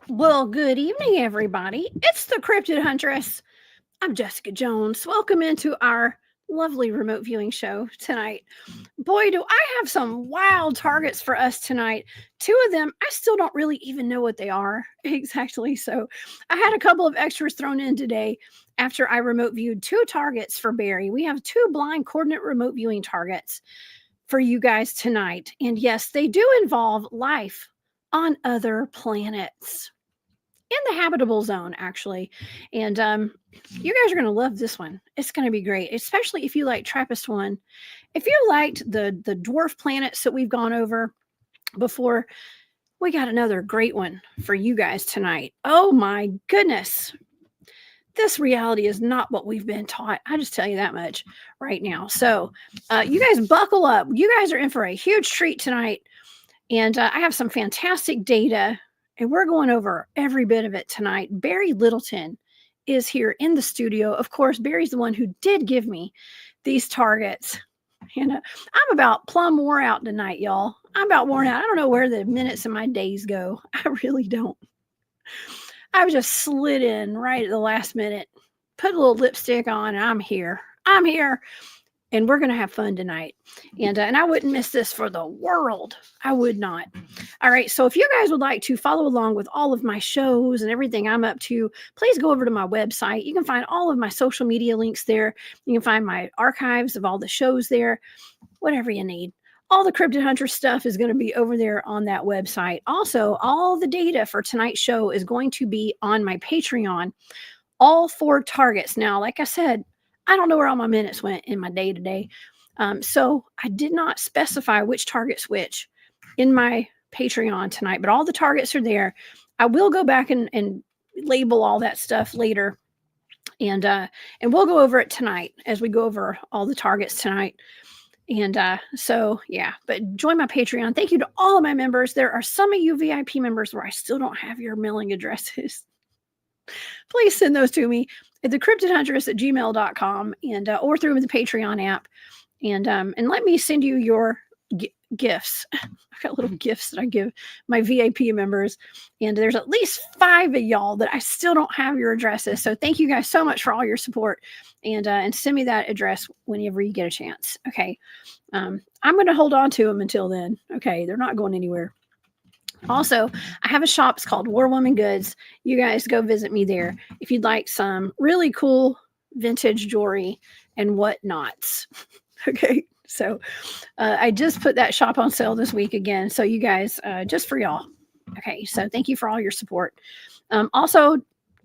Well, good evening, everybody. It's the Cryptid Huntress. I'm Jessica Jones. Welcome into our lovely remote viewing show tonight. Boy, do I have some wild targets for us tonight. Two of them, I still don't really even know what they are exactly. So I had a couple of extras thrown in today after I remote viewed two targets for Barry. We have two blind coordinate remote viewing targets for you guys tonight. And yes, they do involve life on other planets in the habitable zone, actually. And you guys are going to love this one. It's going to be great, especially if you like Trappist one. If you liked the dwarf planets that we've gone over before, we got another great one for you guys tonight. Oh my goodness. This reality is not what we've been taught. I just tell you that much right now. So you guys buckle up. You guys are in for a huge treat tonight. And I have some fantastic data, and we're going over every bit of it tonight. Barry Littleton is here in the studio. Of course, Barry's the one who did give me these targets. And I'm about plumb wore out tonight, y'all. I'm about worn out. I don't know where the minutes of my days go. I really don't. I've just slid in right at the last minute, put a little lipstick on, and I'm here. I'm here. And we're going to have fun tonight. And I wouldn't miss this for the world. I would not. All right. So if you guys would like to follow along with all of my shows and everything I'm up to, please go over to my website. You can find all of my social media links there. You can find my archives of all the shows there, whatever you need. All the Cryptid Hunter stuff is going to be over there on that website. Also, all the data for tonight's show is going to be on my Patreon. All 4 targets. Now, like I said, I don't know where all my minutes went in my day to day. So I did not specify which targets which in my Patreon tonight, but all the targets are there. I will go back and label all that stuff later. And we'll go over it tonight as we go over all the targets tonight. And so, yeah, but join my Patreon. Thank you to all of my members. There are some of you VIP members where I still don't have your mailing addresses. Please send those to me at thecryptidhuntress@gmail.com and or through the Patreon app. And let me send you your gifts. I've got little gifts that I give my VIP members. And there's at least 5 of y'all that I still don't have your addresses. So thank you guys so much for all your support. And send me that address whenever you get a chance. Okay. I'm going to hold on to them until then. Okay. They're not going anywhere. Also, I have a shop. It's called War Woman Goods. You guys go visit me there if you'd like some really cool vintage jewelry and whatnots. Okay, so I just put that shop on sale this week again. So you guys, just for y'all. Okay, so thank you for all your support. Also,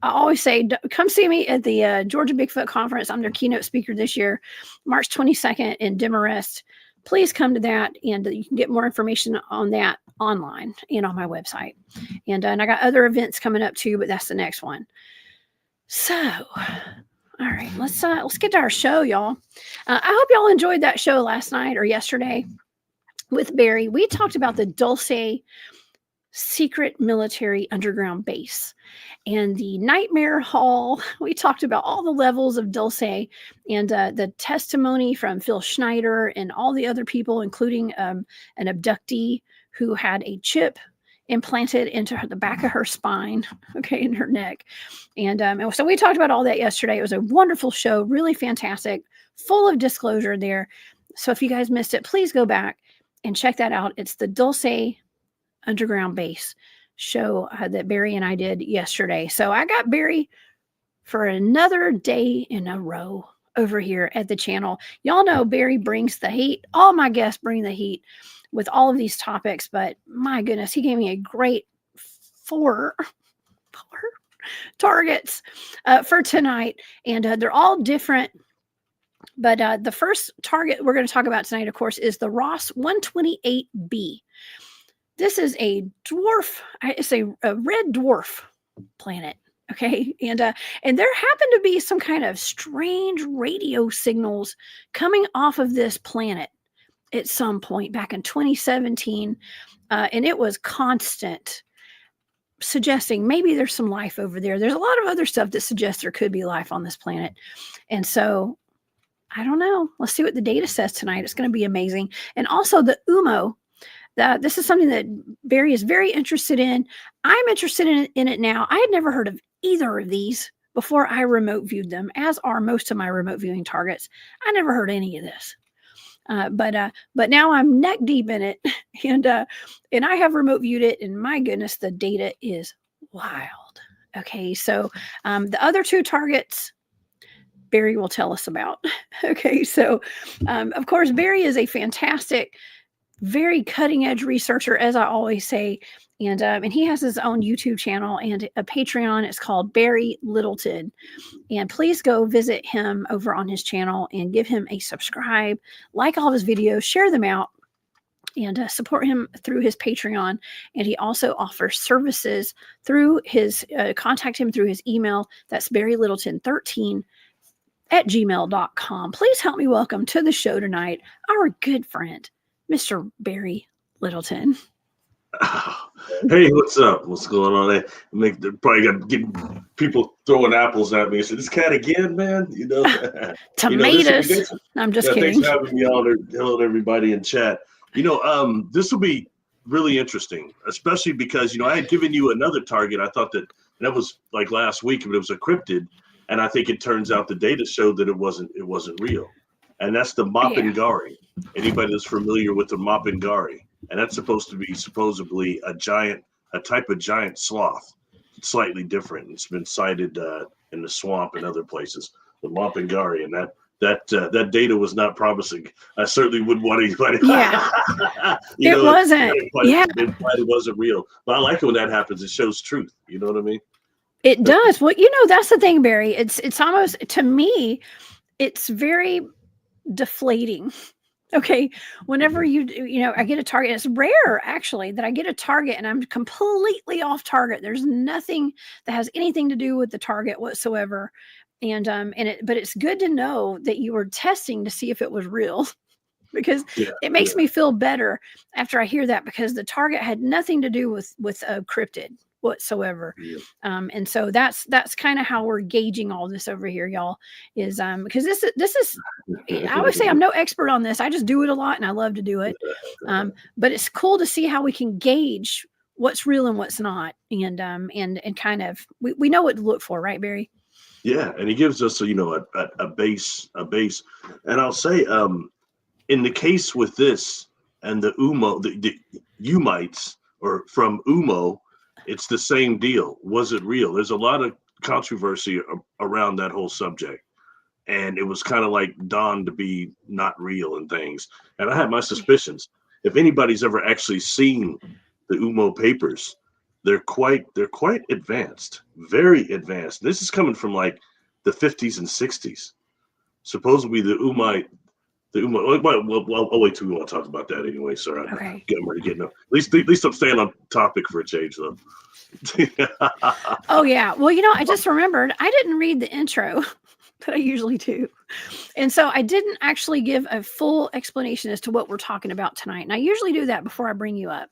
I always say, come see me at the Georgia Bigfoot Conference. I'm their keynote speaker this year, March 22nd in Demarest. Please come to that, and you can get more information on that online and on my website. And I got other events coming up too, but that's the next one. So, all right, let's get to our show, y'all. I hope y'all enjoyed that show last night or yesterday with Barry. We talked about the Dulce secret military underground base and the Nightmare Hall. We talked about all the levels of Dulce and the testimony from Phil Schneider and all the other people, including an abductee who had a chip implanted into the back of her spine, okay, in her neck. And so we talked about all that yesterday. It was a wonderful show, really fantastic, full of disclosure there. So if you guys missed it, please go back and check that out. It's the Dulce underground base show that Barry and I did yesterday. So I got Barry for another day in a row over here at the channel. Y'all know Barry brings the heat. All my guests bring the heat with all of these topics, but my goodness, he gave me a great four targets for tonight, and they're all different. But the first target we're going to talk about tonight, of course, is the Ross 128b. This is a dwarf. It's a red dwarf planet. Okay. And there happened to be some kind of strange radio signals coming off of this planet at some point back in 2017. And it was constant, suggesting maybe there's some life over there. There's a lot of other stuff that suggests there could be life on this planet. And so I don't know. Let's see what the data says tonight. It's going to be amazing. And also the Ummo This is something that Barry is very interested in. I'm interested in it now. I had never heard of either of these before I remote viewed them, as are most of my remote viewing targets. I never heard any of this. But now I'm neck deep in it, and I have remote viewed it, and my goodness, the data is wild. Okay, so the other two targets Barry will tell us about. Okay, so of course Barry is a fantastic, very cutting edge researcher, as I always say, and he has his own YouTube channel and a Patreon. It's called Barry Littleton. And please go visit him over on his channel and give him a subscribe, like all of his videos, share them out, and support him through his Patreon. And he also offers services through his, contact him through his email. That's barrylittleton13@gmail.com. Please help me welcome to the show tonight our good friend, Mr. Barry Littleton. Hey, what's up? What's going on there? Probably got getting people throwing apples at me. I said, "This cat again, man." Tomatoes. I'm just kidding. Thanks for having me on. Hello to everybody in chat. This will be really interesting, especially because I had given you another target. I thought that was like last week, but it was a cryptid, and I think it turns out the data showed that it wasn't real, and that's the Mapingari. Anybody that's familiar with the Mapingari? And that's supposed to be supposedly a type of giant sloth. It's slightly different. It's been cited in the swamp and other places. The Mapingari, and that data was not promising. I certainly wouldn't want anybody. Yeah, it wasn't. It wasn't real. But I like it when that happens. It shows truth. You know what I mean? It does. Well, that's the thing, Barry. It's almost, to me, it's very deflating. Okay, whenever I get a target, it's rare actually that I get a target and I'm completely off target. There's nothing that has anything to do with the target whatsoever. But it's good to know that you were testing to see if it was real, because it makes me feel better after I hear that, because the target had nothing to do with a cryptid whatsoever. And so that's kind of how we're gauging all this over here, y'all, is because this is I always say I'm no expert on this. I just do it a lot and I love to do it. But it's cool to see how we can gauge what's real and what's not, and kind of we know what to look for, right, Barry? Yeah, and he gives us a base, and I'll say in the case with this and the Ummo, the Umites, or from Ummo, it's the same deal. Was it real? There's a lot of controversy around that whole subject, and it was kind of like dawned to be not real and things. And I had my suspicions. If anybody's ever actually seen the Ummo papers, they're quite advanced, very advanced. This is coming from like the 50s and 60s. Supposedly the Ummo. Well, I'll wait till we want to talk about that anyway, sir. Okay. I'm ready to get up. At least I'm staying on topic for a change, though. Oh yeah. Well, I just remembered I didn't read the intro that I usually do, and so I didn't actually give a full explanation as to what we're talking about tonight. And I usually do that before I bring you up.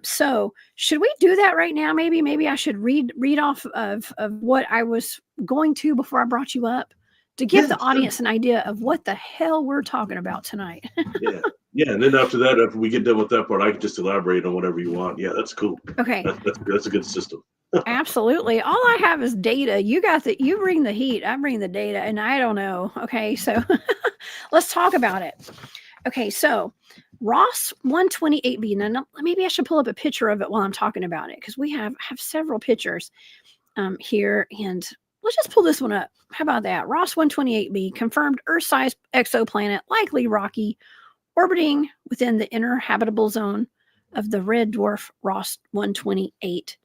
So should we do that right now? Maybe I should read off of what I was going to before I brought you up, to give the audience an idea of what the hell we're talking about tonight. Yeah. And then after that, after we get done with that part, I can just elaborate on whatever you want. Yeah, that's cool. Okay. That's a good system. Absolutely. All I have is data. You bring the heat, I bring the data, and I don't know. Okay. So let's talk about it. Okay. So Ross 128b. Now, maybe I should pull up a picture of it while I'm talking about it, because we have several pictures here, and let's just pull this one up. How about that? Ross 128b, confirmed Earth-sized exoplanet, likely rocky, orbiting within the inner habitable zone of the red dwarf Ross 128.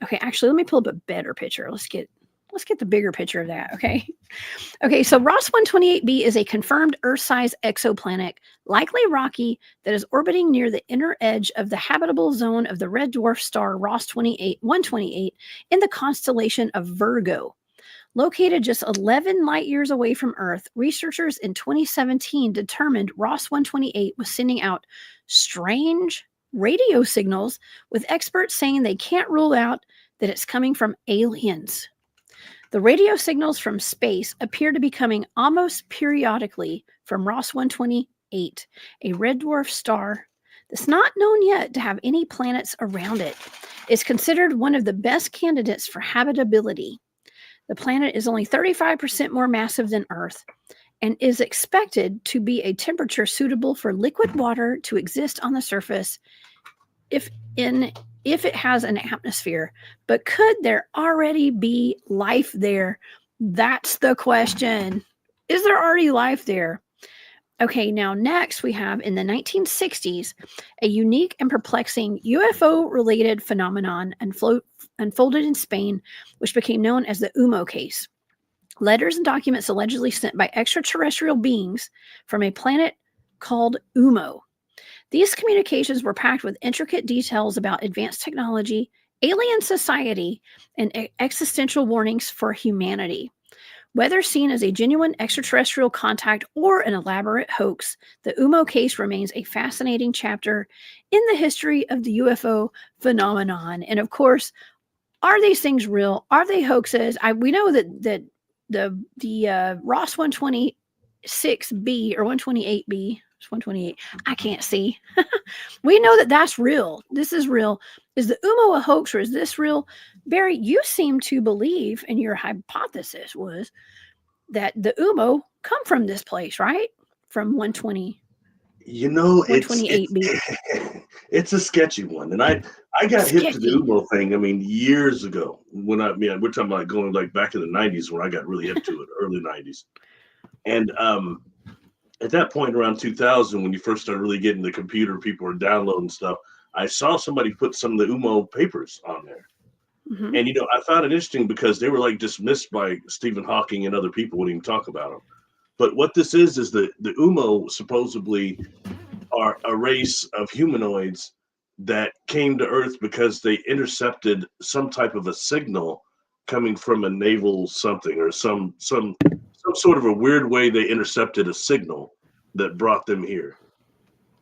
Okay, actually, let me pull up a better picture. Let's get the bigger picture of that. Okay, so Ross 128b is a confirmed Earth-sized exoplanet, likely rocky, that is orbiting near the inner edge of the habitable zone of the red dwarf star Ross 128 in the constellation of Virgo. Located just 11 light years away from Earth, researchers in 2017 determined Ross 128 was sending out strange radio signals, with experts saying they can't rule out that it's coming from aliens. The radio signals from space appear to be coming almost periodically from Ross 128, a red dwarf star It's not known yet to have any planets around it. It's considered one of the best candidates for habitability. The planet is only 35% more massive than Earth and is expected to be a temperature suitable for liquid water to exist on the surface if it has an atmosphere. But could there already be life there? That's the question. Is there already life there? Okay, now next we have in the 1960s a unique and perplexing UFO-related phenomenon unfolded in Spain, which became known as the Ummo case. Letters and documents allegedly sent by extraterrestrial beings from a planet called Ummo. These communications were packed with intricate details about advanced technology, alien society, and existential warnings for humanity. Whether seen as a genuine extraterrestrial contact or an elaborate hoax, the Ummo case remains a fascinating chapter in the history of the UFO phenomenon. And of course, are these things real? Are they hoaxes? We know that the Ross 126B or 128B, it's 128. I can't see. We know that that's real. This is real. Is the Ummo a hoax or is this real? Barry, you seem to believe, and your hypothesis was that the Ummo come from this place, right? From 120. You know, it's 128B. it's a sketchy one, and I got hip to the Sketchy. Ummo thing. I mean, years ago when we're talking about going like back in the '90s when I got really hip to it, early '90s, and at that point around 2000 when you first started really getting the computer, people were downloading stuff. I saw somebody put some of the Ummo papers on there. Mhm. And, you know, I found it interesting because they were like dismissed by Stephen Hawking and other people wouldn't even talk about them. But what this is the Ummo supposedly are a race of humanoids that came to Earth because they intercepted some type of a signal coming from a naval something or some sort of a weird way they intercepted a signal that brought them here.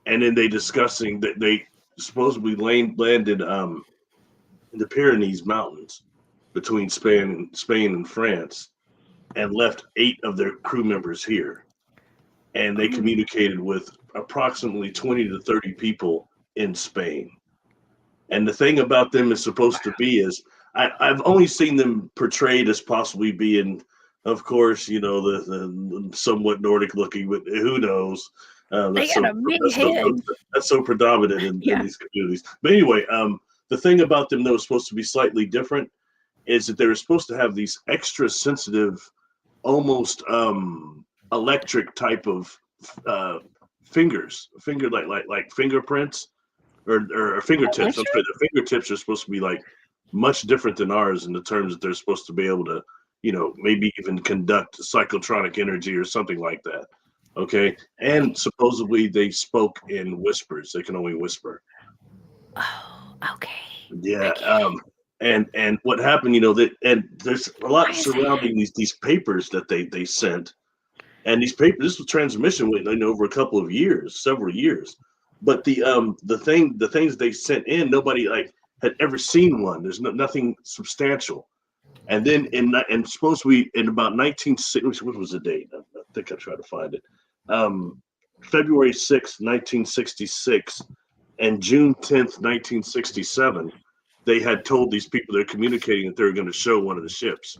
And then they discussing that they supposedly landed in the Pyrenees Mountains between Spain and France and left 8 of their crew members here. And they communicated with approximately 20 to 30 people in Spain. And the thing about them is supposed to be is I've only seen them portrayed as possibly being, of course, you know, the somewhat Nordic looking, but who knows? They got a big head. That's so predominant in these communities. But anyway, the thing about them that was supposed to be slightly different is that they were supposed to have these extra sensitive, almost electric type of finger like fingerprints or fingertips. I'm sorry, the fingertips are supposed to be like much different than ours in the terms that they're supposed to be able to, you know, maybe even conduct cyclotronic energy or something like that. Okay. And supposedly they spoke in whispers. They can only whisper. Oh, okay. Yeah. And what happened, you know, that and there's a lot surrounding these papers that they sent. And these papers, this was transmission went over a couple of years, several years. But the things they sent in, nobody like had ever seen one. There's nothing substantial. And then and supposed to be in about 1960, what was the date? I think I tried to find it. February 6th, 1966, and June 10th, 1967, they had told these people they're communicating that they were going to show one of the ships.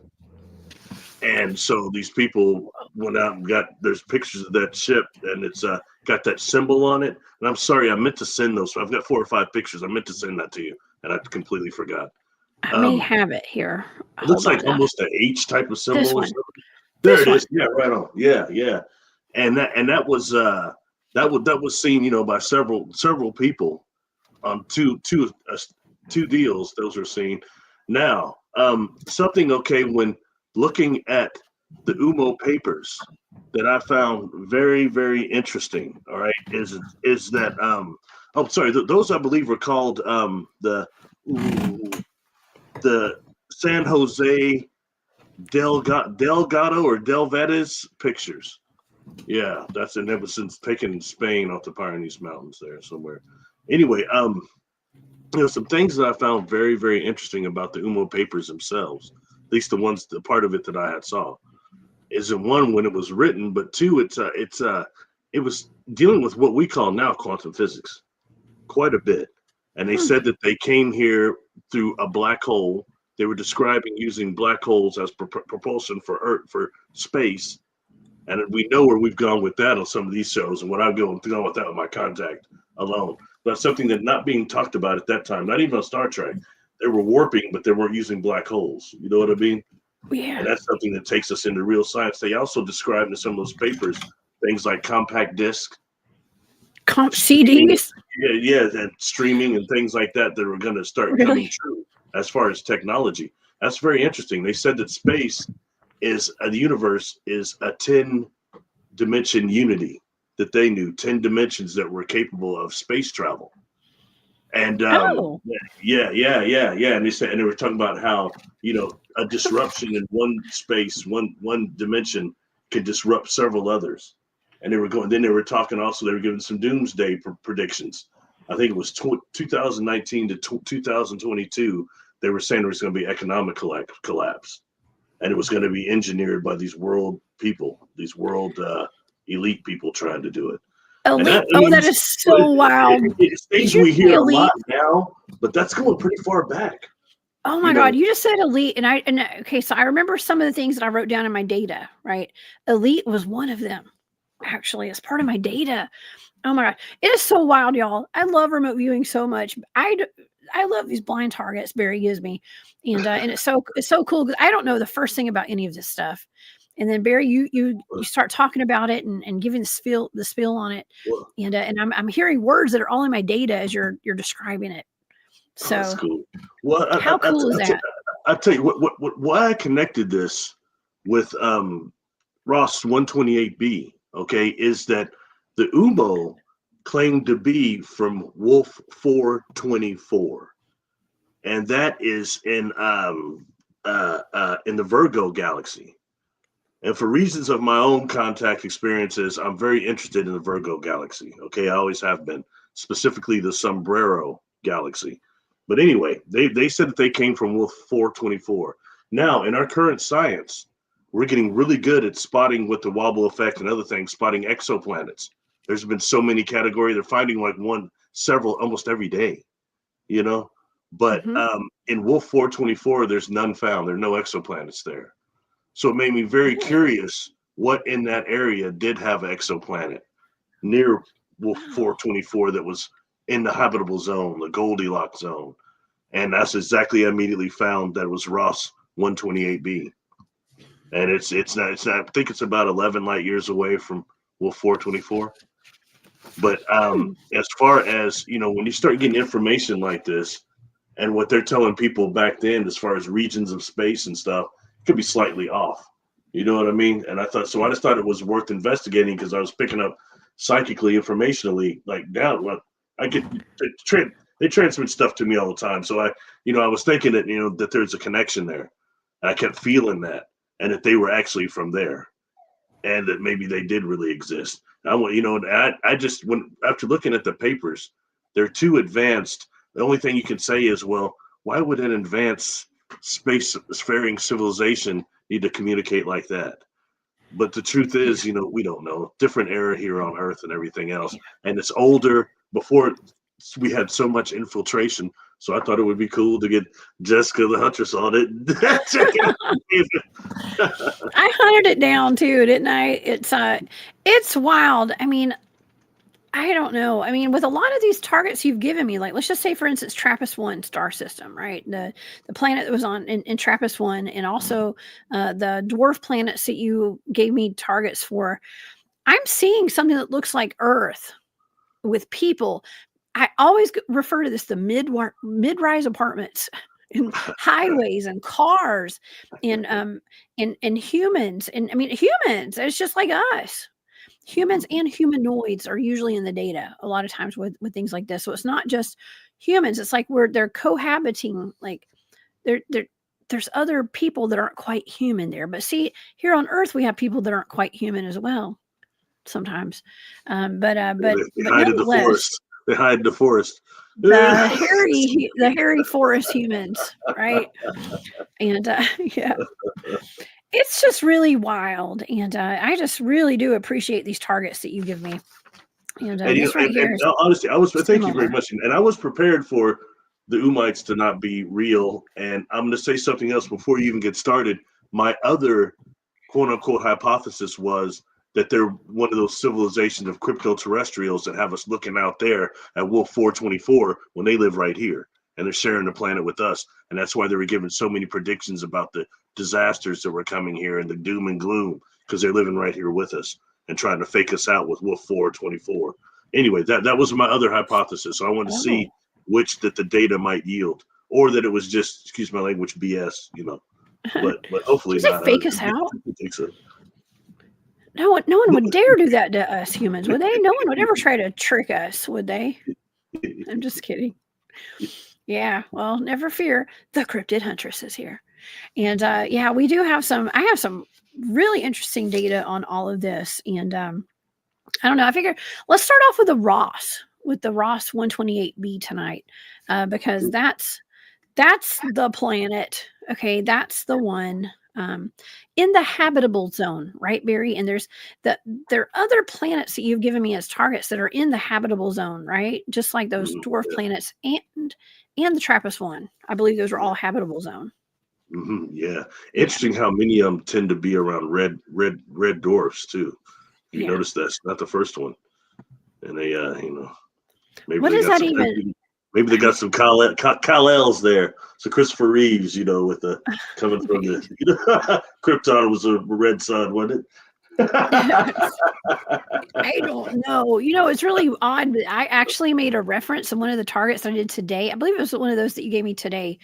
And so these people went out and there's pictures of that ship, and it's got that symbol on it. And I'm sorry, I meant to send those. So I've got 4 or 5 pictures. I meant to send that to you, and I completely forgot. I may have it here. It looks like almost an H type of symbol. This or one. something. There it is. Yeah, right on. Yeah. And that was seen, you know, by several people on two deals. Those are seen. Now, something when looking at the Ummo papers that I found very, very interesting, all right, is that those I believe were called the San Jose Delgado or Delvedes pictures. Yeah, that's and that was since taken in Spain off the Pyrenees Mountains there somewhere. Anyway, there's some things that I found very, very interesting about the Ummo papers themselves. At least the part of it that I had saw is in one when it was written, but two, it was dealing with what we call now quantum physics. quite a bit. And they said that they came here through a black hole. They were describing using black holes as propulsion for Earth, for space. And we know where we've gone with that on some of these shows, and what I've gone with that with my contact alone. That's something that not being talked about at that time, not even on Star Trek. They were warping, but they weren't using black holes. You know what I mean? Yeah. And that's something that takes us into real science. They also described in some of those papers things like compact disc, CDs. Yeah, and streaming and things like that that were going to start coming true as far as technology. That's very interesting. They said that space is the universe is a 10-dimension unity that they knew, 10 dimensions that were capable of space travel. And yeah. And they said, and they were talking about how, a disruption in one space, one dimension can disrupt several others. And they were talking also, they were giving some doomsday predictions. I think it was 2019 to 2022. They were saying there was going to be economic collapse. And it was going to be engineered by these world people, these world elite people trying to do it. Elite. That is so wild. It's things we hear elite? A lot now, but that's going pretty far back. Oh my God, you just said elite. Okay, so I remember some of the things that I wrote down in my data, right? Elite was one of them, actually, as part of my data. Oh my God. It is so wild, y'all. I love remote viewing so much. I love these blind targets Barry gives me. And it's so cool because I don't know the first thing about any of this stuff. And then Barry, you start talking about it and giving the spiel on it. And I'm hearing words that are all in my data as you're describing it. So that's cool. Well, how cool is that? I'll tell you why I connected this with Ross 128b, okay, is that the Ummo claimed to be from Wolf 424, and that is in the Virgo galaxy. And for reasons of my own contact experiences, I'm very interested in the Virgo galaxy. Okay, I always have been, specifically the Sombrero galaxy. But anyway, they said that they came from Wolf 424. Now, in our current science, we're getting really good at spotting with the wobble effect and other things, spotting exoplanets. There's been so many categories. They're finding like several almost every day, But in Wolf 424, there's none found. There are no exoplanets there. So it made me very curious what in that area did have an exoplanet near Wolf 424 that was in the habitable zone, the Goldilocks zone. And that's exactly I immediately found that it was Ross 128b. And it's not, I think it's about 11 light years away from Wolf 424. But as far as, when you start getting information like this and what they're telling people back then, as far as regions of space and stuff, it could be slightly off. You know what I mean? And I just thought it was worth investigating because I was picking up psychically, informationally, like now, I get they transmit stuff to me all the time. So I was thinking that, that there's a connection there. And I kept feeling that, and that they were actually from there, and that maybe they did really exist. I just after looking at the papers, they're too advanced. The only thing you can say is, well, why would an advanced spacefaring civilization need to communicate like that? But the truth is, we don't know. Different era here on Earth and everything else. And it's older, before we had so much infiltration. So I thought it would be cool to get Jessica the Huntress on it. I hunted it down too, didn't I? It's wild. I mean, I don't know. I mean, with a lot of these targets you've given me, like let's just say, for instance, TRAPPIST-1 star system, right? The planet that was on in TRAPPIST-1, and also the dwarf planets that you gave me targets for. I'm seeing something that looks like Earth with people. I always refer to this the mid-rise apartments and highways and cars and humans. And I mean, humans, it's just like us. Humans and humanoids are usually in the data a lot of times with things like this. So it's not just humans. It's like they're cohabiting. Like there's other people that aren't quite human there. But see, here on Earth, we have people that aren't quite human as well sometimes. But nonetheless, they hide in the forest. The hairy forest humans, right? And yeah. It's just really wild, and I just really do appreciate these targets that you give me. And And this right here is honestly, thank you very similar. much. And I was prepared for the Umites to not be real. And I'm going to say something else before you even get started. My other quote unquote hypothesis was that they're one of those civilizations of cryptoterrestrials that have us looking out there at Wolf 424 when they live right here and they're sharing the planet with us. And that's why they were giving so many predictions about the disasters that were coming here and the doom and gloom, because they're living right here with us and trying to fake us out with Wolf 424. Anyway, that was my other hypothesis. So I wanted to see which that the data might yield, or that it was just, excuse my language, BS, But hopefully Did not. they fake us out? I think so. No one would dare do that to us humans, would they? No one would ever try to trick us, would they? I'm just kidding. Yeah, well, never fear. The Cryptid Huntress is here. And yeah, we do have I have some really interesting data on all of this. And I don't know, I figure let's start off with the Ross 128b tonight, because that's the planet. Okay, that's the one in the habitable zone, right, Barry? And there are other planets that you've given me as targets that are in the habitable zone, right? Just like those dwarf planets and the TRAPPIST one. I believe those are all habitable zone. Yeah, interesting how many of them tend to be around red dwarfs too. You notice that's not the first one, and they maybe what does that even? Maybe they got some Kal-Els there. So Christopher Reeves, with the coming from the Krypton was a red sun, wasn't it? I don't know. It's really odd. But I actually made a reference in one of the targets that I did today. I believe it was one of those that you gave me today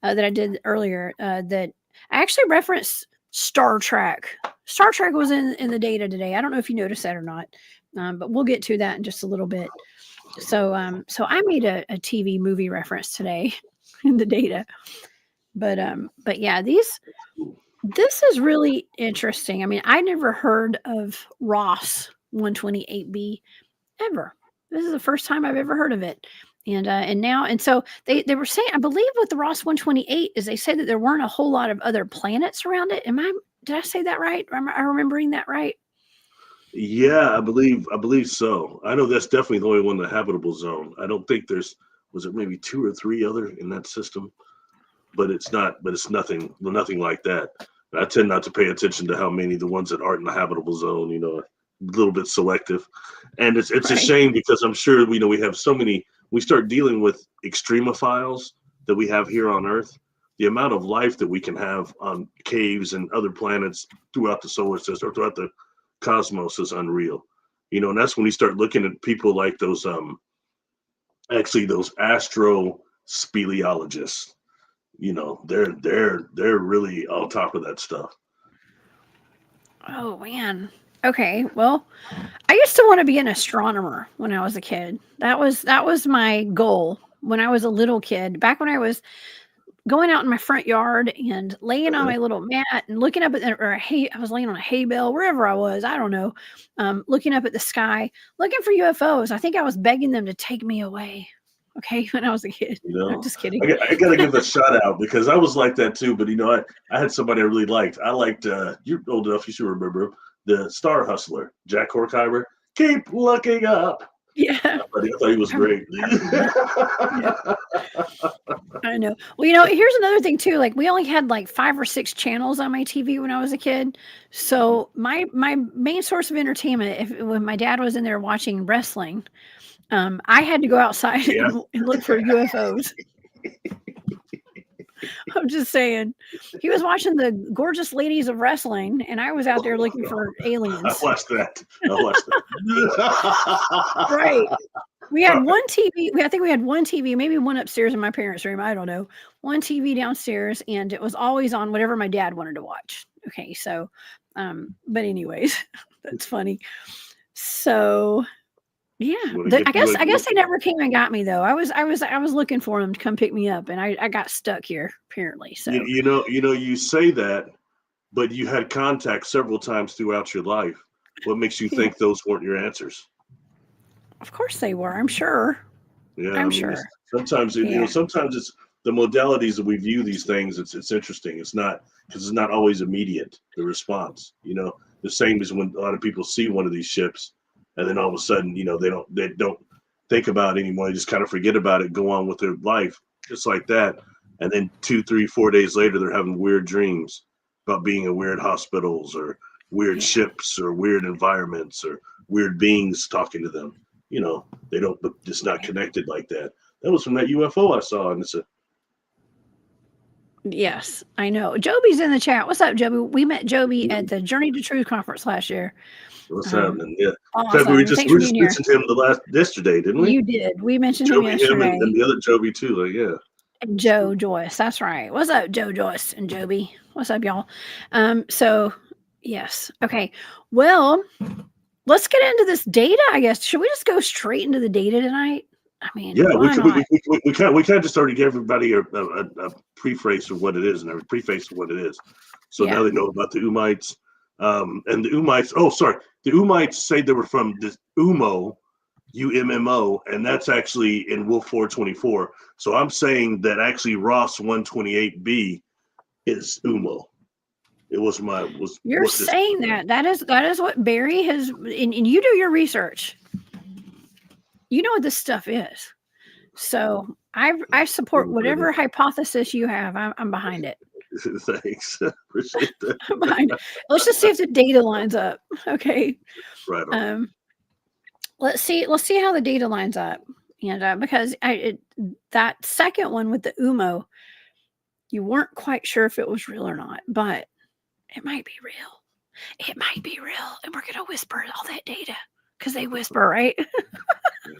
that I did earlier. That I actually referenced Star Trek. Star Trek was in the data today. I don't know if you noticed that or not, but we'll get to that in just a little bit. So I made a TV movie reference today in the data, but yeah, this is really interesting. I mean, I never heard of Ross 128b ever. This is the first time I've ever heard of it. And so they were saying, I believe with the Ross 128 is they said that there weren't a whole lot of other planets around it. Did I say that right? Am I remembering that right? Yeah, I believe so. I know that's definitely the only one in the habitable zone. I don't think was it maybe 2 or 3 other in that system, but it's nothing like that. I tend not to pay attention to how many the ones that aren't in the habitable zone, a little bit selective. And it's a shame because I'm sure we have so many. We start dealing with extremophiles that we have here on Earth. The amount of life that we can have on caves and other planets throughout the solar system or throughout the cosmos is unreal, and that's when you start looking at people like those astro speleologists. They're really on top of that stuff. Oh man. Okay. Well, I used to want to be an astronomer when I was a kid. That was my goal when I was a little kid. Back when I was going out in my front yard and laying on my little mat and looking up at I was laying on a hay bale, wherever I was, I don't know, looking up at the sky, looking for UFOs. I think I was begging them to take me away. Okay, when I was a kid. I'm just kidding. I gotta give a shout out because I was like that too. But I had somebody I really liked. I liked you're old enough, you should remember him, the Star Hustler, Jack Horkheimer. Keep looking up. Yeah, I thought he was great. I know. Well, here's another thing too. Like we only had like 5 or 6 channels on my TV when I was a kid. So my main source of entertainment, when my dad was in there watching wrestling, I had to go outside and look for UFOs. I'm just saying. He was watching the gorgeous ladies of wrestling, and I was out there looking for aliens. I watched that. Right. We had one TV. I think we had one TV, maybe one upstairs in my parents' room. I don't know. One TV downstairs, and it was always on whatever my dad wanted to watch. Okay, so, but anyways, that's funny. So, yeah, I guess they never came and got me though. I was looking for them to come pick me up, and I got stuck here apparently. So you say that, but you had contact several times throughout your life. What makes you think those weren't your answers? Of course they were. I'm sure. Yeah, I'm sure. Sometimes sometimes it's the modalities that we view these things. It's interesting. It's not because it's not always immediate. The response, the same as when a lot of people see one of these ships and then all of a sudden, they don't think about it anymore. They just kind of forget about it, go on with their life, just like that. And then 2, 3, 4 days later, they're having weird dreams about being in weird hospitals or weird ships or weird environments or weird beings talking to them. They don't, just not connected like that. That was from that UFO I saw, and it's a. Yes, I know. Joby's in the chat. What's up, Joby? We met Joby at the Journey to Truth conference last year. What's happening? Yeah. Awesome. We just mentioned him yesterday, didn't we? You did. We mentioned Joby, him yesterday. Him and the other Joby too. Yeah. And Joe Joyce. That's right. What's up, Joe Joyce and Joby? What's up, y'all? So yes. Okay. Well, let's get into this data, I guess. Should we just go straight into the data tonight? I mean, yeah, we kind of just already gave everybody a preface of what it is and a preface of what it is. So now they know about the Ummites. And the Ummites, the Ummites say they were from this Ummo, UMMO, and that's actually in Wolf 424. So I'm saying that actually Ross 128b is Ummo. It was You're saying that is what Barry has, and you do your research. You know what this stuff is. So I support whatever hypothesis you have. I'm behind it. Thanks. Appreciate that. I'm behind it. Let's just see if the data lines up. Okay. Right on. Let's see how the data lines up. And because that second one with the Ummo, you weren't quite sure if it was real or not, but it might be real. It might be real. And we're going to whisper all that data because they whisper, right?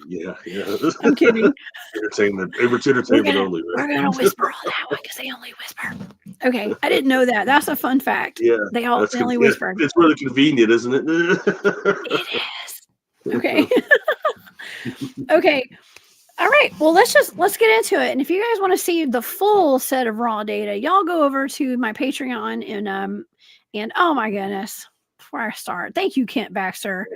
Yeah. I'm kidding. Entertainment only. Right? We're going to whisper all that one because they only whisper. Okay. I didn't know that. That's a fun fact. Yeah. They only whisper. It's really convenient, isn't it? It is. Okay. Okay. All right. Well, let's get into it. And if you guys want to see the full set of raw data, y'all go over to my Patreon and oh my goodness, before I start, thank you, Kent Baxter.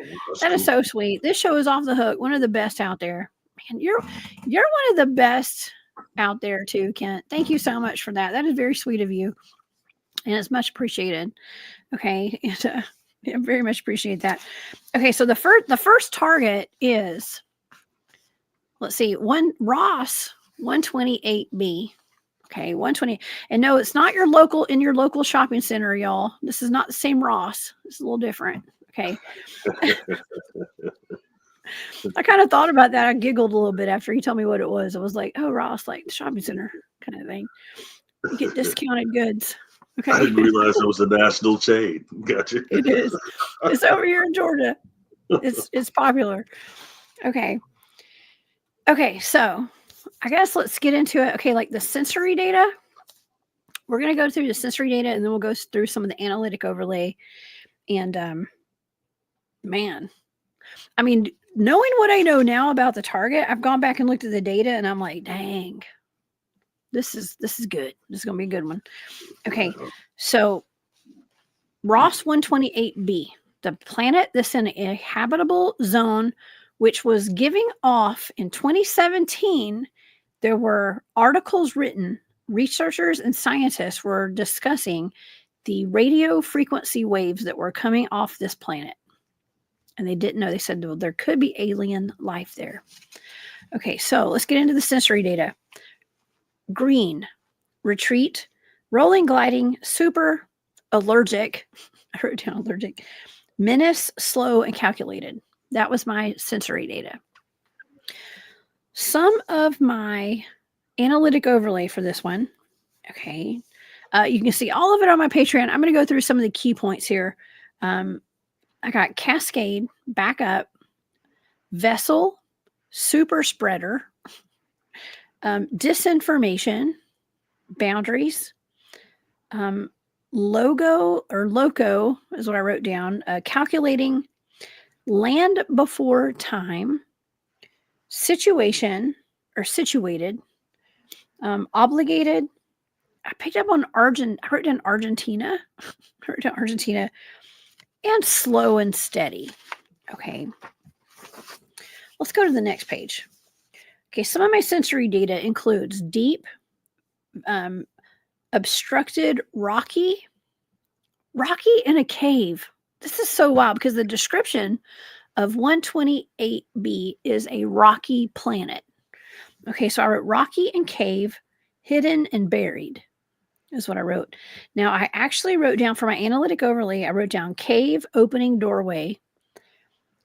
That is so sweet. This show is off the hook. One of the best out there. Man, you're one of the best out there too, Kent. Thank you so much for that. That is very sweet of you. And it's much appreciated. Okay. And I very much appreciate that. Okay, so the first target is, let's see, Ross 128b. Okay, 120. And no, it's not your local shopping center, y'all. This is not the same Ross. It's a little different. Okay. I kind of thought about that. I giggled a little bit after he told me what it was. I was like, oh, Ross, like the shopping center kind of thing. You get discounted goods. Okay. I didn't realize it was a national chain. Gotcha. It is. It's over here in Georgia. It's popular. Okay. Okay, so I guess let's get into it. Okay, like the sensory data. We're going to go through the sensory data and then we'll go through some of the analytic overlay. And man, I mean, knowing what I know now about the target, I've gone back and looked at the data and I'm like, dang, this is good. This is going to be a good one. Okay, so Ross 128b, the planet that's in a habitable zone, which was giving off in 2017. There were articles written. Researchers and scientists were discussing the radio frequency waves that were coming off this planet. And they didn't know. They said, well, there could be alien life there. Okay, so let's get into the sensory data. Green, retreat, rolling, gliding, super, allergic. I wrote down allergic. Menace, slow, and calculated. That was my sensory data. Some of my analytic overlay for this one. Okay. You can see all of it on my Patreon. I'm going to go through some of the key points here. I got cascade, backup, vessel, super spreader, disinformation, boundaries, logo or loco is what I wrote down, calculating, land before time, situation or situated, obligated. I picked up on I wrote down Argentina. I wrote down Argentina, and slow and steady. Okay. Let's go to the next page. Okay, some of my sensory data includes deep, obstructed, rocky in a cave. This is so wild because the description of 128b is a rocky planet. Okay, so I wrote rocky and cave, hidden and buried is what I wrote. Now, I actually wrote down for my analytic overlay, I wrote down cave, opening doorway,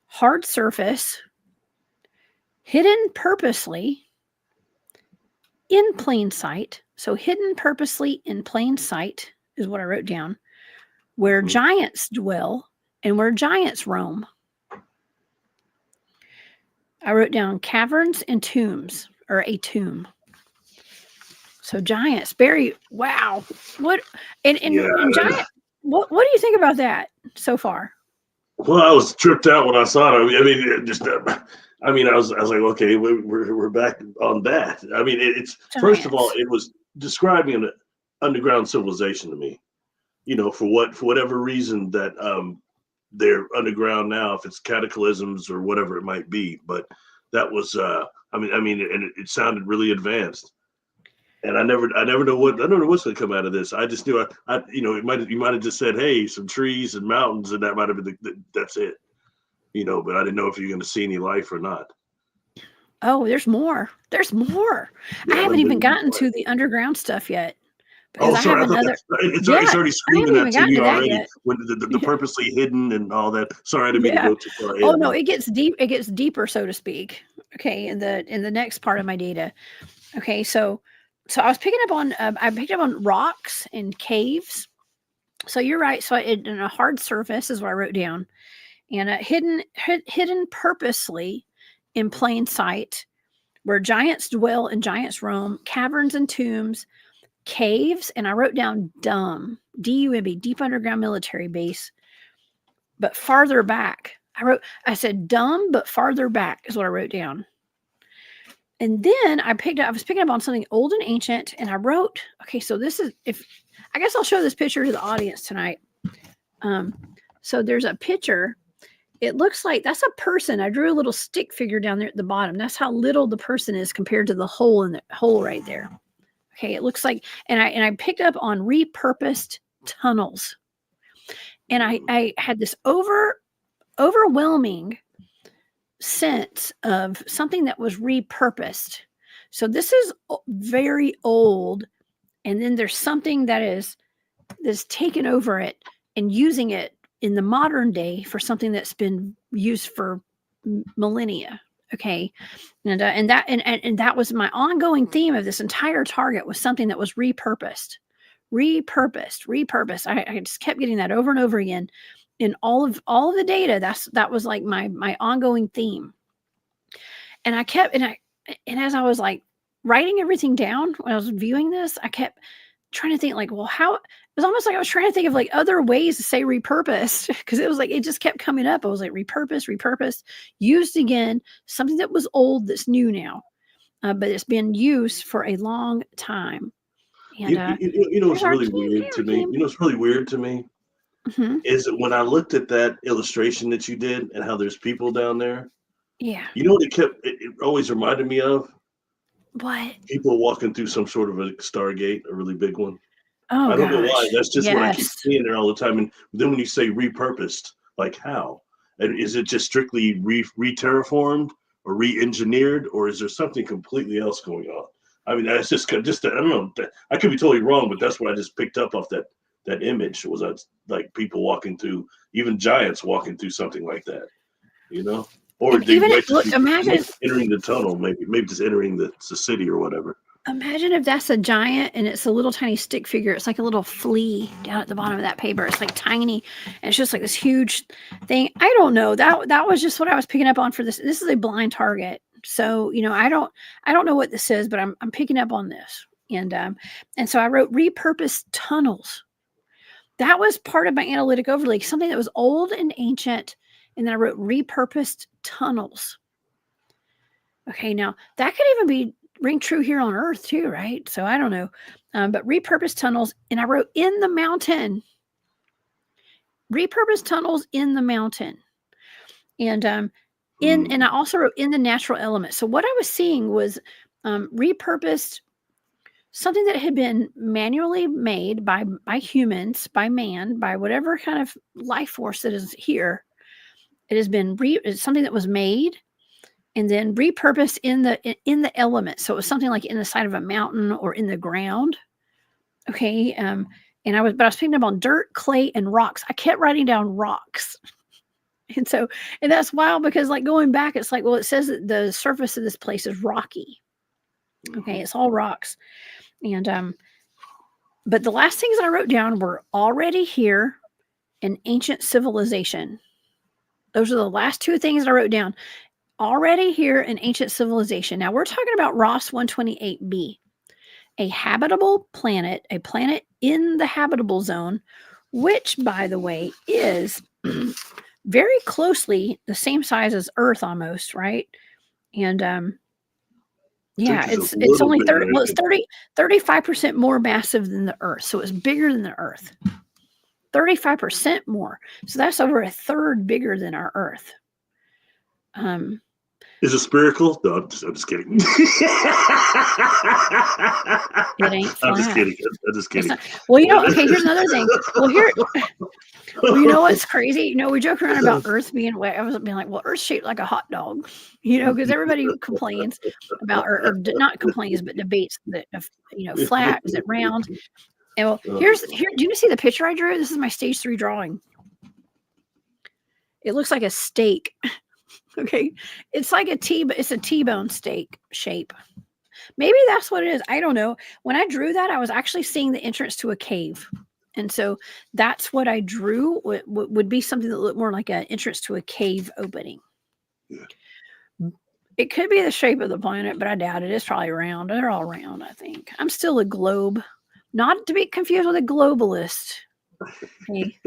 hard surface, hidden purposely, in plain sight. So hidden purposely in plain sight is what I wrote down. Where giants dwell and where giants roam. I wrote down caverns and tombs, or a tomb. So giants, very wow. What and giant? What do you think about that so far? Well, I was tripped out when I saw it. I mean, it just. I mean, I was like, okay, we're back on that. I mean, it's giants. First of all, it was describing an underground civilization to me. You know, for whatever reason that they're underground now, if it's cataclysms or whatever it might be. But that was, I mean, and it sounded really advanced. And I never know what's going to come out of this. I just knew you know, you might have just said, hey, some trees and mountains, and that might have been that's it. You know, but I didn't know if you're going to see any life or not. Oh, there's more. There's more. Yeah, I haven't even gotten to the underground stuff yet. Oh, sorry. It's already screaming that to you already. When the purposely hidden and all that. Sorry, I didn't mean to go too far ahead. Oh no, it gets deep. It gets deeper, so to speak. Okay, in the next part of my data. Okay, so I was picking up on I picked up on rocks and caves. So you're right. So in a hard surface is what I wrote down, and hidden purposely in plain sight, where giants dwell and giants roam, caverns and tombs, caves, and I wrote down dumb, D-U-M-B, deep underground military base, but farther back. I said dumb, but farther back is what I wrote down. And then I was picking up on something old and ancient, and I wrote, okay, so this is, I guess I'll show this picture to the audience tonight. So there's a picture. It looks like that's a person. I drew a little stick figure down there at the bottom. That's how little the person is compared to the hole in the hole right there. Okay, it looks like, and I picked up on repurposed tunnels. And I had this overwhelming sense of something that was repurposed. So this is very old, and then there's something that's taken over it and using it in the modern day for something that's been used for millennia. Okay. And that was my ongoing theme of this entire target, was something that was repurposed. I just kept getting that over and over again in all of the data. That was like my ongoing theme. And I kept, and as I was like writing everything down when I was viewing this, I kept trying to think like, well, how, it was almost like I was trying to think of like other ways to say repurposed, because it was like, it just kept coming up. I was like, repurposed, used again, something that was old that's new now, but it's been used for a long time. And you know what's really weird to me? You know what's really weird to me is that when I looked at that illustration that you did and how there's people down there. Yeah. You know what it always reminded me of? What? People walking through some sort of a Stargate, a really big one. Oh, I don't know why. That's just what I keep seeing there all the time. And then when you say repurposed, like how? And is it just strictly re-terraformed or re-engineered, or is there something completely else going on? I mean, that's just I don't know. I could be totally wrong, but that's what I just picked up off that image. Was that like people walking through, even giants walking through something like that, you know? Or imagine entering the tunnel, maybe just entering the city or whatever. Imagine if that's a giant and it's a little tiny stick figure. It's like a little flea down at the bottom of that paper. It's like tiny, and it's just like this huge thing. I don't know. That was just what I was picking up on for this. This is a blind target, so you know I don't know what this is, but I'm picking up on this, and so I wrote repurposed tunnels. That was part of my analytic overlay, something that was old and ancient, and then I wrote repurposed tunnels. Okay, now that could even ring true here on Earth too, right? So I don't know, but repurposed tunnels, and I wrote in the mountain, repurposed tunnels in the mountain, and and I also wrote in the natural element. So what I was seeing was repurposed, something that had been manually made by humans, by man, by whatever kind of life force that is here, It has been it's something that was made and then repurposed in the element. So it was something like in the side of a mountain or in the ground. Okay. And I was thinking about dirt, clay, and rocks. I kept writing down rocks. And that's wild because like going back, it's like, well, it says that the surface of this place is rocky. Okay. It's all rocks. And, but the last things I wrote down were already here and ancient civilization. Those are the last two things I wrote down. Already here in ancient civilization. Now we're talking about Ross 128b, a habitable planet, a planet in the habitable zone, which, by the way, is very closely the same size as Earth almost, right? And yeah, it's only 35% more massive than the Earth. So it's bigger than the Earth. 35% more. So that's over a third bigger than our Earth. Is it spherical? No, I'm just kidding. It ain't flat. I'm just kidding. Well, here's another thing. Well, you know what's crazy? We joke around about Earth being wet. I was being like, well, Earth's shaped like a hot dog, because everybody complains about, or not complains, but debates that, flat, is it round? And well, here, do you see the picture I drew? This is my stage 3 drawing. It looks like a steak. Okay. It's like it's a T-bone steak shape. Maybe that's what it is. I don't know. When I drew that, I was actually seeing the entrance to a cave. And so that's what I drew would be something that looked more like an entrance to a cave opening. Yeah. It could be the shape of the planet, but I doubt it. It's probably round. They're all round, I think. I'm still a globe, not to be confused with a globalist. Okay.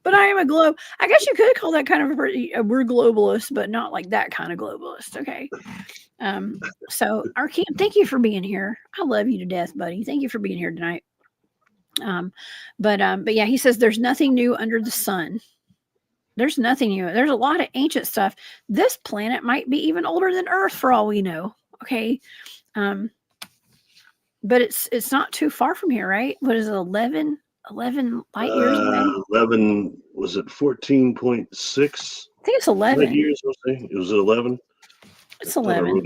But I am a globe. I guess you could call that kind of we're globalists, but not like that kind of globalist. Okay. So Arkeem, thank you for being here. I love you to death, buddy. Thank you for being here tonight. But yeah, he says there's nothing new under the sun. There's nothing new. There's a lot of ancient stuff. This planet might be even older than Earth for all we know. Okay. But it's not too far from here, right? What is it, 11 light years away? 11, was it 14.6? I think it's 11. Light years, it was 11. It's 11.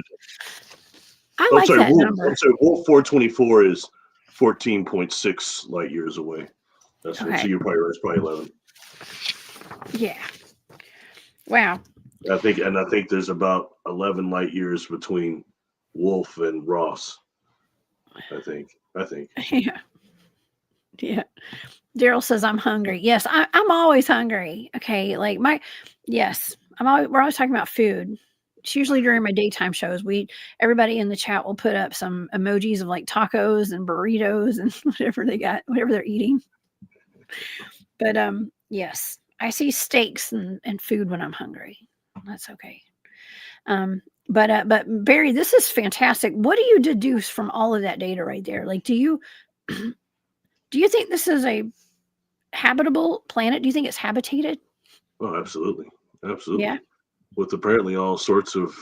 I like that number. I'm sorry, Wolf 424 is 14.6 light years away. That's okay. So you're probably right. It's probably 11. Yeah. Wow. I think there's about 11 light years between Wolf and Ross. I think. Yeah. Yeah. Daryl says I'm hungry. Yes, I'm always hungry. Okay. Like we're always talking about food. It's usually during my daytime shows. Everybody in the chat will put up some emojis of like tacos and burritos and whatever they're eating. But yes, I see steaks and food when I'm hungry. That's okay. But Barry, this is fantastic. What do you deduce from all of that data right there? Like, do you think this is a habitable planet? Do you think it's habitated? Oh, absolutely. Yeah. With apparently all sorts of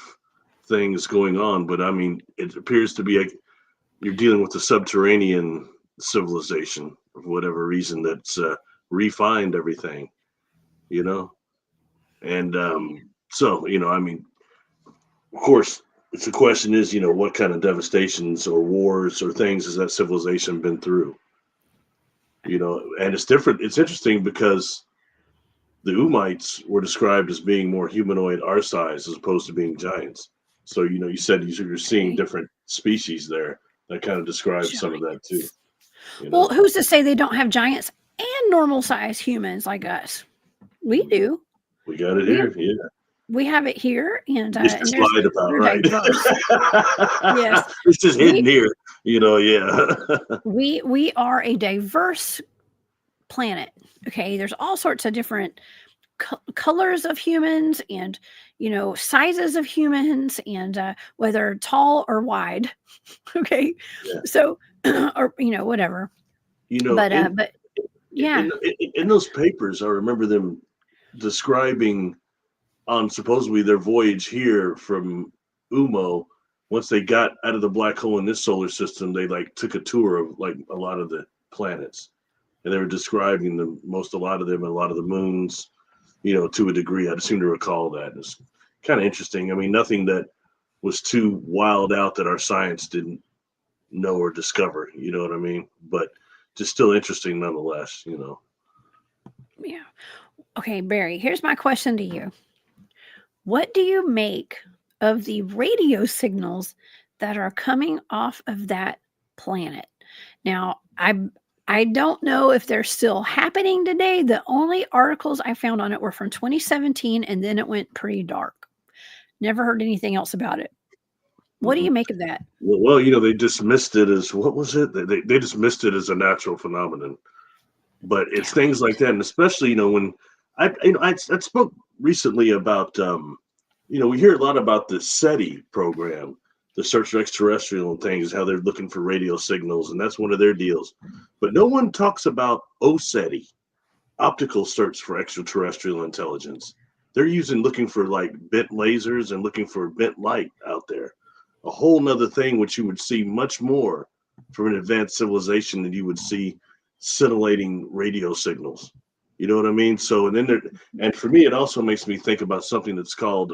things going on, but I mean, it appears to be you're dealing with the subterranean civilization for whatever reason that's refined everything, and so I mean, of course, the question is, what kind of devastations or wars or things has that civilization been through? And it's different. It's interesting because the Ummites were described as being more humanoid, our size, as opposed to being giants. So, you said you're seeing different species there. That kind of describes some of that too. Well, who's to say they don't have giants and normal size humans like us? We do. We got it here. Yeah. We have it here, and it's lied about, right? Yes, it's just hidden here. Yeah. we are a diverse planet. Okay, there's all sorts of different colors of humans, and sizes of humans, and whether tall or wide. Okay, yeah. So or whatever. But yeah, in those papers, I remember them describing on supposedly their voyage here from Ummo. Once they got out of the black hole in this solar system, they took a tour of a lot of the planets, and they were describing a lot of them, and a lot of the moons, to a degree. I'd seem to recall that. It's kind of interesting. I mean, nothing that was too wild out that our science didn't know or discover. You know what I mean? But just still interesting nonetheless. Yeah. Okay, Barry, here's my question to you. What do you make of the radio signals that are coming off of that planet? Now, I don't know if they're still happening today. The only articles I found on it were from 2017, and then it went pretty dark. Never heard anything else about it. What do you make of that? Well, they dismissed it as, what was it? They dismissed it as a natural phenomenon. But it's things like that, and especially when I spoke recently about we hear a lot about the SETI program, the Search for Extraterrestrial and things, how they're looking for radio signals, and that's one of their deals. But no one talks about OSETI, optical search for extraterrestrial intelligence. They're looking for like bent lasers and looking for bent light out there. A whole nother thing which you would see much more from an advanced civilization than you would see scintillating radio signals. You know what I mean? So, and for me, it also makes me think about something that's called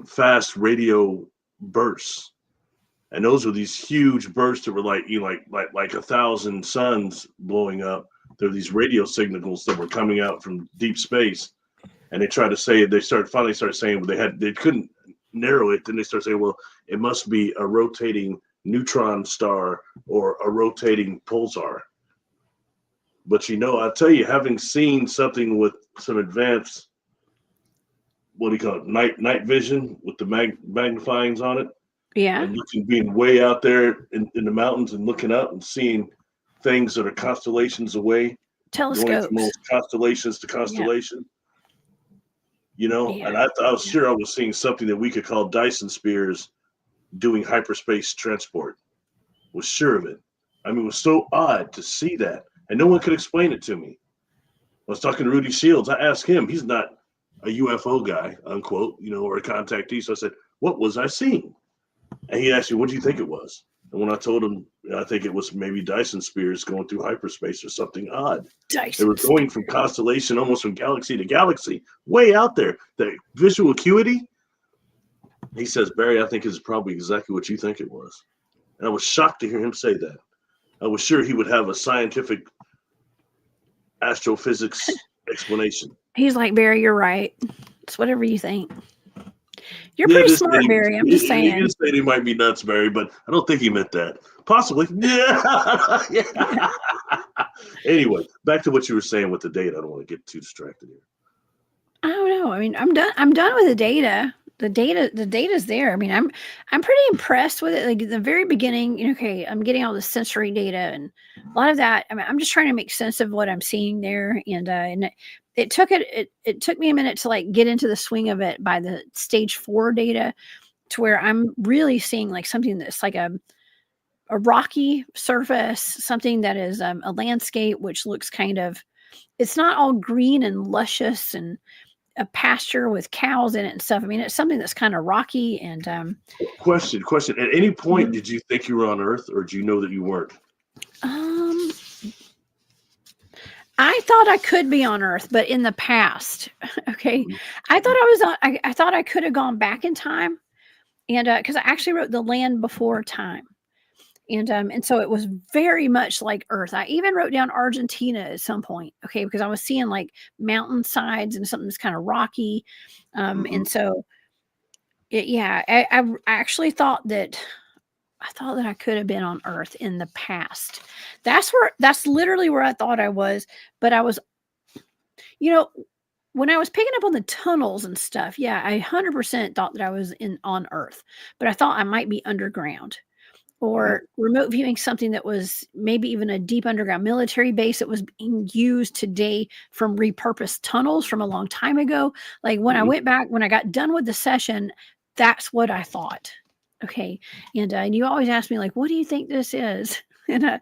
fast radio bursts, and those are these huge bursts that were like 1,000 suns blowing up. There are these radio signals that were coming out from deep space, and they finally started saying they couldn't narrow it. Then they started saying, well, it must be a rotating neutron star or a rotating pulsar. But I tell you, having seen something with some advanced, what do you call it, night vision with the magnifyings on it, and being way out there in the mountains and looking up and seeing things that are constellations away, telescopes, going from constellations to constellation. And I was sure I was seeing something that we could call Dyson spears doing hyperspace transport. Was sure of it. I mean, it was so odd to see that, and no one could explain it to me. I was talking to Rudy Shields. I asked him. He's not a UFO guy, unquote, or a contactee. So I said, "What was I seeing?" And he asked me, "What do you think it was?" And when I told him, I think it was maybe Dyson spears going through hyperspace or something odd. They were going from constellation, almost from galaxy to galaxy, way out there. The visual acuity. He says, "Barry, I think it's probably exactly what you think it was." And I was shocked to hear him say that. I was sure he would have a scientific astrophysics explanation. He's like, "Barry, you're right. It's whatever you think." You're pretty smart, Barry. I'm just saying. He just said he might be nuts, Barry, but I don't think he meant that. Possibly. Yeah. Anyway, back to what you were saying with the data. I don't want to get too distracted here. I don't know. I mean, I'm done with the data. The data's there. I mean, I'm pretty impressed with it. Like at the very beginning, okay, I'm getting all the sensory data and a lot of that. I mean, I'm just trying to make sense of what I'm seeing there. And it took me a minute to like get into the swing of it by the stage 4 data to where I'm really seeing like something that's like a rocky surface, something that is a landscape, which looks it's not all green and luscious and a pasture with cows in it and stuff. I mean, it's something that's kind of rocky and question. At any point, did you think you were on Earth, or did you know that you weren't? I thought I could be on Earth, but in the past, okay. I thought I was on. I thought I could have gone back in time, and because I actually wrote The Land Before Time, and so it was very much like Earth. I even wrote down Argentina at some point, okay, because I was seeing like mountainsides and something that's kind of rocky, and so I actually thought that. I thought that I could have been on Earth in the past. That's literally where I thought I was. But I was, when I was picking up on the tunnels and stuff, I 100% thought that I was on Earth. But I thought I might be underground or remote viewing something that was maybe even a deep underground military base that was being used today from repurposed tunnels from a long time ago. Like when I went back, when I got done with the session, that's what I thought. Okay. And you always ask me like, what do you think this is? And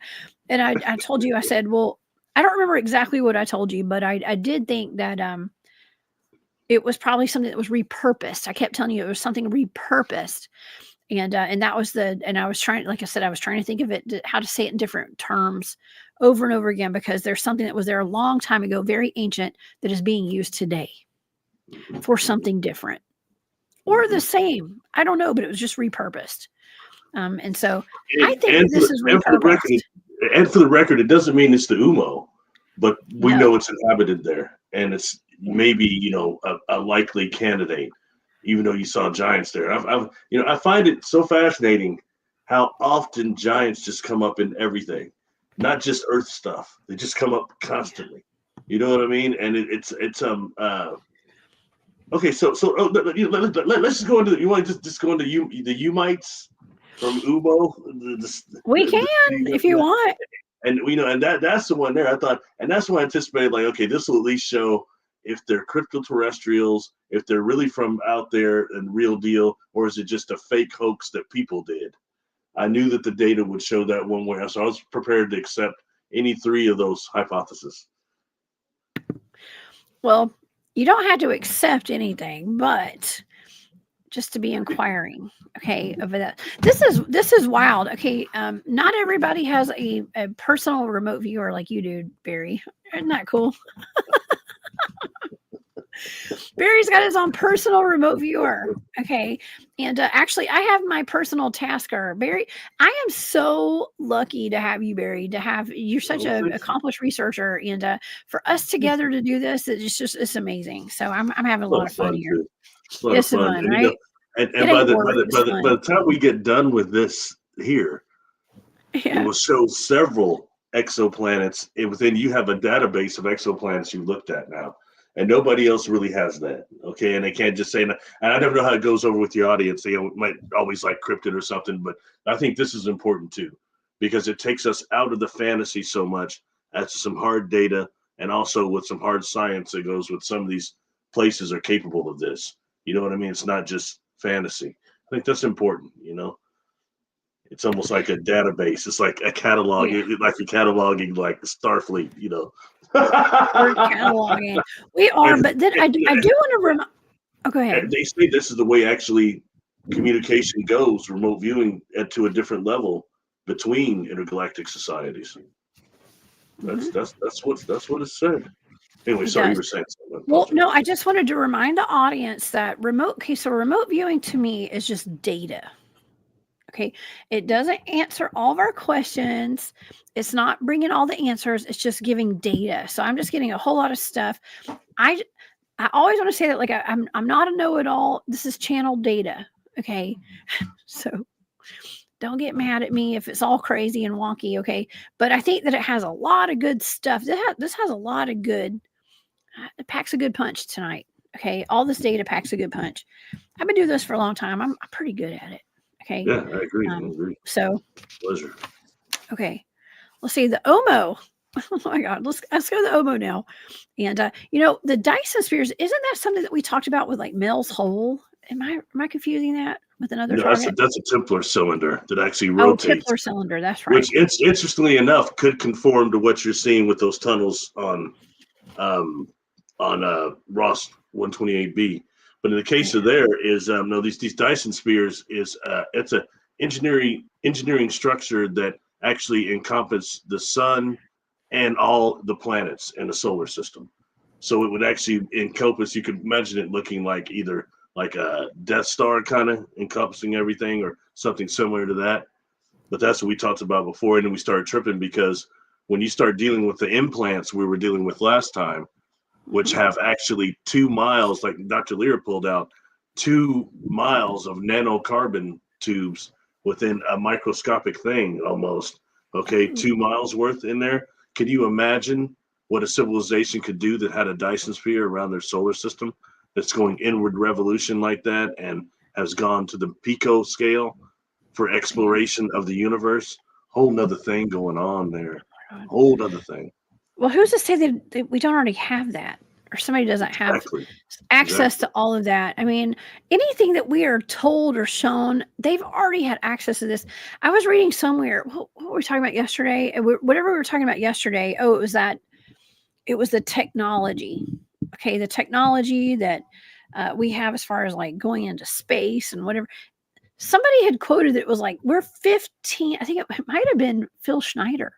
I told you, I said, well, I don't remember exactly what I told you, but I did think that, it was probably something that was repurposed. I kept telling you it was something repurposed. And that was and I was trying, like I said, I was trying to think of it, how to say it in different terms over and over again, because there's something that was there a long time ago, very ancient, that is being used today for something different or the same. I don't know, but it was just repurposed. And so I think that this is repurposed. And for the record, it doesn't mean it's the Ummo, but we know it's inhabited there, and it's maybe a likely candidate, even though you saw giants there. I find it so fascinating how often giants just come up in everything, not just Earth stuff. They just come up constantly. You know what I mean? And it's okay. So let's just go into. You want to just go into the Umites from Ummo? We can if you want. And and that's the one there. I thought, and that's why I anticipated, like, okay, this will at least show if they're cryptoterrestrials, if they're really from out there and real deal, or is it just a fake hoax that people did? I knew that the data would show that one way, so I was prepared to accept any three of those hypotheses. Well, you don't have to accept anything, but just to be inquiring, okay, over that. This is wild. Okay, not everybody has a personal remote viewer like you do, Barry. Isn't that cool? Barry's got his own personal remote viewer. Okay. And actually, I have my personal tasker. Barry, I am so lucky to have you, Barry, you're such an accomplished researcher. And for us together to do this, it's amazing. So I'm having a lot of fun here. It's fun, right? And by the time we get done with this here, it will show several exoplanets. Within you have a database of exoplanets you looked at now. And nobody else really has that, okay? And they can't just say, and I never know how it goes over with your audience. They might always like Cryptid or something, but I think this is important too, because it takes us out of the fantasy so much as to some hard data, and also with some hard science that goes with some of these places are capable of this. You know what I mean? It's not just fantasy. I think that's important, It's almost like a database. It's like a catalog, like you're cataloging like Starfleet, We're cataloging. We are, but then I do want to remind. Oh, go ahead. They say this is the way actually communication goes, remote viewing to a different level between intergalactic societies. That's what it said. Anyway, sorry, you were saying something. Well, no, I just wanted to remind the audience that remote viewing to me is just data. Okay, it doesn't answer all of our questions. It's not bringing all the answers. It's just giving data. So I'm just getting a whole lot of stuff. I always want to say that, like, I'm not a know-it-all. This is channeled data. Okay, so don't get mad at me if it's all crazy and wonky. Okay, but I think that it has a lot of good stuff. This has a lot of good. It packs a good punch tonight. Okay, all this data packs a good punch. I've been doing this for a long time. I'm pretty good at it. Okay. Yeah, I agree. So, pleasure. Okay, let's see the Ummo. Oh my God, let's go to the Ummo now. And the Dyson spheres, isn't that something that we talked about with like Mel's hole? Am I confusing that with another target? That's a Templar cylinder that actually rotates. Oh, Templar cylinder, that's right. Which, interestingly enough, could conform to what you're seeing with those tunnels on Ross 128b. But in the case of there is no, these Dyson spheres is it's a engineering structure that actually encompasses the sun and all the planets in the solar system. So it would actually encompass. You could imagine it looking like either like a Death Star kind of encompassing everything, or something similar to that. But that's what we talked about before, and then we started tripping because when you start dealing with the implants we were dealing with last time, which have actually 2 miles, like Dr. Lear pulled out, 2 miles of nanocarbon tubes within a microscopic thing almost. Okay, 2 miles worth in there. Can you imagine what a civilization could do that had a Dyson sphere around their solar system that's going inward revolution like that and has gone to the pico scale for exploration of the universe? Whole nother thing going on there. Whole nother thing. Well, who's to say that we don't already have that, or somebody doesn't have access to all of that? I mean, anything that we are told or shown, they've already had access to this. I was reading somewhere, what were we talking about yesterday? Whatever we were talking about yesterday, it was the technology. Okay, the technology that we have as far as like going into space and whatever. somebody had quoted that it was like we're 15. I think it might have been Phil Schneider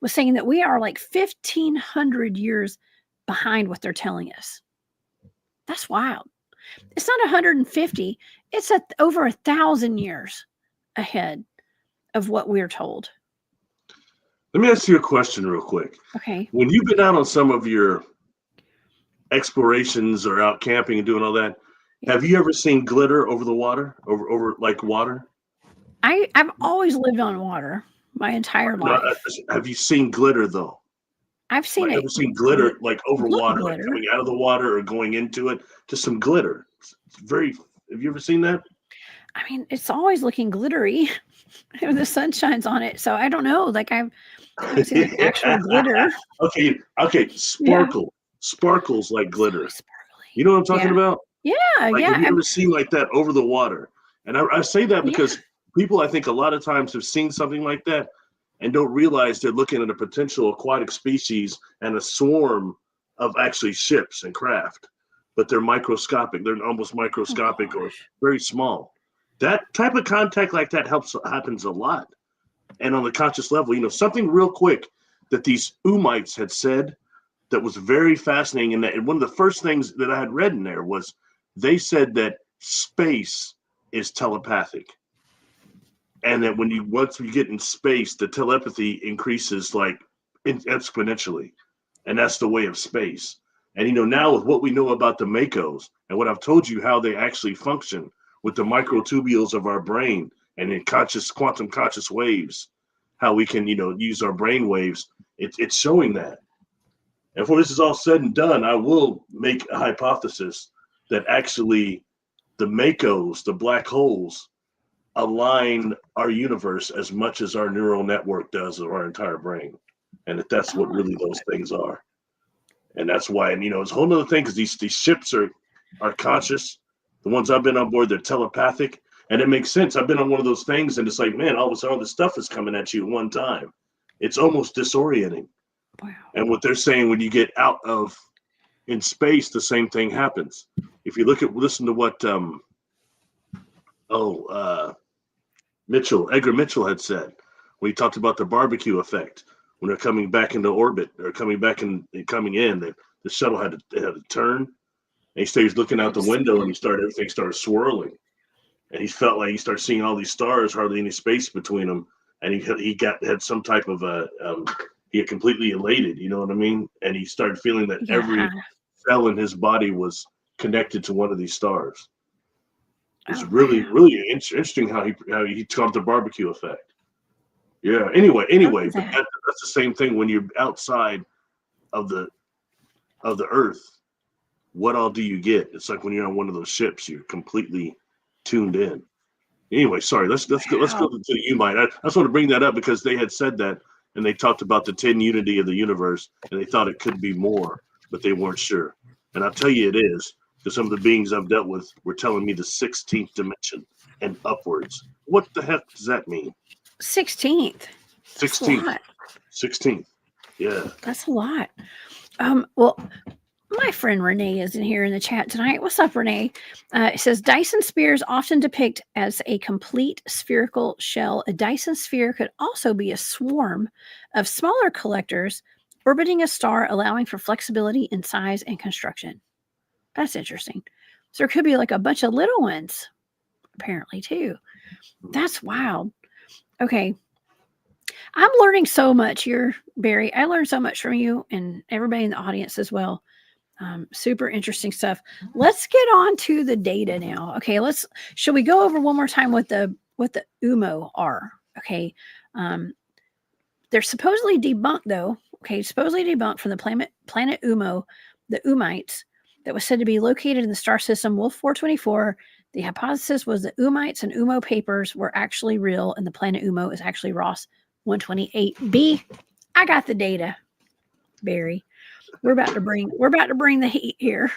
was saying that we are like 1,500 years behind what they're telling us. That's wild. It's not 150. It's over 1,000 years ahead of what we're told. Let me ask you a question real quick. Okay. When you've been out on some of your explorations or out camping and doing all that, have you ever seen glitter over the water, over like water? I've always lived on water my entire life. Have you seen glitter though? I've seen Ever seen glitter like over water, glitter. like coming out of the water or going into it? Just some glitter. It's very. Have you ever seen that? I mean, it's always looking glittery when the sun shines on it. So I don't know. Like I've seen like actual glitter. Okay. Sparkles like glitter. You know what I'm talking about? Yeah, like, yeah. Have you ever seen like that over the water? And I say that because people, I think, a lot of times have seen something like that and don't realize they're looking at a potential aquatic species and a swarm of actually ships and craft, but they're microscopic. They're almost microscopic or very small. That type of contact like that happens a lot. And on the conscious level, something real quick that these Ummites had said that was very fascinating. And one of the first things that I had read in there was they said that space is telepathic. And that once you get in space, the telepathy increases like exponentially. And that's the way of space. And now with what we know about the Makos and what I've told you how they actually function with the microtubules of our brain and in quantum conscious waves, how we can, use our brain waves, it's showing that. And before this is all said and done, I will make a hypothesis that actually the Makos, the black holes, align our universe as much as our neural network does of our entire brain. And that's what really those things are. And that's why, and it's a whole other thing because these ships are conscious. The ones I've been on board, they're telepathic. And it makes sense. I've been on one of those things and it's like, man, all of a sudden all this stuff is coming at you at one time. It's almost disorienting. Wow. And what they're saying, when you get out in space, the same thing happens. If you listen to what Edgar Mitchell had said when he talked about the barbecue effect when they're coming back into orbit or coming in, the shuttle had to turn. And he stays looking out the window and everything started swirling. And he felt like he started seeing all these stars, hardly any space between them. And he had some type of he had completely elated, you know what I mean? And he started feeling that every cell in his body was connected to one of these stars. It's really, really interesting how he called the barbecue effect. Yeah. Anyway, but that's the same thing when you're outside of the Earth. What all do you get? It's like when you're on one of those ships, you're completely tuned in. Anyway, sorry. Let's go to the Ummite. I just want to bring that up because they had said that, and they talked about the 10 unity of the universe, and they thought it could be more, but they weren't sure. And I'll tell you, it is. Because some of the beings I've dealt with were telling me the 16th dimension and upwards. What the heck does that mean? 16th. 16th. 16th. Yeah. That's a lot. Well, my friend Renee is in here in the chat tonight. What's up, Renee? It says Dyson spheres often depict as a complete spherical shell. A Dyson sphere could also be a swarm of smaller collectors orbiting a star, allowing for flexibility in size and construction. That's interesting. So there could be like a bunch of little ones, apparently, too. That's wild. Okay. I'm learning so much here, Barry. I learned so much from you and everybody in the audience as well. Super interesting stuff. Let's get on to the data now. Okay, should we go over one more time what the Ummo are? Okay. They're supposedly debunked though. Okay, supposedly debunked from the planet Ummo, the Ummites, that was said to be located in the star system Wolf 424. The hypothesis was that Ummites and Ummo papers were actually real, and the planet Ummo is actually Ross 128b. I got the data, Barry. We're about to bring the heat here.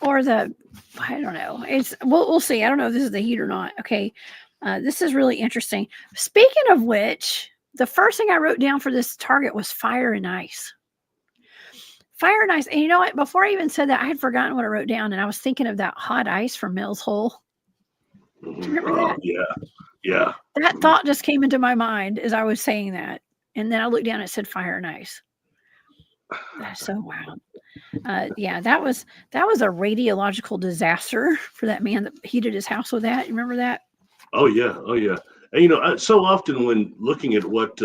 Or I don't know. We'll see. I don't know if this is the heat or not. Okay. This is really interesting. Speaking of which, the first thing I wrote down for this target was fire and ice. Fire and ice. And you know what? Before I even said that, I had forgotten what I wrote down, and I was thinking of that hot ice from Mel's Hole. Do you remember that? Yeah. That thought just came into my mind as I was saying that. And then I looked down and it said fire and ice. That's so wild. Yeah, that was a radiological disaster for that man that heated his house with that. You remember that? Oh yeah. And so often when looking at what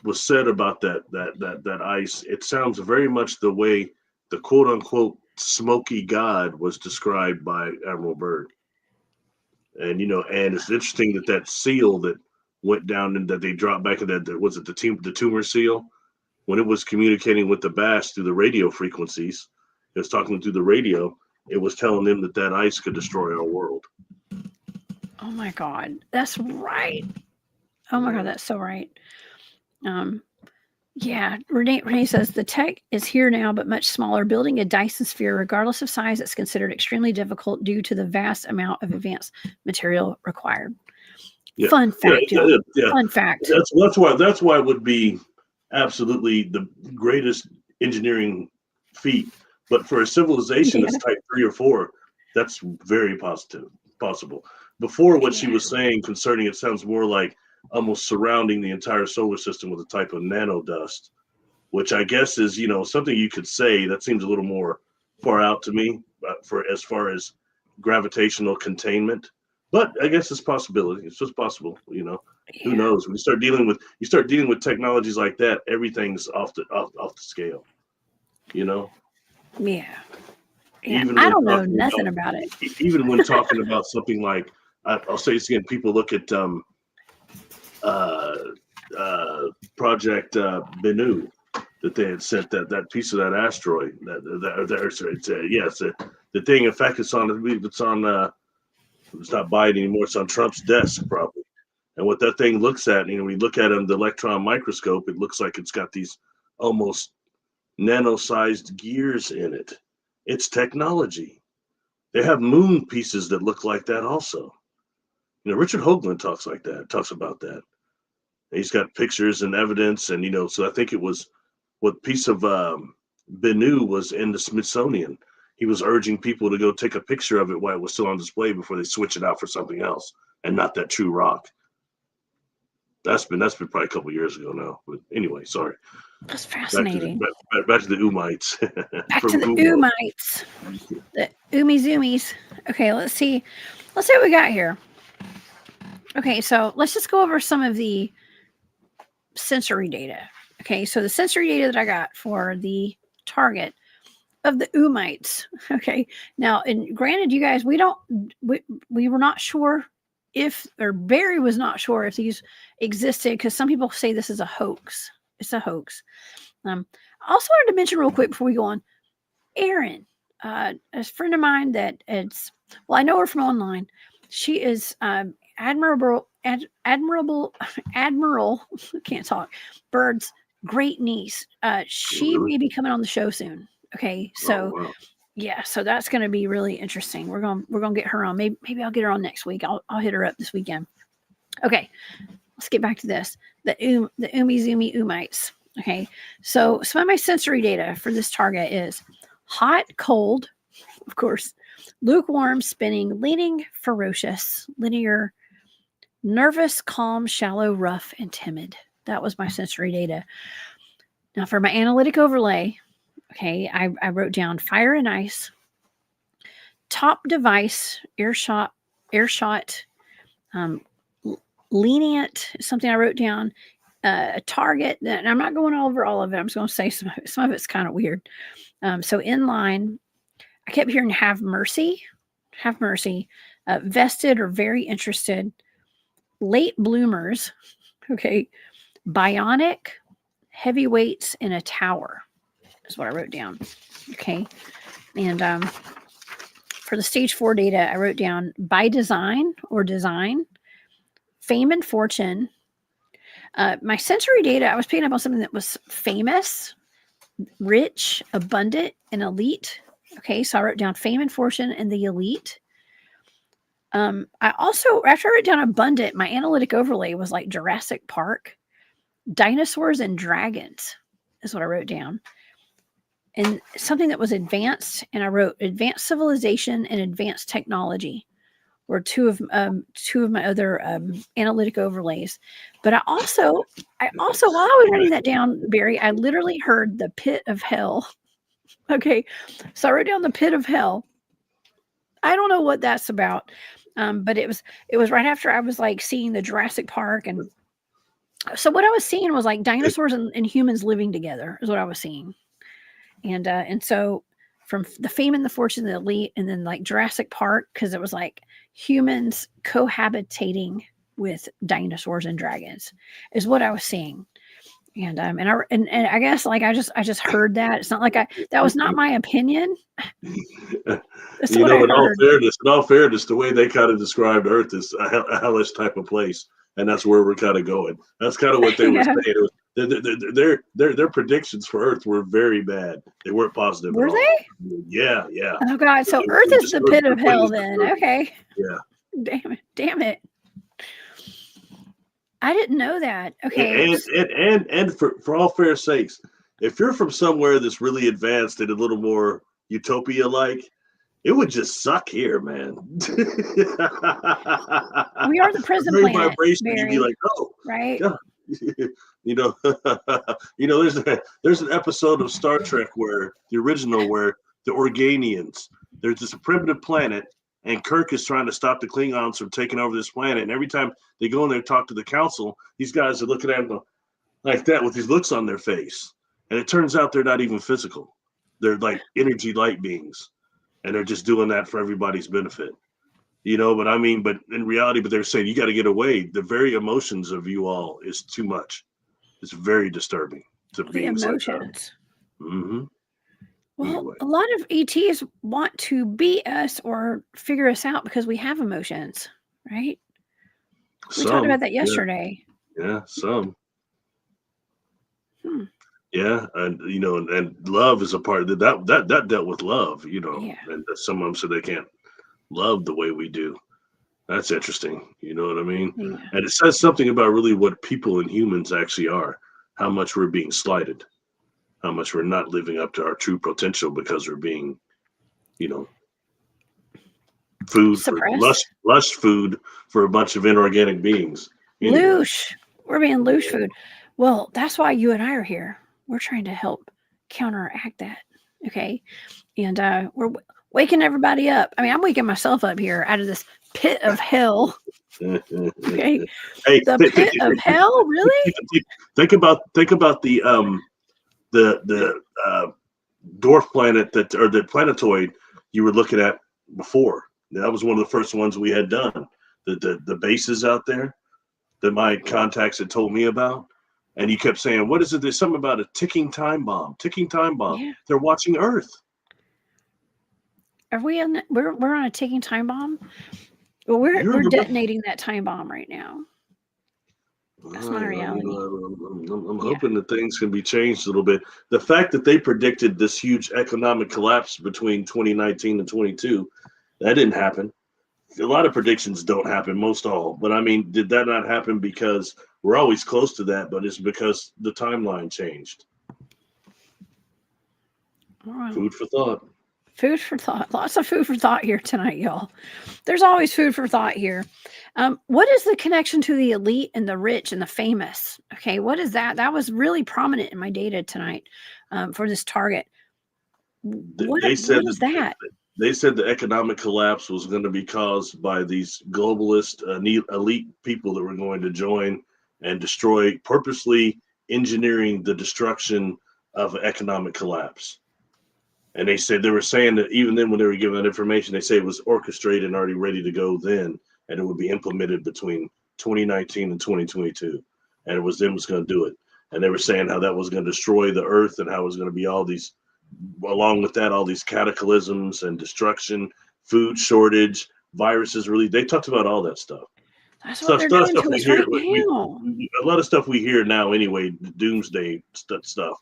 was said about that ice, it sounds very much the way the quote unquote smoky god was described by Admiral Byrd. And and it's interesting that seal that went down and that they dropped back in that was it the tumor seal, when it was communicating with the bass through the radio frequencies, it was talking through the radio, it was telling them that ice could destroy our world. Oh my God, that's right. Oh my God, that's so right. Yeah, Renee says the tech is here now, but much smaller. Building a Dyson sphere, regardless of size, is considered extremely difficult due to the vast amount of advanced material required. Yeah. Fun fact, yeah. Fun fact. That's why it would be absolutely the greatest engineering feat. But for a civilization that's type 3 or 4, that's very possible. Before, what she was saying concerning it sounds more like almost surrounding the entire solar system with a type of nano dust, which I guess is something you could say that seems a little more far out to me for as far as gravitational containment. But I guess it's possibility. It's just possible, Who knows? When you start dealing with technologies like that, everything's off the scale, Yeah. Even I don't know nothing about it. Even when talking about something like, I'll say this again, people look at Project Bennu, that they had sent that piece of that asteroid. The thing. In fact, it's on. It's not Biden anymore. It's on Trump's desk probably. And what that thing looks at, we look at it under the electron microscope, it looks like it's got these almost nano-sized gears in it. It's technology. They have moon pieces that look like that also. Richard Hoagland talks about that. He's got pictures and evidence, and so I think it was what piece of Bennu was in the Smithsonian. He was urging people to go take a picture of it while it was still on display before they switch it out for something else, and not that true rock. That's been probably a couple years ago now. But anyway, sorry. That's fascinating. Back to the Umites. Back to the Umites. The Zoomies. Okay, let's see. Let's see what we got here. Okay, so let's just go over some of the sensory data. Okay, so the sensory data that I got for the target of the Umites. Okay, now, and granted, you guys, we were not sure if, or Barry was not sure if these existed, because some people say this is a hoax. It's a hoax. I also wanted to mention real quick before we go on, Erin, a friend of mine that I know her from online. She is Admiral can't talk, Bird's great niece. She may be coming on the show soon. Okay, so yeah, so that's going to be really interesting. We're gonna get her on. Maybe I'll get her on next week. I'll hit her up this weekend. Okay, let's get back to this. The Zoomy Umites. Okay, so some of my sensory data for this target is hot, cold, of course, lukewarm, spinning, leaning, ferocious, linear, nervous, calm, shallow, rough, and timid. That was my sensory data. Now for my analytic overlay, okay, I wrote down fire and ice, top device, earshot, lenient, something I wrote down, a target, and I'm not going over all of it. I'm just going to say some of it's kind of weird. So in line, I kept hearing have mercy, vested or very interested, late bloomers, okay, bionic, heavyweights in a tower is what I wrote down. Okay. And for the stage 4 data, I wrote down by design or design, fame and fortune. My sensory data, I was picking up on something that was famous, rich, abundant, and elite. Okay, so I wrote down fame and fortune and the elite. I also, after I wrote down abundant, my analytic overlay was like Jurassic Park, dinosaurs and dragons is what I wrote down. and something that was advanced, and I wrote advanced civilization and advanced technology were two of my other analytic overlays. But I also while I was writing that down, Barry, I literally heard the pit of hell. Okay, so I wrote down the pit of hell. I don't know what that's about, but it was right after I was like seeing the Jurassic Park, and so what I was seeing was like dinosaurs and humans living together is what I was seeing, and so from the Fame and the Fortune of the Elite, and then like Jurassic Park, because it was like humans cohabitating with dinosaurs and dragons is what I was seeing. And I guess like I just heard that. It's not like that was not my opinion. That's You what know, I in all heard. fairness, the way they kind of described Earth is a hellish type of place, and that's where we're kind of going. That's kind of what they were Yeah. saying. It was, their predictions for Earth were very bad. They weren't positive Were at all. they? Yeah, yeah. Oh God. So They were Earth is the pit of put it hell as then. disturbing. Okay. Yeah. Damn it. I didn't know that. Okay. And for all fair sakes, if you're from somewhere that's really advanced and a little more utopia like, it would just suck here, man. We are the prison Very planet, vibration, you'd be Barry. like, oh, Right? God. you know, there's an episode of Star Trek where the Organians, there's this primitive planet, and Kirk is trying to stop the Klingons from taking over this planet. And every time they go in there and talk to the council, these guys are looking at them like that with these looks on their face. And it turns out they're not even physical. They're like energy light beings. And they're just doing that for everybody's benefit. But I mean, but in reality, they're saying you got to get away. The very emotions of you all is too much. It's very disturbing to The beings like that. emotions. Mm-hmm. Well, Anyway. a lot of ETs want to be us or figure us out because we have emotions, right? We talked about that yesterday. Yeah, some. Hmm. Yeah, and and love is a part of that dealt with love, Yeah. and some of them said they can't love the way we do. That's interesting. You know what I mean? Yeah. And it says something about really what people and humans actually are, how much we're being slighted, how much we're not living up to our true potential because we're being, food Suppressed. for lush food for a bunch of inorganic beings. Anyway. Loosh. We're being loosh food. Well, that's why you and I are here. We're trying to help counteract that. Okay. And we're waking everybody up. I mean, I'm waking myself up here out of this pit of hell. Okay. Hey, The pit of hell, really? Think about the dwarf planet or the planetoid you were looking at before. That was one of the first ones we had done. The bases out there that my contacts had told me about. And you kept saying, what is it? There's something about a ticking time bomb. Yeah. They're watching Earth. Are we on? We're on a ticking time bomb. Well, we're detonating that time bomb right now. That's my reality. I'm hoping that things can be changed a little bit. The fact that they predicted this huge economic collapse between 2019 and 22, that didn't happen. A lot of predictions don't happen, most all. But I mean, did that not happen because we're always close to that, but it's because the timeline changed? All right. Food for thought. Food for thought. Lots of food for thought here tonight, y'all. There's always food for thought here. What is the connection to the elite and the rich and the famous? Okay, what is that? That was really prominent in my data tonight for this target. What is that? They said the economic collapse was going to be caused by these globalist elite people that were going to join and destroy, purposely engineering the destruction of economic collapse. And they were saying that even then, when they were giving that information, they say it was orchestrated and already ready to go then, and it would be implemented between 2019 and 2022, and it was them was going to do it. And they were saying how that was going to destroy the Earth and how it was going to be all these, along with that, all these cataclysms and destruction, food shortage, viruses. Really, they talked about all that stuff. That's what they're doing to us right now. A lot of stuff we hear now anyway, doomsday stuff.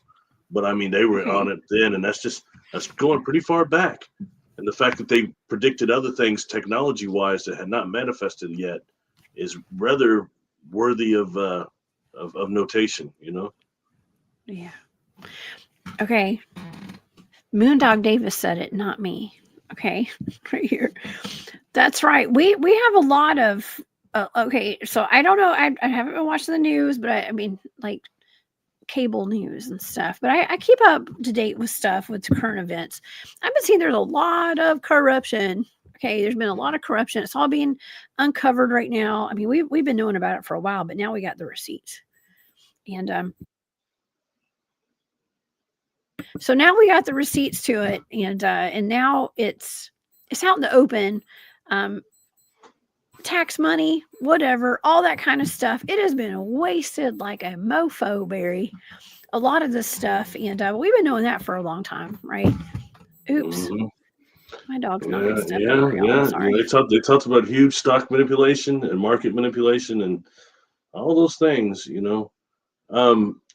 But I mean, they were on it then, and that's going pretty far back. And the fact that they predicted other things technology-wise that had not manifested yet is rather worthy of notation, Yeah. Okay. Moondog Davis said it, not me. Okay, right here. That's right. We have a lot of. Okay, so I don't know. I haven't been watching the news, but I mean, like cable news and stuff. But I keep up to date with stuff with current events. I've been seeing there's a lot of corruption. Okay, there's been a lot of corruption. It's all being uncovered right now. I mean, we've been knowing about it for a while, but now we got the receipts. And so now we got the receipts to it, and now it's out in the open. Tax money, whatever, all that kind of stuff. It has been wasted like a mofo, Barry. A lot of this stuff, and we've been knowing that for a long time, right? Oops, my dog's not gonna step over, y'all. Sorry. They talked about huge stock manipulation and market manipulation and all those things.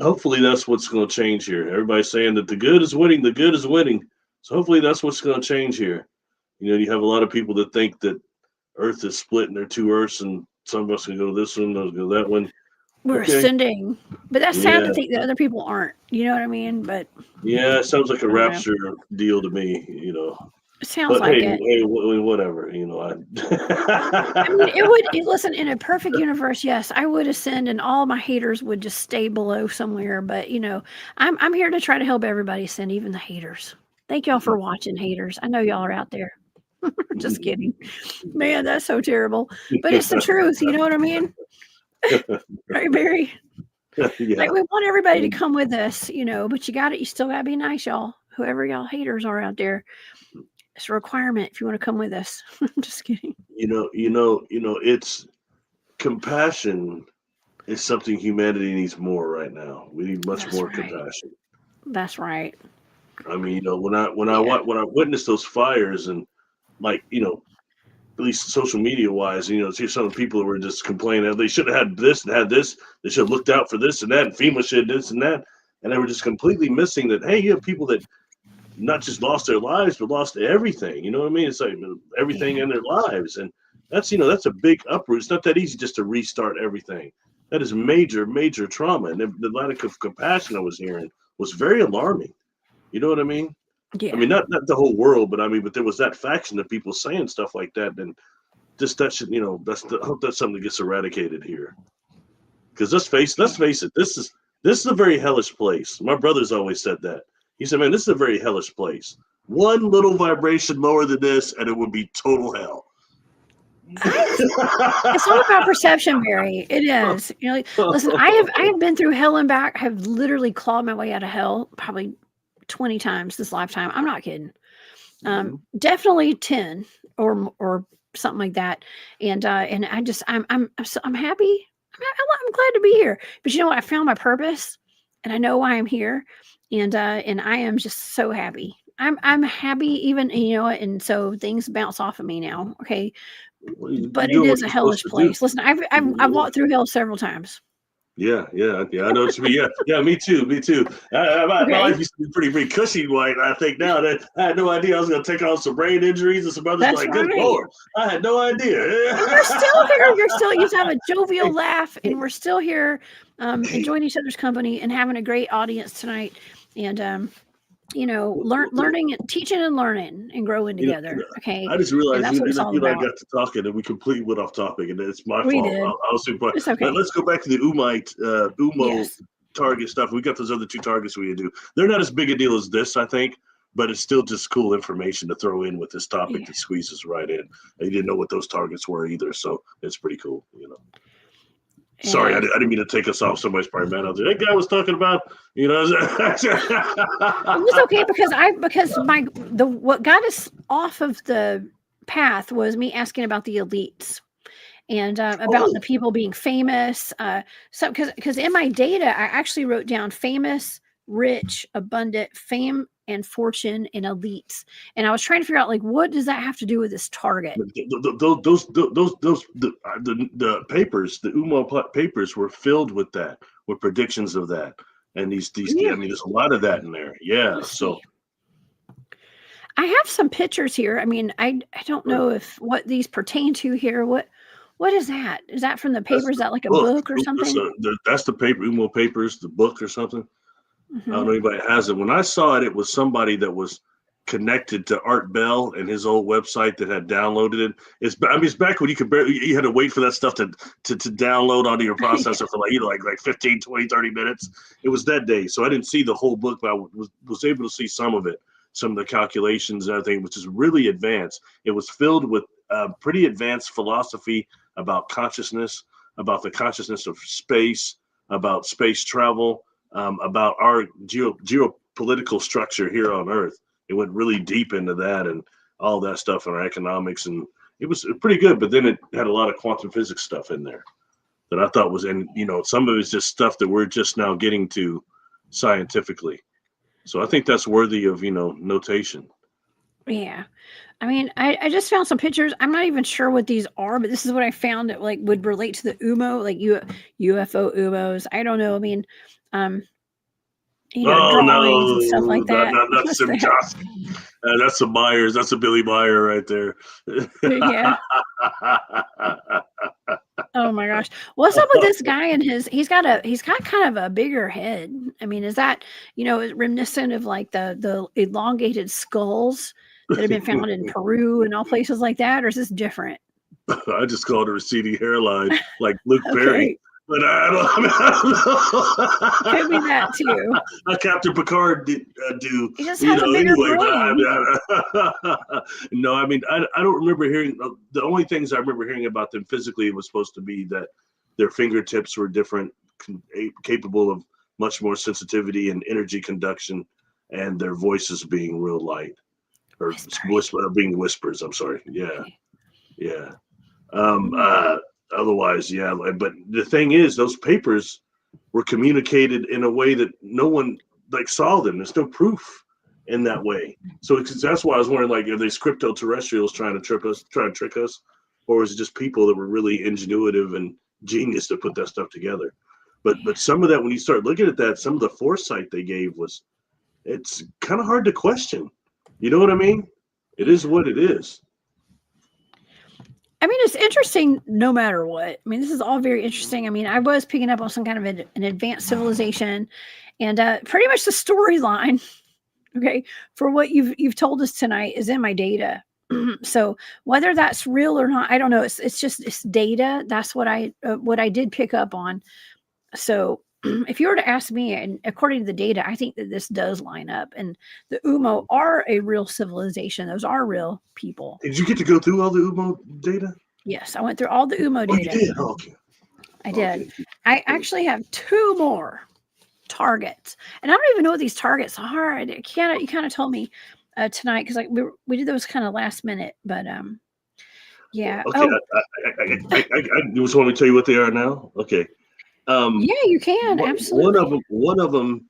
Hopefully that's what's going to change here. Everybody's saying that the good is winning. The good is winning. So hopefully that's what's going to change here. You have a lot of people that think that Earth is split and there are two Earths, and some of us can go this one, those go that one. We're ascending, but that's sad to think that other people aren't. You know what I mean? But yeah, it sounds like a rapture deal to me. It sounds like it. Hey, whatever. I mean, it would. Listen, in a perfect universe, yes, I would ascend, and all my haters would just stay below somewhere. But I'm here to try to help everybody ascend, even the haters. Thank y'all for watching, haters. I know y'all are out there. Just kidding, man. That's so terrible, but it's the truth. You know what I mean? Right, Barry? Yeah. Like, we want everybody to come with us, but you still gotta be nice, y'all. Whoever y'all haters are out there, it's a requirement if you want to come with us. Just kidding. It's compassion is something humanity needs more right now. We need much more compassion. That's right. I mean, when I witnessed those fires and at least social media wise, see some of the people that were just complaining they should have had this and had this. They should have looked out for this and that, and FEMA should have this and that. And they were just completely missing that. Hey, you have people that not just lost their lives, but lost everything. You know what I mean? It's like everything in their lives. And that's a big uproot. It's not that easy just to restart everything. That is major, major trauma. And the lack of compassion I was hearing was very alarming. You know what I mean? Yeah. I mean, not the whole world, but but there was that faction of people saying stuff like that. And just that should, I hope that's something that gets eradicated here. Because let's face it, this is a very hellish place. My brother's always said that. He said, man, this is a very hellish place. One little vibration lower than this, and it would be total hell. It's all about perception, Barry. It is. Listen, I have been through hell and back. I have literally clawed my way out of hell probably 20 times this lifetime. I'm not kidding. Definitely 10 or something like that. And I'm happy. I'm glad to be here. But you know what? I found my purpose, and I know why I'm here. And I am just so happy. I'm happy even, and so things bounce off of me now. Okay. But it is a hellish place. Listen, I've walked through hell several times. Yeah, I know what you mean. Yeah, me too. My life used to be pretty cushy, white. I think now that I had no idea I was going to take on some brain injuries and some other. That's good Lord, I had no idea. We're still here. You have a jovial laugh, and we're still here, enjoying each other's company and having a great audience tonight. And learning, teaching, and learning, and growing together. Okay. I just realized that's what it's all about. I got to talking, and we completely went off topic, and it's my fault. Did. I was super. It's okay. Let's go back to the Ummo target stuff. We got those other two targets we do. They're not as big a deal as this, I think, but it's still just cool information to throw in with this topic that squeezes right in. And you didn't know what those targets were either, so it's pretty cool. Sorry, I didn't mean to take us off. Somebody's probably mad out there. That guy was talking about, It was okay because what got us off of the path was me asking about the elites and about the people being famous. So because in my data, I actually wrote down famous, rich, abundant, fame and fortune and elites, and I was trying to figure out what does that have to do with this target. The papers, the Ummo papers, were filled with predictions of that, and these. I mean, there's a lot of that in there. Yeah, so. I have some pictures here. I mean, I don't know if what these pertain to here. What is that? Is that from the papers? Is that like a book or something? That's the paper, Ummo papers, the book or something. I don't know if anybody has it. When I saw it, it was somebody that was connected to Art Bell and his old website that had downloaded it. It's back when you had to wait for that stuff to download onto your processor for like 15, 20, 30 minutes. It was that day. So I didn't see the whole book, but I was able to see some of it, some of the calculations and everything, which is really advanced. It was filled with pretty advanced philosophy about consciousness, about the consciousness of space, about space travel, about our geopolitical structure here on Earth. It went really deep into that and all that stuff in our economics, and it was pretty good. But then it had a lot of quantum physics stuff in there that I thought was, and some of it's just stuff that we're just now getting to scientifically. So I think that's worthy of notation. Yeah. I mean, I just found some pictures. I'm not even sure what these are, but this is what I found that would relate to the Ummo, like UFO Ummos. I don't know. I mean, drawings and stuff like that. Not Sim Johnson. That's a Myers. That's a Billy Meyer right there. Yeah. Oh my gosh. What's up with this guy and he's got kind of a bigger head. I mean, is that, reminiscent of like the elongated skulls that have been found in Peru and all places like that, or is this different? I just called it a receding hairline, like Luke Perry. But I don't know. Could be that too. Captain Picard do. He just has a bigger brain. No, I mean, I don't remember hearing. The only things I remember hearing about them physically was supposed to be that their fingertips were different, capable of much more sensitivity and energy conduction, and their voices being real light, or being whispers. I'm sorry. Yeah, yeah. Otherwise, yeah. But the thing is, those papers were communicated in a way that no one saw them. There's no proof in that way. So that's why I was wondering, are these crypto-terrestrials trying to trick us, or is it just people that were really ingenuitive and genius to put that stuff together? But some of that, when you start looking at that, some of the foresight they gave it's kind of hard to question. You know what I mean? It is what it is. I mean, it's interesting no matter what. I mean, this is all very interesting. I mean, I was picking up on some kind of an advanced civilization, and pretty much the storyline, okay, for what you've told us tonight is in my data. So whether that's real or not, I don't know. It's data. That's what I did pick up on. So if you were to ask me, and according to the data, I think that this does line up, and the Ummo are a real civilization. Those are real people. Did you get to go through all the Ummo data? Yes, I went through all the Ummo data. You did? Okay. I did. I actually have 2 more targets, and I don't even know what these targets are. You kind of told me tonight, because we did those kind of last minute, but yeah. Okay. I just want me to tell you what they are now. Okay. Yeah, you can. Absolutely. One of them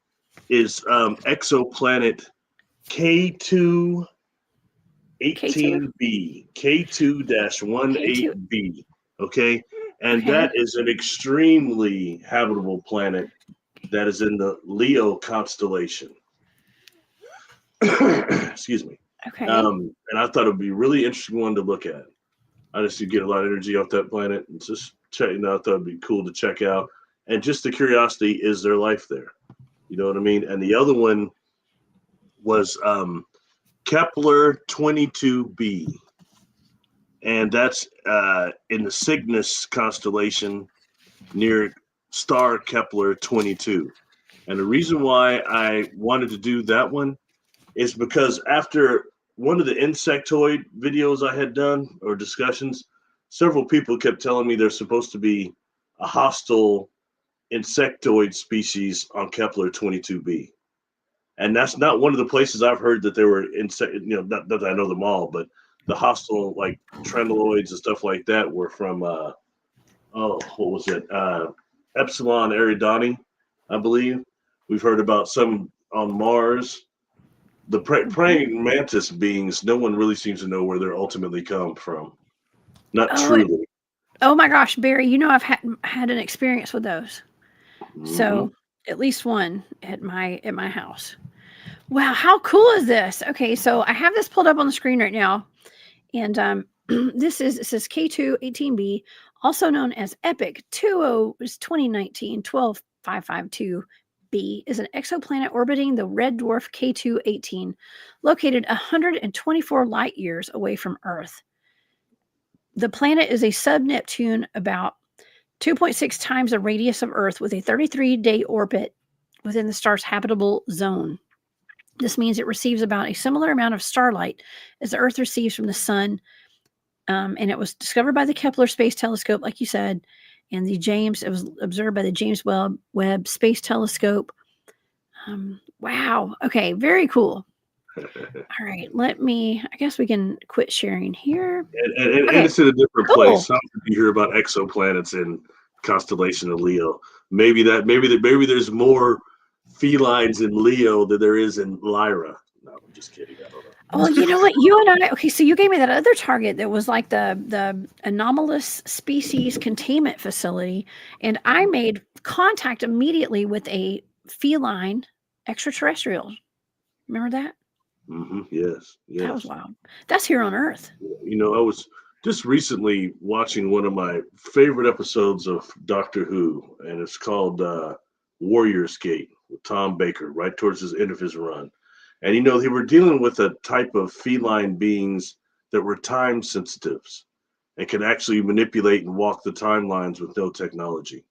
is Exoplanet K2 18b, K2-18b. Okay. And that is an extremely habitable planet that is in the Leo constellation. Excuse me. Okay. And I thought it would be a really interesting one to look at. I just get a lot of energy off that planet, and just check. I thought it'd be cool to check out. And just the curiosity, is there life there? You know what I mean? And the other one was Kepler 22b, and that's in the Cygnus constellation near star Kepler 22. And the reason why I wanted to do that one is because after one of the insectoid videos I had done, or discussions, several people kept telling me there's supposed to be a hostile insectoid species on Kepler 22b. And that's not one of the places I've heard that there were not that I know them all, but the hostile, like tremoloids and stuff like that, were from what was it? Epsilon Eridani, I believe. We've heard about some on Mars. The praying mantis beings, no one really seems to know where they're ultimately come from. Not truly. Oh my gosh, Barry, I've had an experience with those. Mm-hmm. So at least one at my house. Wow, how cool is this? Okay, so I have this pulled up on the screen right now. And it says K2-18b, also known as EPIC 2019 12552 b is an exoplanet orbiting the red dwarf K2-18, located 124 light years away from Earth. The planet is a sub-Neptune about 2.6 times the radius of Earth, with a 33-day orbit within the star's habitable zone. This means it receives about a similar amount of starlight as the Earth receives from the sun. And it was discovered by the Kepler Space Telescope, like you said, and it was observed by the James Webb Space Telescope. Wow. Okay. Very cool. All right. I guess we can quit sharing here. And it's in a different place. Sometimes you hear about exoplanets in constellation of Leo. Maybe there's more felines in Leo than there is in Lyra. No, I'm just kidding. I don't know. Well, you know what? You and I, okay, so you gave me that other target that was like the anomalous species containment facility, and I made contact immediately with a feline extraterrestrial. Remember that? Mm-hmm. Yes. That was wild. That's here on Earth. You know, I was just recently watching one of my favorite episodes of Doctor Who, and it's called Warrior's Gate with Tom Baker, right towards the end of his run. And, you know, they were dealing with a type of feline beings that were time sensitives and can actually manipulate and walk the timelines with no technology.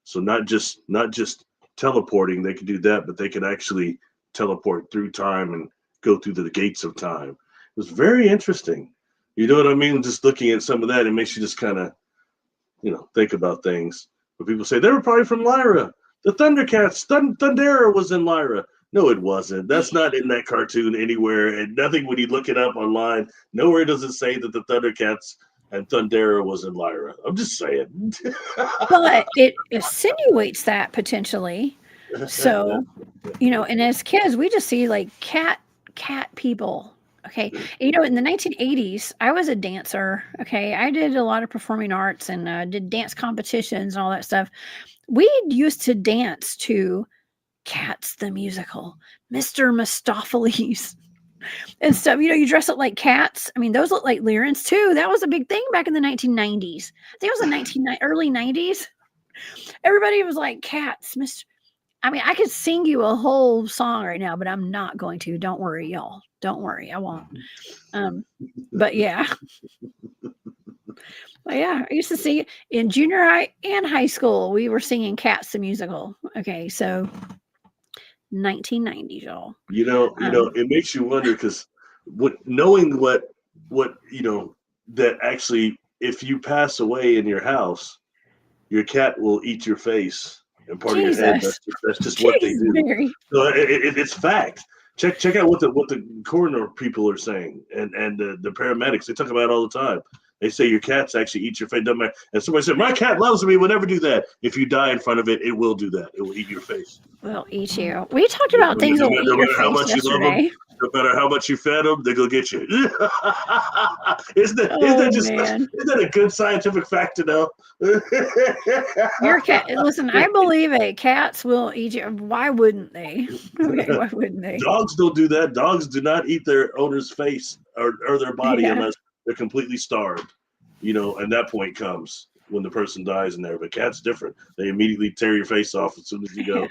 So not just teleporting, they could do that, but they could actually teleport through time and go through the gates of time. It was very interesting. You know what I mean? Just looking at some of that, it makes you just kind of, you know, think about things. But people say they were probably from Lyra. The Thundercats, Thundera was in Lyra. No, it wasn't. That's not in that cartoon anywhere. And nothing, when you look it up online, nowhere does it say that the Thundercats and Thundera was in Lyra. I'm just saying. But it insinuates that potentially. So, you know, and as kids, we just see like cat people. Okay. You know, in the 1980s, I was a dancer. Okay. I did a lot of performing arts and did dance competitions and all that stuff. We used to dance to Cats the musical, Mr. Mistopheles and stuff. You know, you dress up like cats. I mean, those look like Lyrans too. That was a big thing back in the 1990s. I think it was the early 90s. Everybody was like cats. I mean, I could sing you a whole song right now, but I'm not going to. Don't worry, y'all. Don't worry, I won't. But yeah. But yeah, I used to see in junior high and high school, we were singing Cats the musical. Okay, so 1990s, y'all. You know, it makes you wonder because knowing what you know, that actually, if you pass away in your house, your cat will eat your face and part of your head. That's just what they do. So it's fact. Check out what the coroner people are saying and the paramedics. They talk about it all the time. They say your cats actually eat your face. Doesn't matter. And somebody said, my cat loves me, will never do that. If you die in front of it, it will do that. It will eat your face. Will eat you. We talked about things that will eat your face yesterday. No matter how much you fed them, they're going to get you. Isn't that a good scientific fact to know? Your cat, listen, I believe it. Cats will eat you. Why wouldn't they? Okay, why wouldn't they? Dogs don't do that. Dogs do not eat their owner's face or their body unless they're completely starved. You know, and that point comes when the person dies in there. But cats different. They immediately tear your face off as soon as you go.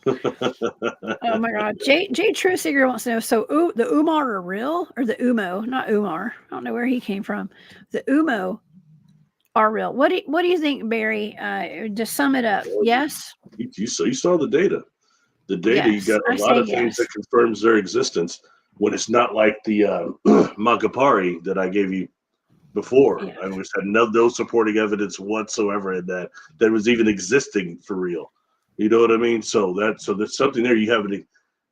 Oh my God. Jay Trusiger wants to know, so the Umar are real? Or the Ummo, not Umar. I don't know where he came from. The Ummo are real. What do you think, Barry? Just sum it up. Yes? You saw the data. The data, yes, you got a lot of things that confirms their existence when it's not like the Magapari that I gave you before. Yeah. I had no supporting evidence whatsoever in that was even existing for real. You know what I mean? So there's something there. You have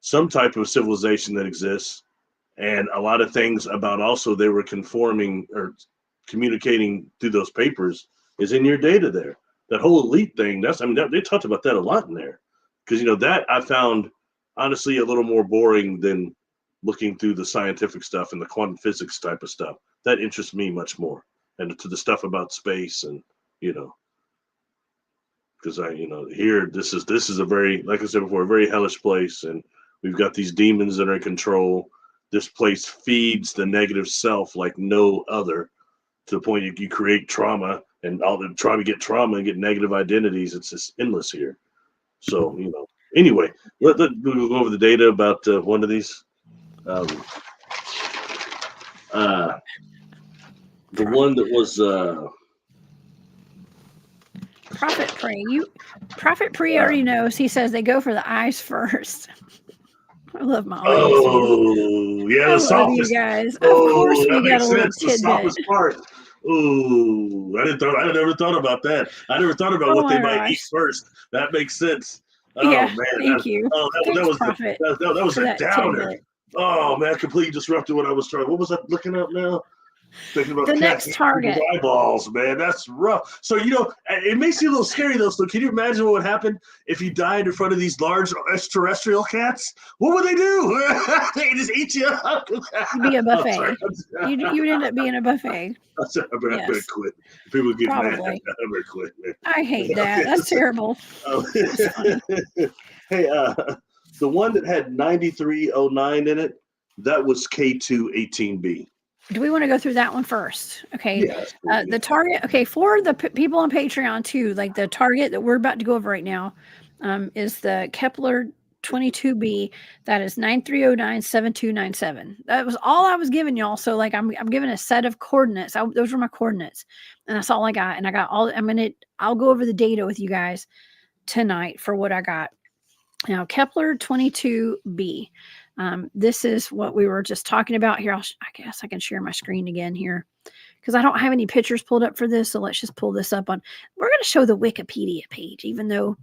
some type of civilization that exists, and a lot of things about also they were conforming or communicating through those papers is in your data there. That whole elite thing, they talked about that a lot in there. Because, you know, that I found honestly a little more boring than looking through the scientific stuff and the quantum physics type of stuff. That interests me much more. And to the stuff about space and, you know, because here, this is a very, like I said before, a very hellish place. And we've got these demons that are in control. This place feeds the negative self like no other, to the point you create trauma and all the try to get trauma and get negative identities. It's just endless here. So, you know. Anyway, we'll go over the data about one of these. The one that was Prophet Pre already knows. He says they go for the eyes first. I love my audience. oh yeah, I the love softest. you guys. Of Oh, course, that we got makes a little sense. The tidbit. softest part. Oh, I never thought about that. I never thought about Oh what they my might eat gosh. first. That makes sense. Oh Yeah, man, thank you. that Thanks, was Prophet, that was for a that downer. tidbit. Oh man, completely disrupted what I was trying. What was I looking up now? Thinking about The cats next eating target. people's eyeballs, man. That's rough. So it makes you a little scary though. So can you imagine what would happen if you died in front of these large extraterrestrial cats? What would they do? They just eat you up. You'd be a buffet. You would end up being a buffet. I better Yes, quit. People get mad. I probably. better quit, man. I hate that. That's terrible. That's funny. Hey, the one that had 9309 in it, that was K218B. Do we want to go through that one first? Okay. Yes. The target, okay, for the people on Patreon too, like the target that we're about to go over right now is the Kepler 22b. That is 93097297. That was all I was giving y'all. So like I'm given a set of coordinates. Those were my coordinates, and that's all I got. And I got all. I'll go over the data with you guys tonight for what I got. Now Kepler 22b. This is what we were just talking about here. I guess I can share my screen again here because I don't have any pictures pulled up for this. So let's just pull this up on. We're going to show the Wikipedia page, even though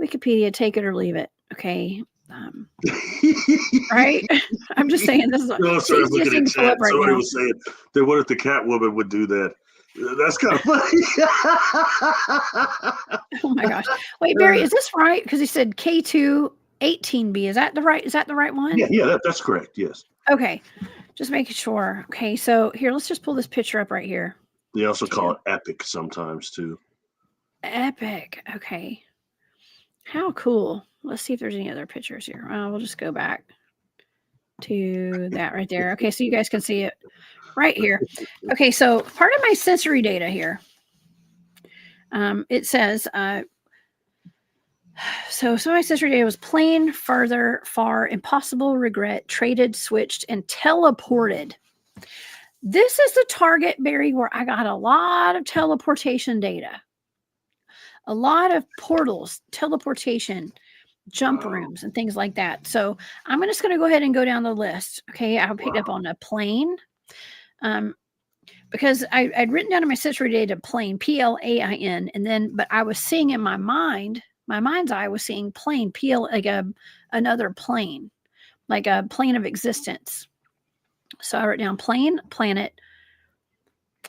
Wikipedia, take it or leave it. Okay. Right? I'm just saying this is no, sorry, I'm looking at chat. Right Somebody now. was saying that what if the cat woman would do that? That's kind of funny. Oh my gosh. Wait, Barry, is this right? Because he said K218b. Is that the right one? Yeah, that's correct. Yes. Okay. Just making sure. Okay, so here, let's just pull this picture up right here. They also call it epic sometimes too. Epic. Okay. How cool. Let's see if there's any other pictures here. We'll just go back to that right there. Okay, so you guys can see it right here. Okay, so part of my sensory data here. It says, so my sensory data was plain, further, far, impossible, regret, traded, switched, and teleported. This is the target, Barry, where I got a lot of teleportation data. A lot of portals, teleportation, jump rooms, and things like that. So I'm just going to go ahead and go down the list. Okay, I picked up on a plane. Because I'd written down in my sensory data plane, PLAIN, but I was seeing in my mind's eye, I was seeing plane, like another plane, like a plane of existence. So I wrote down plane, planet,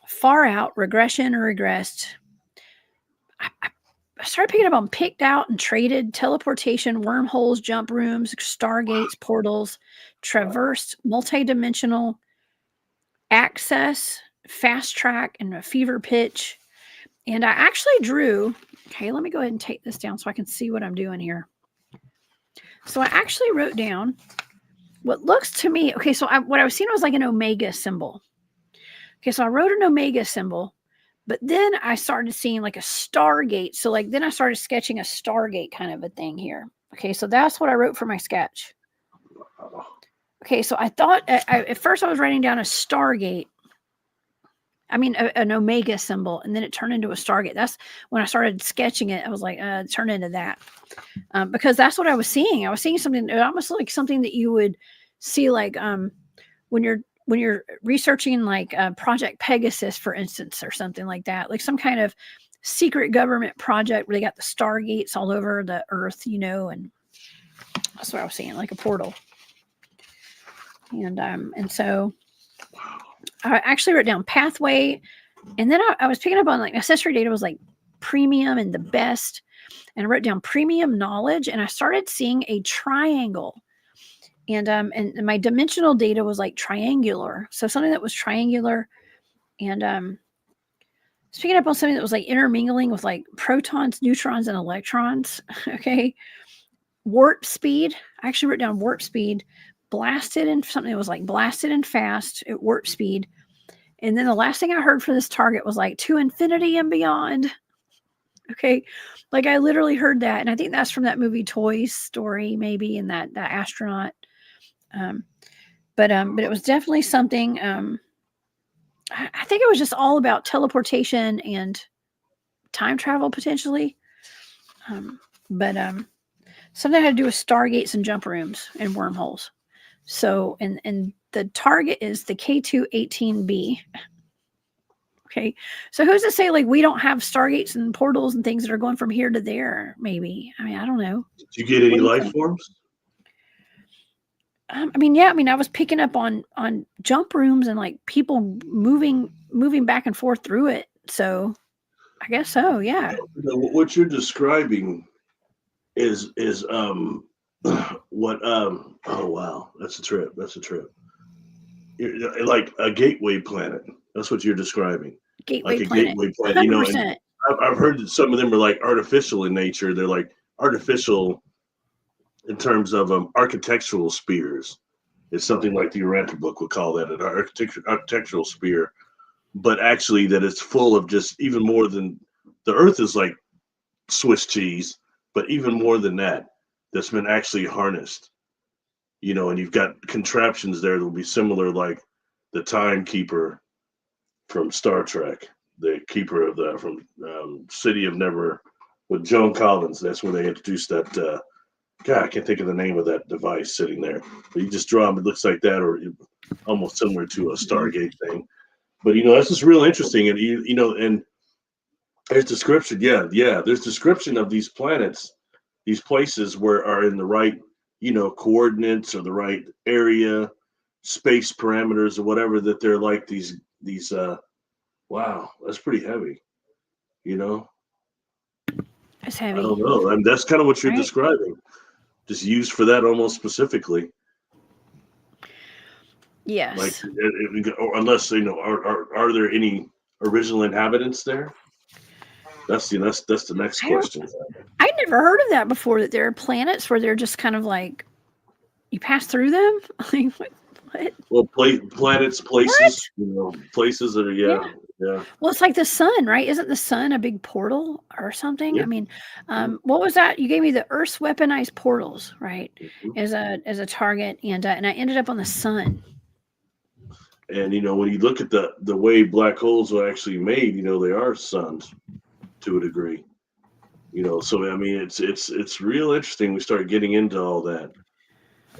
far out, regression or regressed. I started picking up on picked out and traded, teleportation, wormholes, jump rooms, stargates, portals, traversed, multidimensional, access, fast track, and a fever pitch. And I actually drew, okay, let me go ahead and take this down so I can see what I'm doing here. So I actually wrote down what looks to me, okay, so what I was seeing was like an omega symbol. Okay, so I wrote an omega symbol, but then I started seeing like a stargate. So like then I started sketching a stargate kind of a thing here. Okay, so that's what I wrote for my sketch. Okay, so I thought at first I was writing down a stargate. I mean, an omega symbol, and then it turned into a stargate. That's when I started sketching it. I was like, it turned into that because that's what I was seeing. I was seeing something almost like something that you would see, like when you're researching, like Project Pegasus, for instance, or something like that, like some kind of secret government project where they got the stargates all over the earth, and that's what I was seeing, like a portal. And so I actually wrote down pathway, and then I was picking up on like accessory data was like premium and the best, and I wrote down premium knowledge, and I started seeing a triangle, and my dimensional data was like triangular, so something that was triangular, and I was picking up on something that was like intermingling with like protons, neutrons, and electrons. Okay, warp speed. I actually wrote down warp speed. Blasted and something that was like blasted and fast at warp speed. And then the last thing I heard for this target was like to infinity and beyond. Okay. Like I literally heard that. And I think that's from that movie Toy Story, maybe, and that astronaut. But it was definitely something. I think it was just all about teleportation and time travel potentially. But something had to do with stargates and jump rooms and wormholes. So, and the target is the K218b. Okay. So who's to say like we don't have stargates and portals and things that are going from here to there? Maybe. I mean, I don't know. Did you get any life forms? I mean, yeah. I mean, I was picking up on jump rooms and like people moving back and forth through it. So I guess so. Yeah. What you're describing is what oh wow, that's a trip. You're like a gateway planet. That's what you're describing. Gateway like a planet. gateway planet. You know, 100%. and I've heard that some of them are like artificial in nature. They're like artificial in terms of architectural spears. It's something like the Urantia book would call that an architectural spear, but actually that it's full of just even more than the Earth is like Swiss cheese, but even more than that, that's been actually harnessed. You know, and you've got contraptions there that will be similar, like the timekeeper from Star Trek, the keeper of the from City of Never with Joan Collins. That's where they introduced that. God, I can't think of the name of that device sitting there. But you just draw them; it looks like that, or almost similar to a Stargate thing. But you know, that's just real interesting, and you know, and there's description. Yeah, there's description of these planets, these places where are in the right, you know, coordinates or the right area, space parameters or whatever. That they're like these. Wow, that's pretty heavy. You know, It's I heavy. don't know. I mean, that's kind of what you're Right? describing. Just used for that almost specifically. Like, Yes. or unless you know, are there any original inhabitants there? That's that's the next I don't. question. I never heard of that before. That there are planets where they're just kind of like you pass through them. Like what? Well, planets, places, you know, places that are Yeah. yeah. Well, it's like the sun, right? Isn't the sun a big portal or something? Yeah. I mean, what was that? You gave me the Earth's weaponized portals, right? Mhm. As a target, and I ended up on the sun. And you know, when you look at the way black holes are actually made, you know, they are suns to a degree. You know, so I mean, it's real interesting. We start getting into all that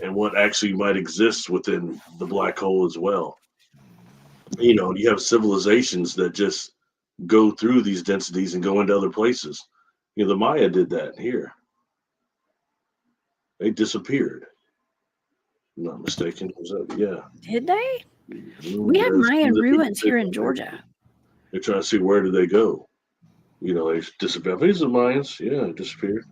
and what actually might exist within the black hole as well. You know, you have civilizations that just go through these densities and go into other places. You know, the Maya did that here. They disappeared. If I'm not mistaken. Was that, yeah. Did they? We have Yeah, Mayan ruins here in Georgia. they're trying to see where do they go. You know, they disappeared. These are Mayans. Yeah, disappeared.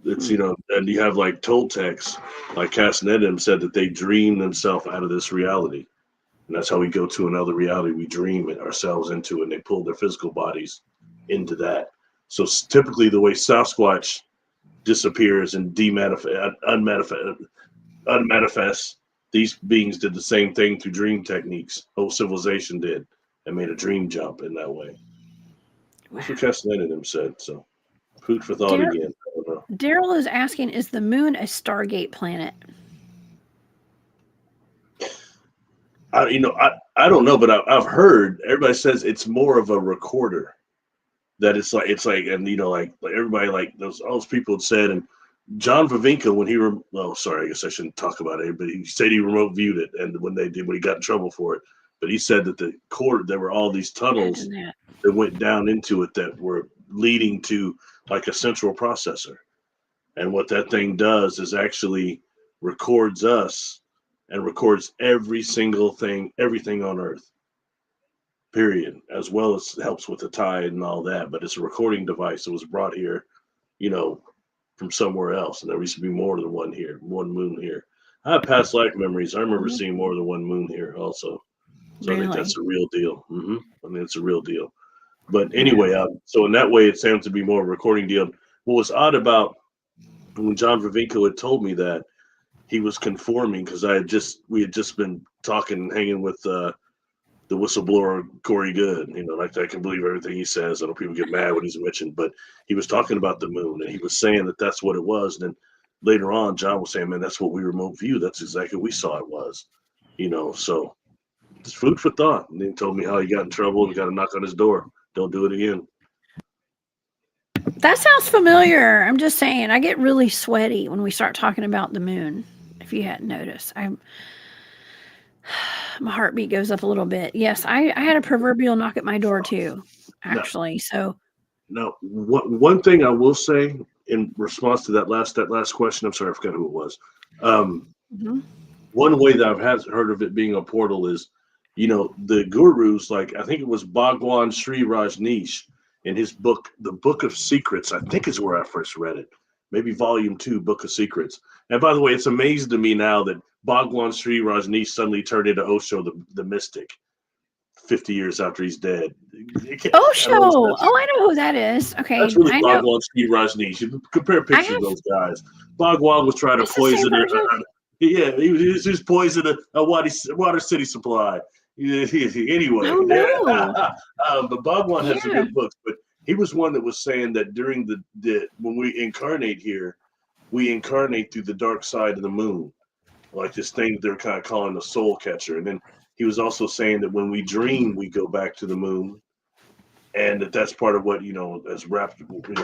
It's, you know, and you have like Toltecs, like Castanedim said that they dream themselves out of this reality. And that's how we go to another reality. We dream it ourselves into, and they pull their physical bodies into that. So typically, the way Sasquatch disappears and unmanifests, these beings did the same thing through dream techniques. Whole civilization did and made a dream jump in that way. That's what Castanedim said. So food for thought again. I don't know. Daryl is asking, is the moon a Stargate planet? I don't know, but I've heard everybody says it's more of a recorder. That it's like, and you know, like everybody, like all those people had said, and John Vavinka, when he well, sorry, I guess I shouldn't talk about it, but he said he remote viewed it, and when he got in trouble for it, but he said that the core there were all these tunnels that went down into it that were leading to like a central processor, and what that thing does is actually records us and records every single thing, everything on Earth, period, as well as helps with the tide and all that. But it's a recording device that was brought here, you know, from somewhere else. And there used to be more than one here, one moon here. I have past life memories. I remember seeing more than one moon here also. So I think that's a real deal. I mean, it's a real deal. But anyway, so in that way, it sounds to be more of a recording deal. What was odd about when John Vavinko had told me that, he was conforming because we had just been talking and hanging with the whistleblower Corey Good. Like I can believe everything he says. I know people get mad when he's mentioned, but he was talking about the moon and he was saying that that's what it was. And then later on, John was saying, man, that's what we remote view. That's exactly what we saw it was. So it's food for thought. And then he told me how he got in trouble and got a knock on his door. Don't do it again. That sounds familiar. I'm just saying, I get really sweaty when we start talking about the moon. If you hadn't noticed, my heartbeat goes up a little bit. Yes, I had a proverbial knock at my door too, actually. Now, one thing I will say in response to that last question, I'm sorry, I forgot who it was. One way that I've heard of it being a portal is, the gurus, like I think it was Bhagwan Sri Rajneesh in his book, The Book of Secrets, I think is where I first read it. Maybe volume 2, Book of Secrets. And by the way, it's amazing to me now that Bhagwan Sri Rajneesh suddenly turned into Osho the mystic 50 years after he's dead. Osho! I know who that is. Okay. That's really Bhagwan Sri Rajneesh. You compare pictures of those guys. Bhagwan was trying to poison he was poisoning a water city supply. Anyway, but Bhagwan has some good books, but he was one that was saying that during when we incarnate here, we incarnate through the dark side of the moon, like this thing that they're kind of calling the soul catcher. And then he was also saying that when we dream, we go back to the moon, and that's part of what as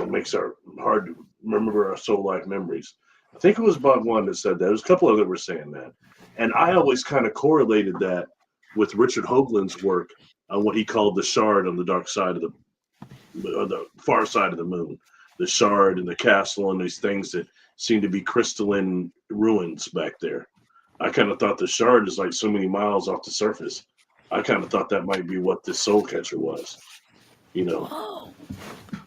makes our hard to remember our soul life memories. I think it was Bhagwan that said that. There's a couple of them were saying that, and I always kind of correlated that with Richard Hoagland's work on what he called the shard on the dark side of the far side of the moon, the shard and the castle and these things that seem to be crystalline ruins back there. I kind of thought the shard is like so many miles off the surface. I kind of thought that might be what this soul catcher was, Whoa.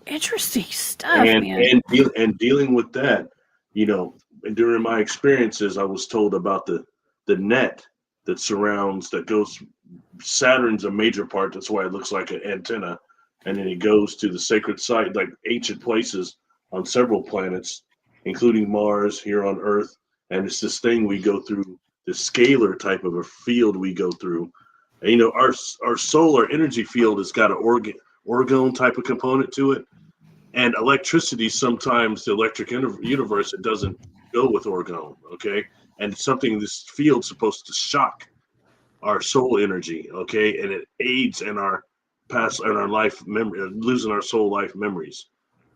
Interesting stuff, man. And dealing with that, during my experiences, I was told about the net that goes. Saturn's a major part. That's why it looks like an antenna. And then it goes to the sacred site, like ancient places on several planets, including Mars, here on Earth. And it's this thing we go through, this scalar type of a field we go through. And, our solar energy field has got an orgone type of component to it. And electricity, sometimes the electric universe, it doesn't go with orgone, okay? And something, this field's supposed to shock our soul energy, okay? And it aids in our past and our life memory, losing our soul life memories,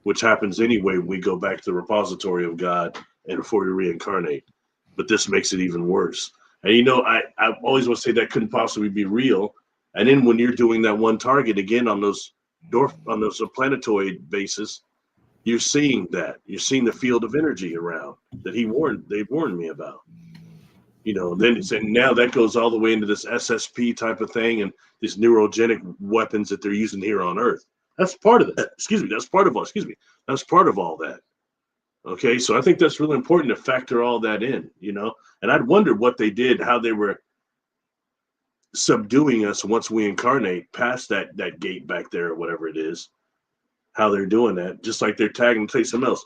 which happens anyway when we go back to the repository of God and before we reincarnate. But this makes it even worse. And I always want to say that couldn't possibly be real. And then when you're doing that one target again on those planetoid bases, you're seeing the field of energy around that they warned me about. Then now that goes all the way into this SSP type of thing and these neurogenic weapons that they're using here on Earth. That's part of that. That's part of all that. Okay, so I think that's really important to factor all that in, and I'd wondered what they did, how they were subduing us once we incarnate past that gate back there or whatever it is, how they're doing that, just like they're tagging, say something else.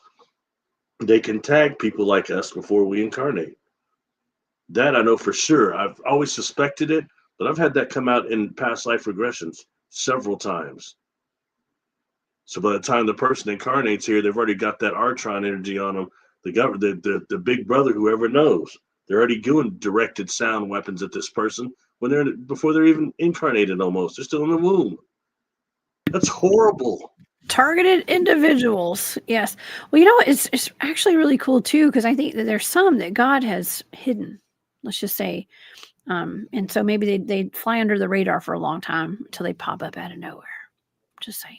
They can tag people like us before we incarnate. That I know for sure. I've always suspected it, but I've had that come out in past life regressions several times. So by the time the person incarnates here, they've already got that Artron energy on them. The big brother, whoever knows, they're already doing directed sound weapons at this person before they're even incarnated. Almost, they're still in the womb. That's horrible. Targeted individuals. Yes. Well, it's actually really cool too, because I think that there's some that God has hidden. Let's just say, and so maybe they fly under the radar for a long time until they pop up out of nowhere. Just saying.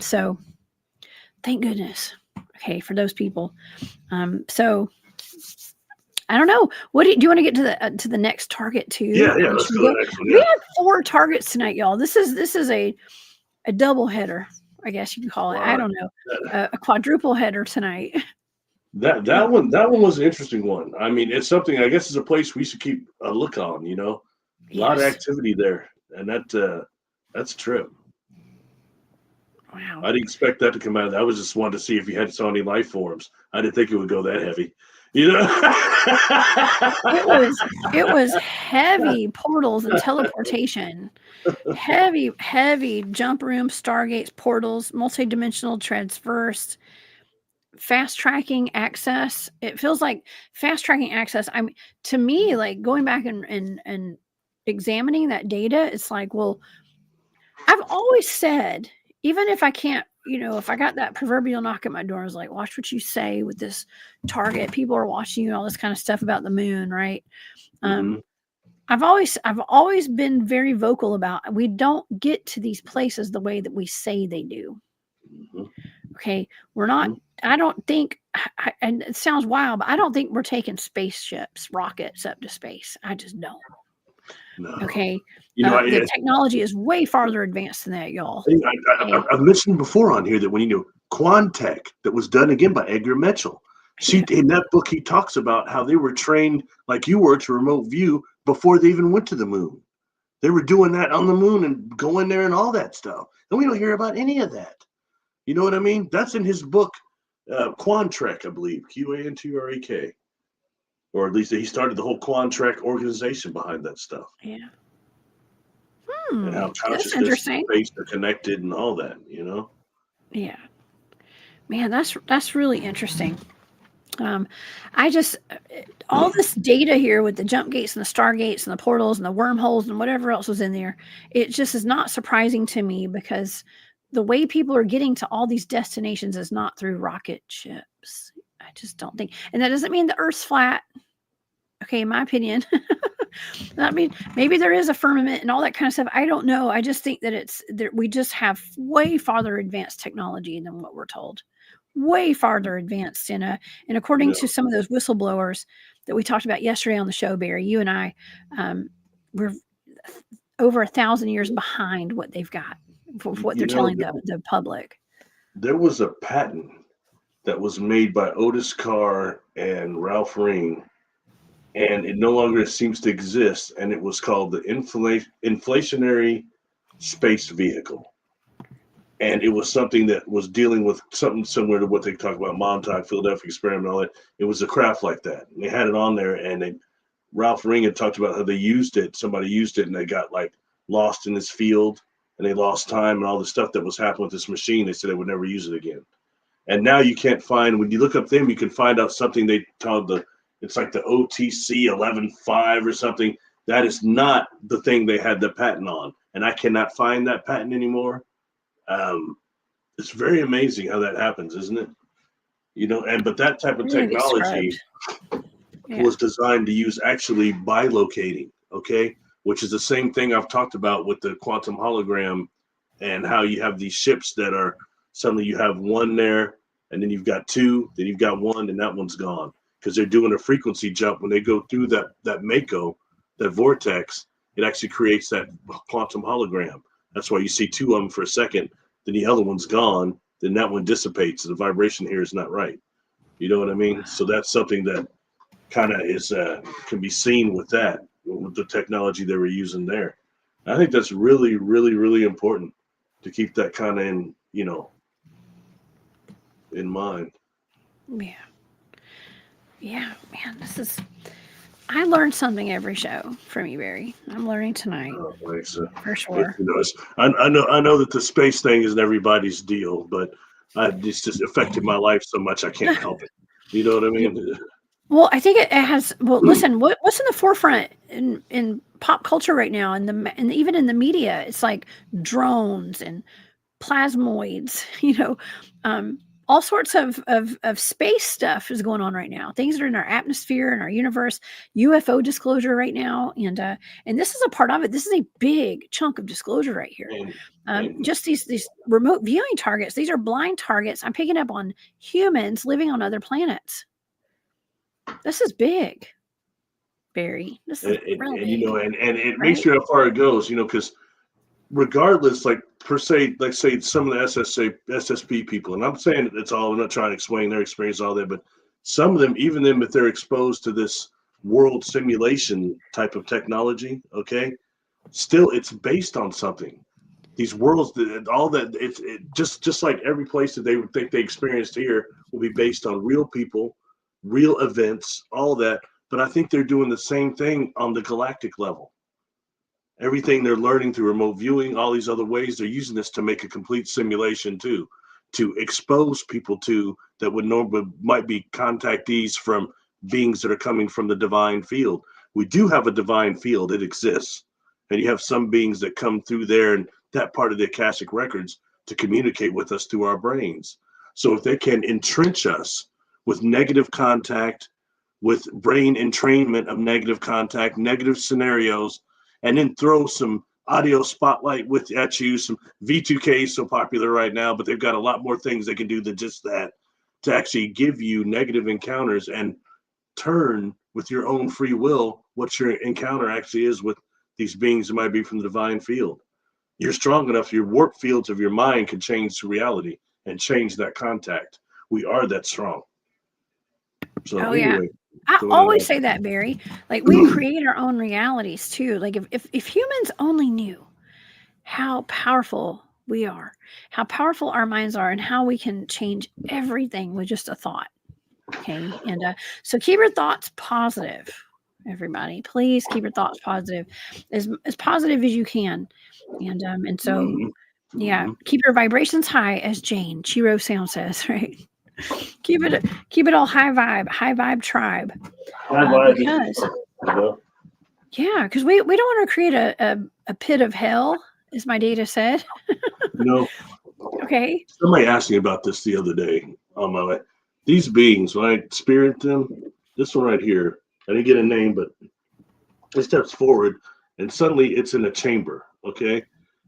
So thank goodness. Okay, for those people. So I don't know. Do you want to get to the next target too? Yeah. Let's go to the next one. Yeah. We have 4 targets tonight, y'all. This is a double header, I guess you can call it. Right. I don't know, a quadruple header tonight. That one was an interesting one. I mean, it's something, I guess, it's a place we should keep a look on. A lot of activity there, and that's a trip. Wow. I didn't expect that to come out. I was just wanting to see if you saw any life forms. I didn't think it would go that heavy. You know? It was heavy portals and teleportation. Heavy jump rooms, stargates, portals, multidimensional transverse, fast tracking access. It feels like fast tracking access. To me, like going back and examining that data, it's like, well, I've always said, even if I can't, if I got that proverbial knock at my door, I was like, watch what you say with this target. People are watching you, all this kind of stuff about the moon, right? Mhm. I've always been very vocal about we don't get to these places the way that we say they do. Mhm. Okay, we're not. Mhm. I don't think, and it sounds wild, but I don't think we're taking spaceships, rockets up to space. I just don't. No. Okay, You know, the technology is way farther advanced than that, y'all. Okay? I've mentioned before on here that when Quantech, that was done again by Edgar Mitchell. Yeah. In that book, he talks about how they were trained like you were to remote view before they even went to the moon. They were doing that on the moon and going there and all that stuff. And we don't hear about any of that. You know what I mean? That's in his book, Quantrek, I believe, Quantrek. Or at least he started the whole Quantrek organization behind that stuff. Yeah. And how That's consciousness and interesting. space are connected and all that, Yeah. Man, that's really interesting. I just all this data here with the jump gates and the stargates and the portals and the wormholes and whatever else was in there, it just is not surprising to me because the way people are getting to all these destinations is not through rocket ships. I just don't think, and that doesn't mean the Earth's flat. Okay, in my opinion. I mean, maybe there is a firmament and all that kind of stuff. I don't know. I just think that we just have way farther advanced technology than what we're told. Way farther advanced and according to some of those whistleblowers that we talked about yesterday on the show, Barry, you and I, we're over 1,000 years behind what they've got for what they're telling the public. There was a patent that was made by Otis Carr and Ralph Ring, and it no longer seems to exist. And it was called the inflationary space vehicle. And it was something that was dealing with something similar to what they talk about, Montauk, Philadelphia experiment, all that. It was a craft like that. And they had it on there, and Ralph Ring had talked about how they used it. Somebody used it, and they got like lost in this field, and they lost time and all the stuff that was happening with this machine. They said they would never use it again. And now you can't find, when you look up them, you can find out something they called it's like the OTC 11.5 or something. That is not the thing they had the patent on. And I cannot find that patent anymore. It's very amazing how that happens, isn't it? But that type of technology was designed to use actually bilocating, okay, which is the same thing I've talked about with the quantum hologram and how you have these ships that are suddenly you have one there and then you've got two, then you've got one, and that one's gone because they're doing a frequency jump when they go through that Mako, that vortex. It actually creates that quantum hologram. That's why you see two of them for a second. Then the other one's gone, then that one dissipates. The vibration here is not right. You know what I mean? So that's something that kind of can be seen with the technology they were using there. I think that's really, really, really important to keep that kind of in mind. Yeah, man, I learned something every show from you, Barry. I'm learning tonight. Oh, thanks. For sure. I know that the space thing isn't everybody's deal, but it's just affected my life so much I can't help it. You know what I mean? Well, I think it has. Well, listen, what's in the forefront in pop culture right now, and even in the media? It's like drones and plasmoids. All sorts of space stuff is going on right now. Things that are in our atmosphere and our universe, UFO disclosure right now, and this is a part of it. This is a big chunk of disclosure right here. Just these remote viewing targets. These are blind targets. I'm picking up on humans living on other planets. This is big, Barry. This is real big. And it makes you how far it goes. Because regardless, like per se, like say some of the SSP people, and I'm saying it's all. I'm not trying to explain their experience, all that, but some of them, even them, if they're exposed to this world simulation type of technology, okay, still it's based on something. These worlds, all that, it just like every place that they would think they experienced here will be based on real people real events, all that. But I think they're doing the same thing on the galactic level. Everything they're learning through remote viewing, all these other ways, they're using this to make a complete simulation too, to expose people to that would normally might be contactees from beings that are coming from the divine field. We do have a divine field, it exists. And you have some beings that come through there and that part of the Akashic records to communicate with us through our brains. So if they can entrench us with negative contact, with brain entrainment of negative contact, negative scenarios, and then throw some audio spotlight at you, some V2K is so popular right now, but they've got a lot more things they can do than just that to actually give you negative encounters and turn with your own free will what your encounter actually is with these beings that might be from the divine field. You're strong enough, your warp fields of your mind can change reality and change that contact. We are that strong. So anyway, I always say that, Barry. Like, we create our own realities too. Like, if humans only knew how powerful we are, how powerful our minds are, and how we can change everything with just a thought. Okay, and so keep your thoughts positive, everybody. Please keep your thoughts positive, as positive as you can, and so yeah, keep your vibrations high, as Jane Chiro Sound says, right? Keep it all high vibe tribe. Because we don't want to create a pit of hell, as my data said. Okay. Somebody asked me about this the other day on my way. These beings, when I spirit them, this one right here, I didn't get a name, but it steps forward and suddenly it's in a chamber. Okay.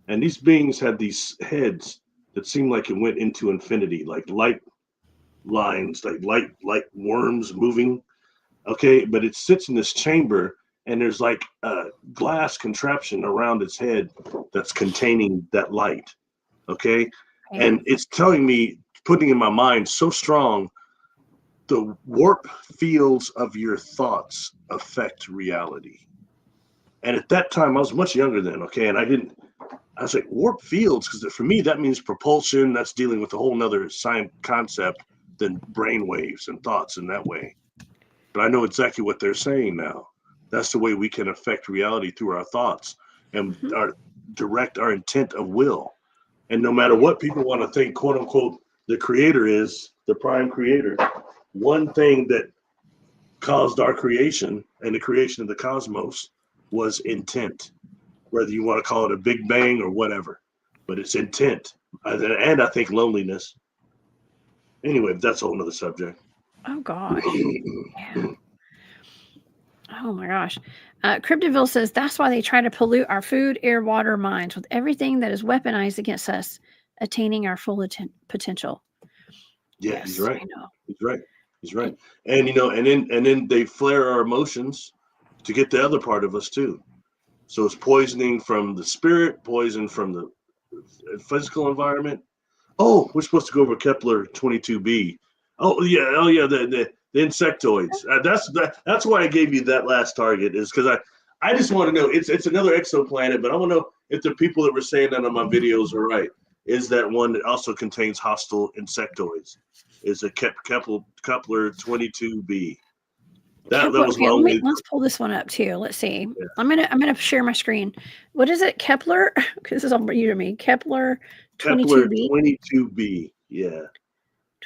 And these beings had these heads that seemed like it went into infinity, like light lines, like light worms moving. Okay, but it sits in this chamber and there's like a glass contraption around its head that's containing that light. Okay. And it's telling me, putting in my mind so strong, the warp fields of your thoughts affect reality. And at that time, I was much younger then. Okay. And I was like, warp fields, because for me, that means propulsion. That's dealing with a whole nother science concept than brain waves and thoughts in that way. But I know exactly what they're saying now. That's the way we can affect reality through our thoughts and direct our intent of will. And no matter what people want to think, quote unquote, the creator is, the prime creator, one thing that caused our creation and the creation of the cosmos was intent, whether you want to call it a big bang or whatever, but it's intent. And I think loneliness. Anyway, that's a whole nother subject. Oh gosh. Yeah. Oh my gosh. Cryptidville says that's why they try to pollute our food, air, water, minds with everything that is weaponized against us attaining our full potential. Yeah, yes, he's right. I know. He's right. And and then they flare our emotions to get the other part of us too. So it's poisoning from the spirit, poison from the physical environment. Oh, we're supposed to go over Kepler 22b. Oh yeah, the insectoids. That's why I gave you that last target, is because I just want to know, it's another exoplanet, but I want to know if the people that were saying that on my videos are right. Is that one that also contains hostile insectoids? Is a Kepler 22b. That was my only. Let's pull this one up too. Let's see. Yeah. I'm gonna share my screen. What is it? Kepler? Because this is all new to me. Kepler 22b. 22b. Yeah.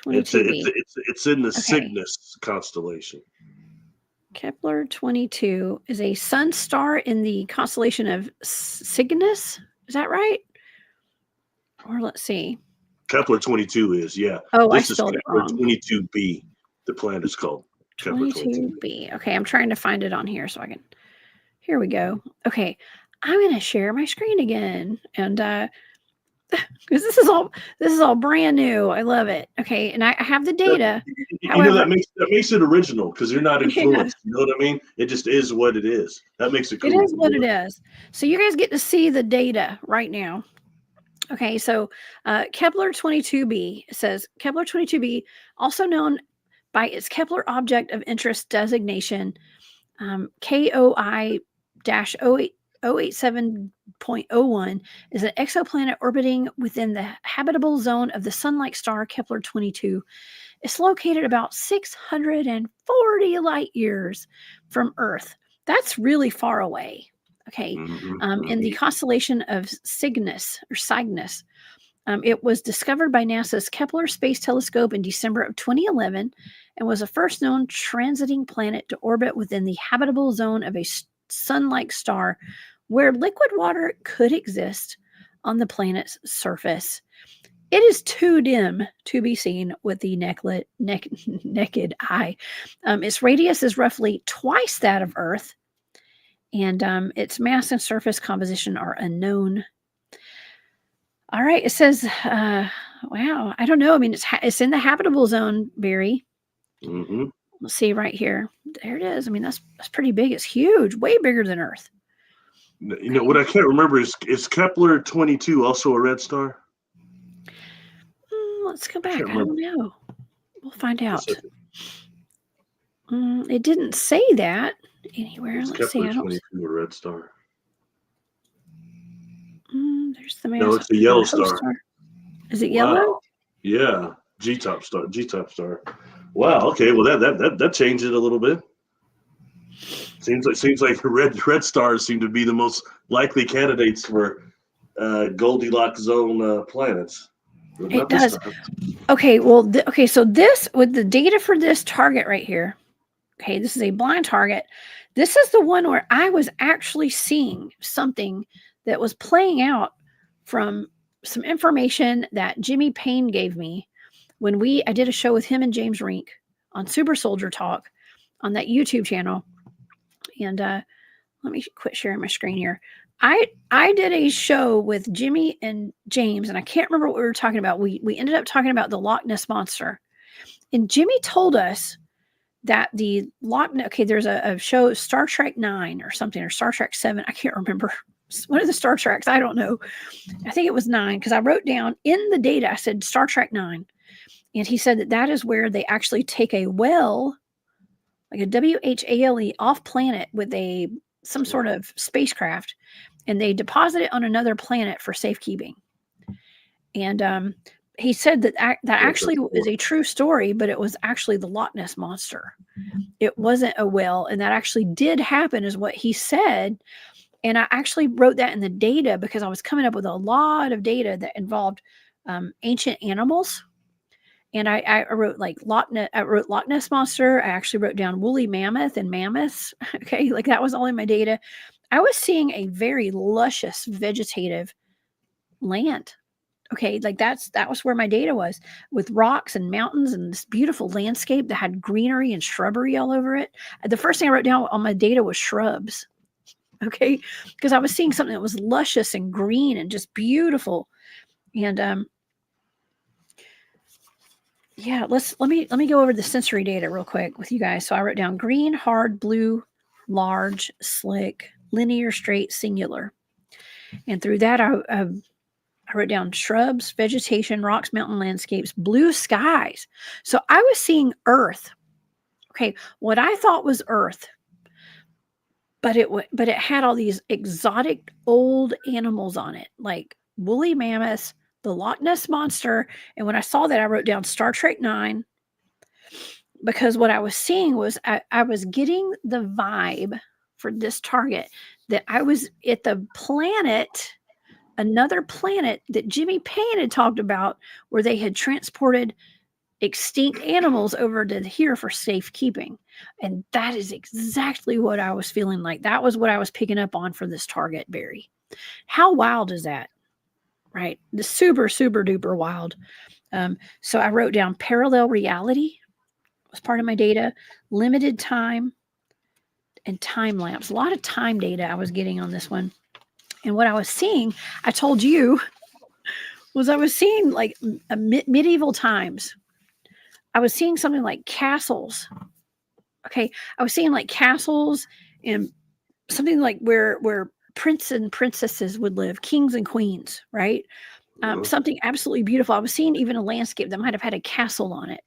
22b. It's in the Cygnus constellation. Kepler 22 is a sun star in the constellation of Cygnus. Is that right? Or let's see. Kepler 22 is, yeah. Oh, this I spelled it wrong. 22b. The planet is called 22b. Okay, I'm trying to find it on here so I can. Here we go. Okay, I'm going to share my screen again, and because this is all brand new. I love it. Okay, and I have the data. However, that makes it original, because you're not influenced. Yeah. You know what I mean? It just is what it is. That makes it cool. It is what it is. So you guys get to see the data right now. Okay, so Kepler 22b says Kepler 22b, also known by its Kepler Object of Interest designation, KOI-08 087.01 is an exoplanet orbiting within the habitable zone of the sun-like star Kepler 22. It's located about 640 light years from Earth. That's really far away. Okay. In the constellation of Cygnus or Cygnus. It was discovered by NASA's Kepler Space Telescope in December of 2011 and was the first known transiting planet to orbit within the habitable zone of a sun-like star where liquid water could exist on the planet's surface. It is too dim to be seen with the naked eye. Its radius is roughly twice that of Earth, and its mass and surface composition are unknown. All right, it says, wow, I don't know. I mean, it's in the habitable zone, Barry. Let's see right here. There it is. I mean, that's pretty big. It's huge, way bigger than Earth. You know, what I can't remember is Kepler 22 also a red star? Let's go back. I don't know. We'll find out. It didn't say that anywhere. Let's see. Kepler 22 a red star. There's the mass. No, it's a yellow star. Is it yellow? Yeah, G-top star. Wow. Okay. Well, that changed it a little bit. Seems like red stars seem to be the most likely candidates for Goldilocks zone planets. It does. Okay. Well. So this with the data for this target right here. Okay, this is a blind target. This is the one where I was actually seeing something that was playing out from some information that Jimmy Payne gave me when I did a show with him and James Rink on Super Soldier Talk on that YouTube channel. And let me quit sharing my screen here. I did a show with Jimmy and James, and I can't remember what we were talking about. We ended up talking about the Loch Ness Monster. And Jimmy told us that the Loch Ness, okay, there's a show, Star Trek 9 or something, or Star Trek 7. I can't remember. One of the Star Treks, I don't know. I think it was 9 because I wrote down in the data, I said Star Trek 9. And he said that is where they actually take a well, like a WHALE off planet with some sort of spacecraft, and they deposit it on another planet for safekeeping. And he said that actually is a true story, but it was actually the Loch Ness Monster. It wasn't a whale, and that actually did happen is what he said. And I actually wrote that in the data because I was coming up with a lot of data that involved ancient animals. And I wrote like Loch Ness Monster. I actually wrote down woolly mammoth and mammoths. Okay, like that was all in my data. I was seeing a very luscious vegetative land. Okay, like that was where my data was, with rocks and mountains and this beautiful landscape that had greenery and shrubbery all over it. The first thing I wrote down on my data was shrubs. Okay, because I was seeing something that was luscious and green and just beautiful. And yeah, let me go over the sensory data real quick with you guys. So I wrote down green, hard, blue, large, slick, linear, straight, singular. And through that, I wrote down shrubs, vegetation, rocks, mountain landscapes, blue skies. So I was seeing Earth. Okay, what I thought was Earth, but it had all these exotic old animals on it, like woolly mammoths, the Loch Ness Monster. And when I saw that, I wrote down Star Trek 9, because what I was seeing was I was getting the vibe for this target that I was at the planet, another planet that Jimmy Payne had talked about, where they had transported extinct animals over to here for safekeeping. And that is exactly what I was feeling like. That was what I was picking up on for this target, Barry. How wild is that? Right? The super, super duper wild. So I wrote down parallel reality was part of my data, limited time, and time lapse. A lot of time data I was getting on this one. And what I was seeing, I told you, was I was seeing like medieval times. I was seeing something like castles. Okay. I was seeing like castles and something like where princes and princesses would live, kings and queens, right? Something absolutely beautiful. I was seeing even a landscape that might have had a castle on it.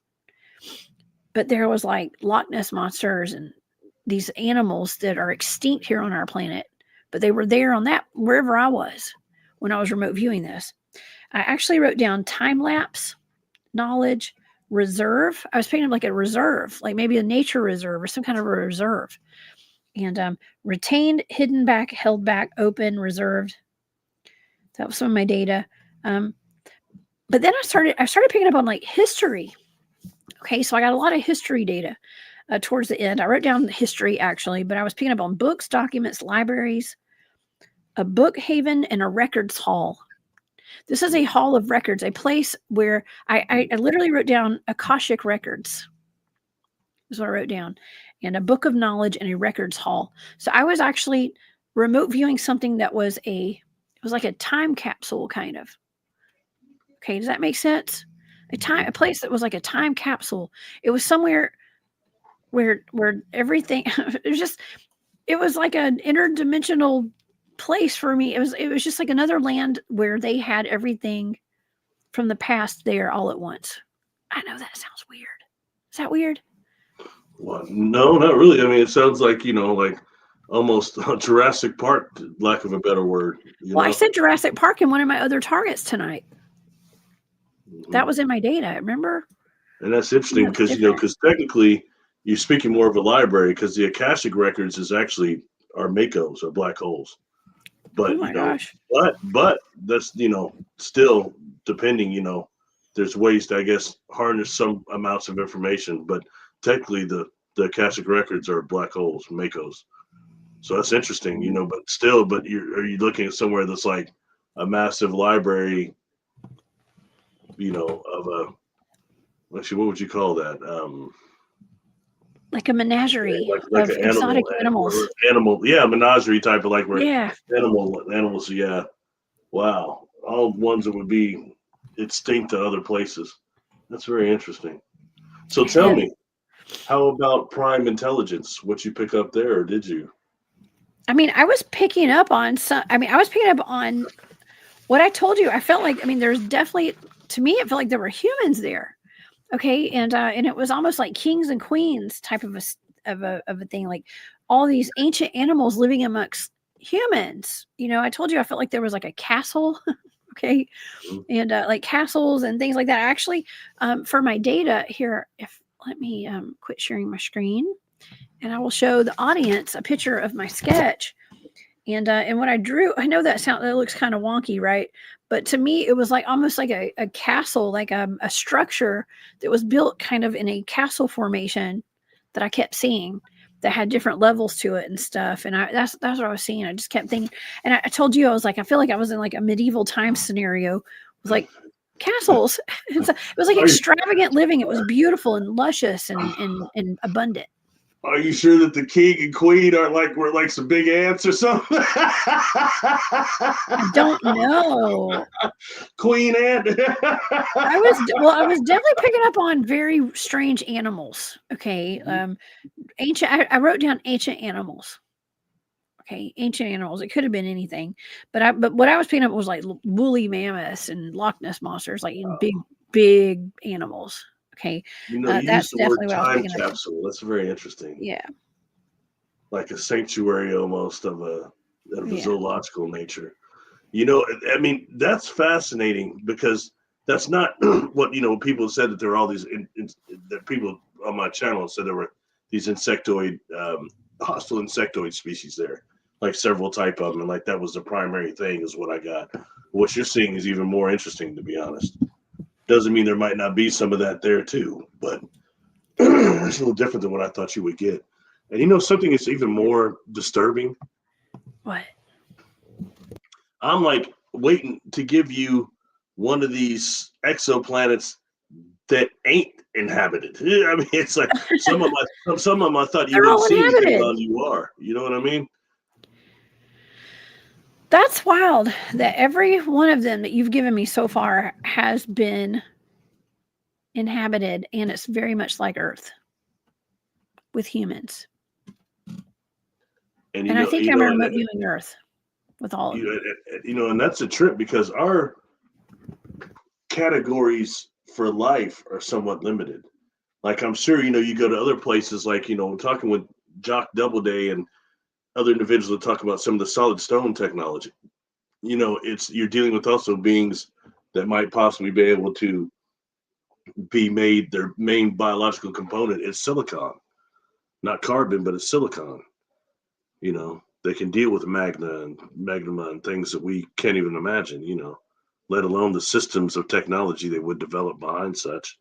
But there was like Loch Ness monsters and these animals that are extinct here on our planet, but they were there on that wherever I was when I was remote viewing this. I actually wrote down time lapse, knowledge, reserve. I was picking up like a reserve, like maybe a nature reserve or some kind of a reserve. And retained, hidden back, held back, open, reserved. That was some of my data. But then I started picking up on like history. Okay, so I got a lot of history data towards the end. I wrote down history actually, but I was picking up on books, documents, libraries, a book haven, and a records hall. This is a hall of records, a place where I literally wrote down Akashic records. Is what I wrote down, and a book of knowledge and a records hall. So I was actually remote viewing something that was it was like a time capsule kind of. Okay, does that make sense? A place that was like a time capsule. It was somewhere where everything it was like an interdimensional place for me. It was just like another land where they had everything from the past there all at once. I know that sounds weird. Is that weird? Well, no, not really. I mean, it sounds like, like almost Jurassic Park, lack of a better word. Well, I said Jurassic Park in one of my other targets tonight. That was in my data, remember? And that's interesting because, because technically you're speaking more of a library because the Akashic records are Makos or black holes. But, oh my gosh. But that's, still depending, there's ways to, I guess, harness some amounts of information. But technically the Akashic records are black holes, Makos. So that's interesting, but are you looking at somewhere that's like a massive library, of actually, what would you call that? Like a menagerie like of an exotic animals. Menagerie type of Yeah. Animals. Yeah. Wow. All ones that would be extinct to other places. That's very interesting. So tell me, how about prime intelligence? What you pick up there, or did you? I mean, I was picking up on what I told you. I felt like, there's definitely, to me, it felt like there were humans there. Okay. And it was almost like kings and queens type of a thing, like all these ancient animals living amongst humans. I told you, I felt like there was like a castle. Okay. And like castles and things like that. Actually, for my data here, let me quit sharing my screen and I will show the audience a picture of my sketch. And what I drew, I know that looks kind of wonky, right? But to me, it was like almost like a castle, like a structure that was built kind of in a castle formation that I kept seeing that had different levels to it and stuff. And that's what I was seeing. I just kept thinking, and I told you, I was like, I feel like I was in like a medieval time scenario. It was like castles. It was like extravagant living. It was beautiful and luscious and abundant. Are you sure that the king and queen were like some big ants or something? I don't know. Queen ant. I was definitely picking up on very strange animals. Okay. Ancient. I wrote down ancient animals. Okay, ancient animals. It could have been anything, but what I was picking up was like woolly mammoths and Loch Ness monsters, like big animals. Okay, you that's used the definitely word what I was time picking up. capsule. That's very interesting. Yeah, like a sanctuary almost of a zoological nature. I mean, that's fascinating because that's not what people said that there were all these that people on my channel said there were these hostile insectoid species there, like several type of them, and like that was the primary thing is what I got. What you're seeing is even more interesting, to be honest. Doesn't mean there might not be some of that there too, but it's a little different than what I thought you would get. And something that's even more disturbing. What? I'm like waiting to give you one of these exoplanets that ain't inhabited. I mean, it's like some of them I thought you wouldn't see until you are. You know what I mean? That's wild that every one of them that you've given me so far has been inhabited, and it's very much like Earth with humans. And I think I'm remote viewing Earth with all of them. And that's a trip because our categories for life are somewhat limited. Like I'm sure, you go to other places like, talking with Jock Doubleday and other individuals that talk about some of the solid stone technology. You're dealing with also beings that might possibly be able to be made, their main biological component is silicon, not carbon, but it's silicon. They can deal with magma and things that we can't even imagine, let alone the systems of technology they would develop behind such.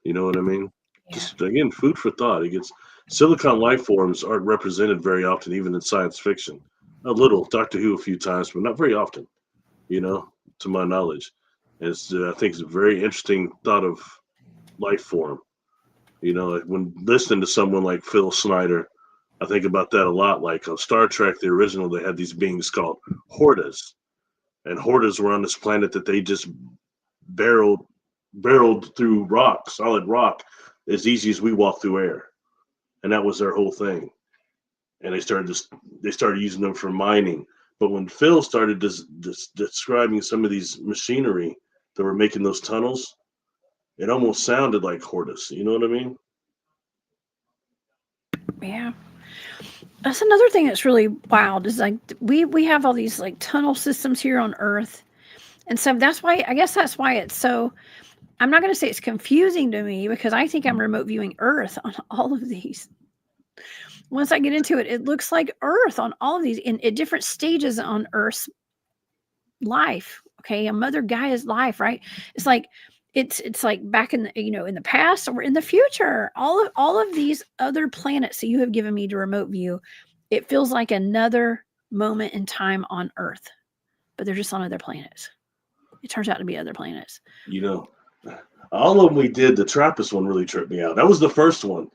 You know what I mean? Yeah. Just again, food for thought. It gets silicon life forms aren't represented very often, even in science fiction. A little, Doctor Who a few times, but not very often, to my knowledge. And I think it's a very interesting thought of life form. When listening to someone like Phil Snyder, I think about that a lot. Like on Star Trek, the original, they had these beings called Hortas, and Hortas were on this planet that they just barreled through rock, solid rock, as easy as we walk through air, and that was their whole thing. And they started using them for mining. But when Phil started describing some of these machinery that were making those tunnels, it almost sounded like Hortus. You know what I mean? Yeah. That's another thing that's really wild is like we have all these like tunnel systems here on Earth. And so that's why it's so, I'm not going to say it's confusing to me because I think I'm remote viewing Earth on all of these. Once I get into it, it looks like Earth on all of these at different stages on Earth's life. Okay. A mother Gaia's life, right? It's like, it's like back in the, in the past or in the future, all of these other planets that you have given me to remote view, it feels like another moment in time on Earth, but they're just on other planets. It turns out to be other planets. All of them we did, the Trappist one really tripped me out. That was the first one.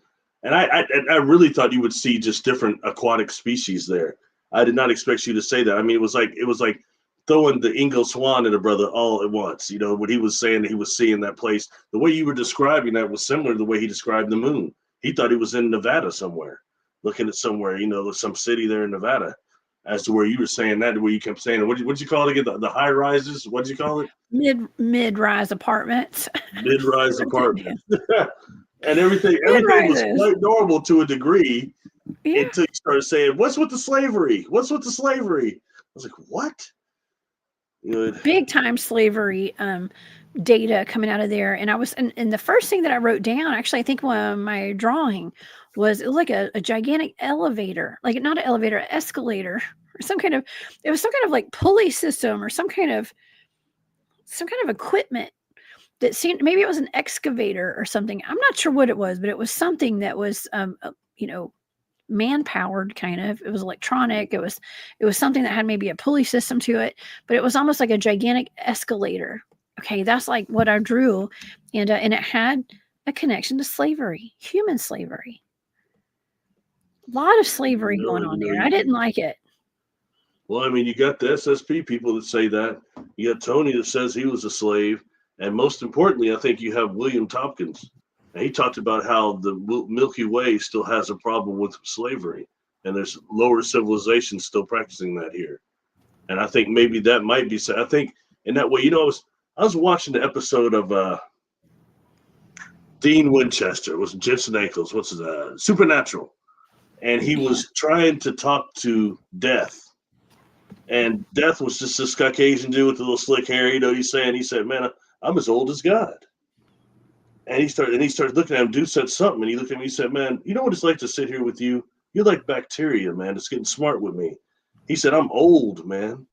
And I really thought you would see just different aquatic species there. I did not expect you to say that. I mean, it was like throwing the Ingo Swan at a brother all at once. What he was saying that he was seeing that place. The way you were describing that was similar to the way he described the moon. He thought he was in Nevada somewhere, looking at somewhere, some city there in Nevada. As to where you were saying that, where you kept saying, what'd you call it again? The high rises? What'd you call it? Mid-rise apartments. Mid-rise apartments. And everything was quite normal to a degree until you started saying, what's with the slavery? What's with the slavery? I was like, what? Big time slavery data coming out of there. And and the first thing that I wrote down, actually, I think one of my drawing was like a gigantic elevator, like not an elevator, an escalator, or it was some kind of like pulley system or some kind of equipment that seemed, maybe it was an excavator or something. I'm not sure what it was, but it was something that was, man-powered kind of. It was electronic. It was something that had maybe a pulley system to it, but it was almost like a gigantic escalator. Okay, that's like what I drew, and it had a connection to slavery, human slavery. A lot of slavery going on there. I didn't like it. Well, I mean, you got the SSP people that say that. You got Tony that says he was a slave. And most importantly, I think you have William Tompkins. And he talked about how the Milky Way still has a problem with slavery. And there's lower civilizations still practicing that here. And I think maybe that might be so. I think in that way, I was watching the episode of Dean Winchester. It was Jensen Ackles. What's his Supernatural. And he was trying to talk to Death. And Death was just this Caucasian dude with the little slick hair. He said, man, I'm as old as God. And he started looking at him. Dude said something, and he looked at me. He said, man, you know what it's like to sit here with you? You're like bacteria, man. It's getting smart with me. He said, I'm old, man.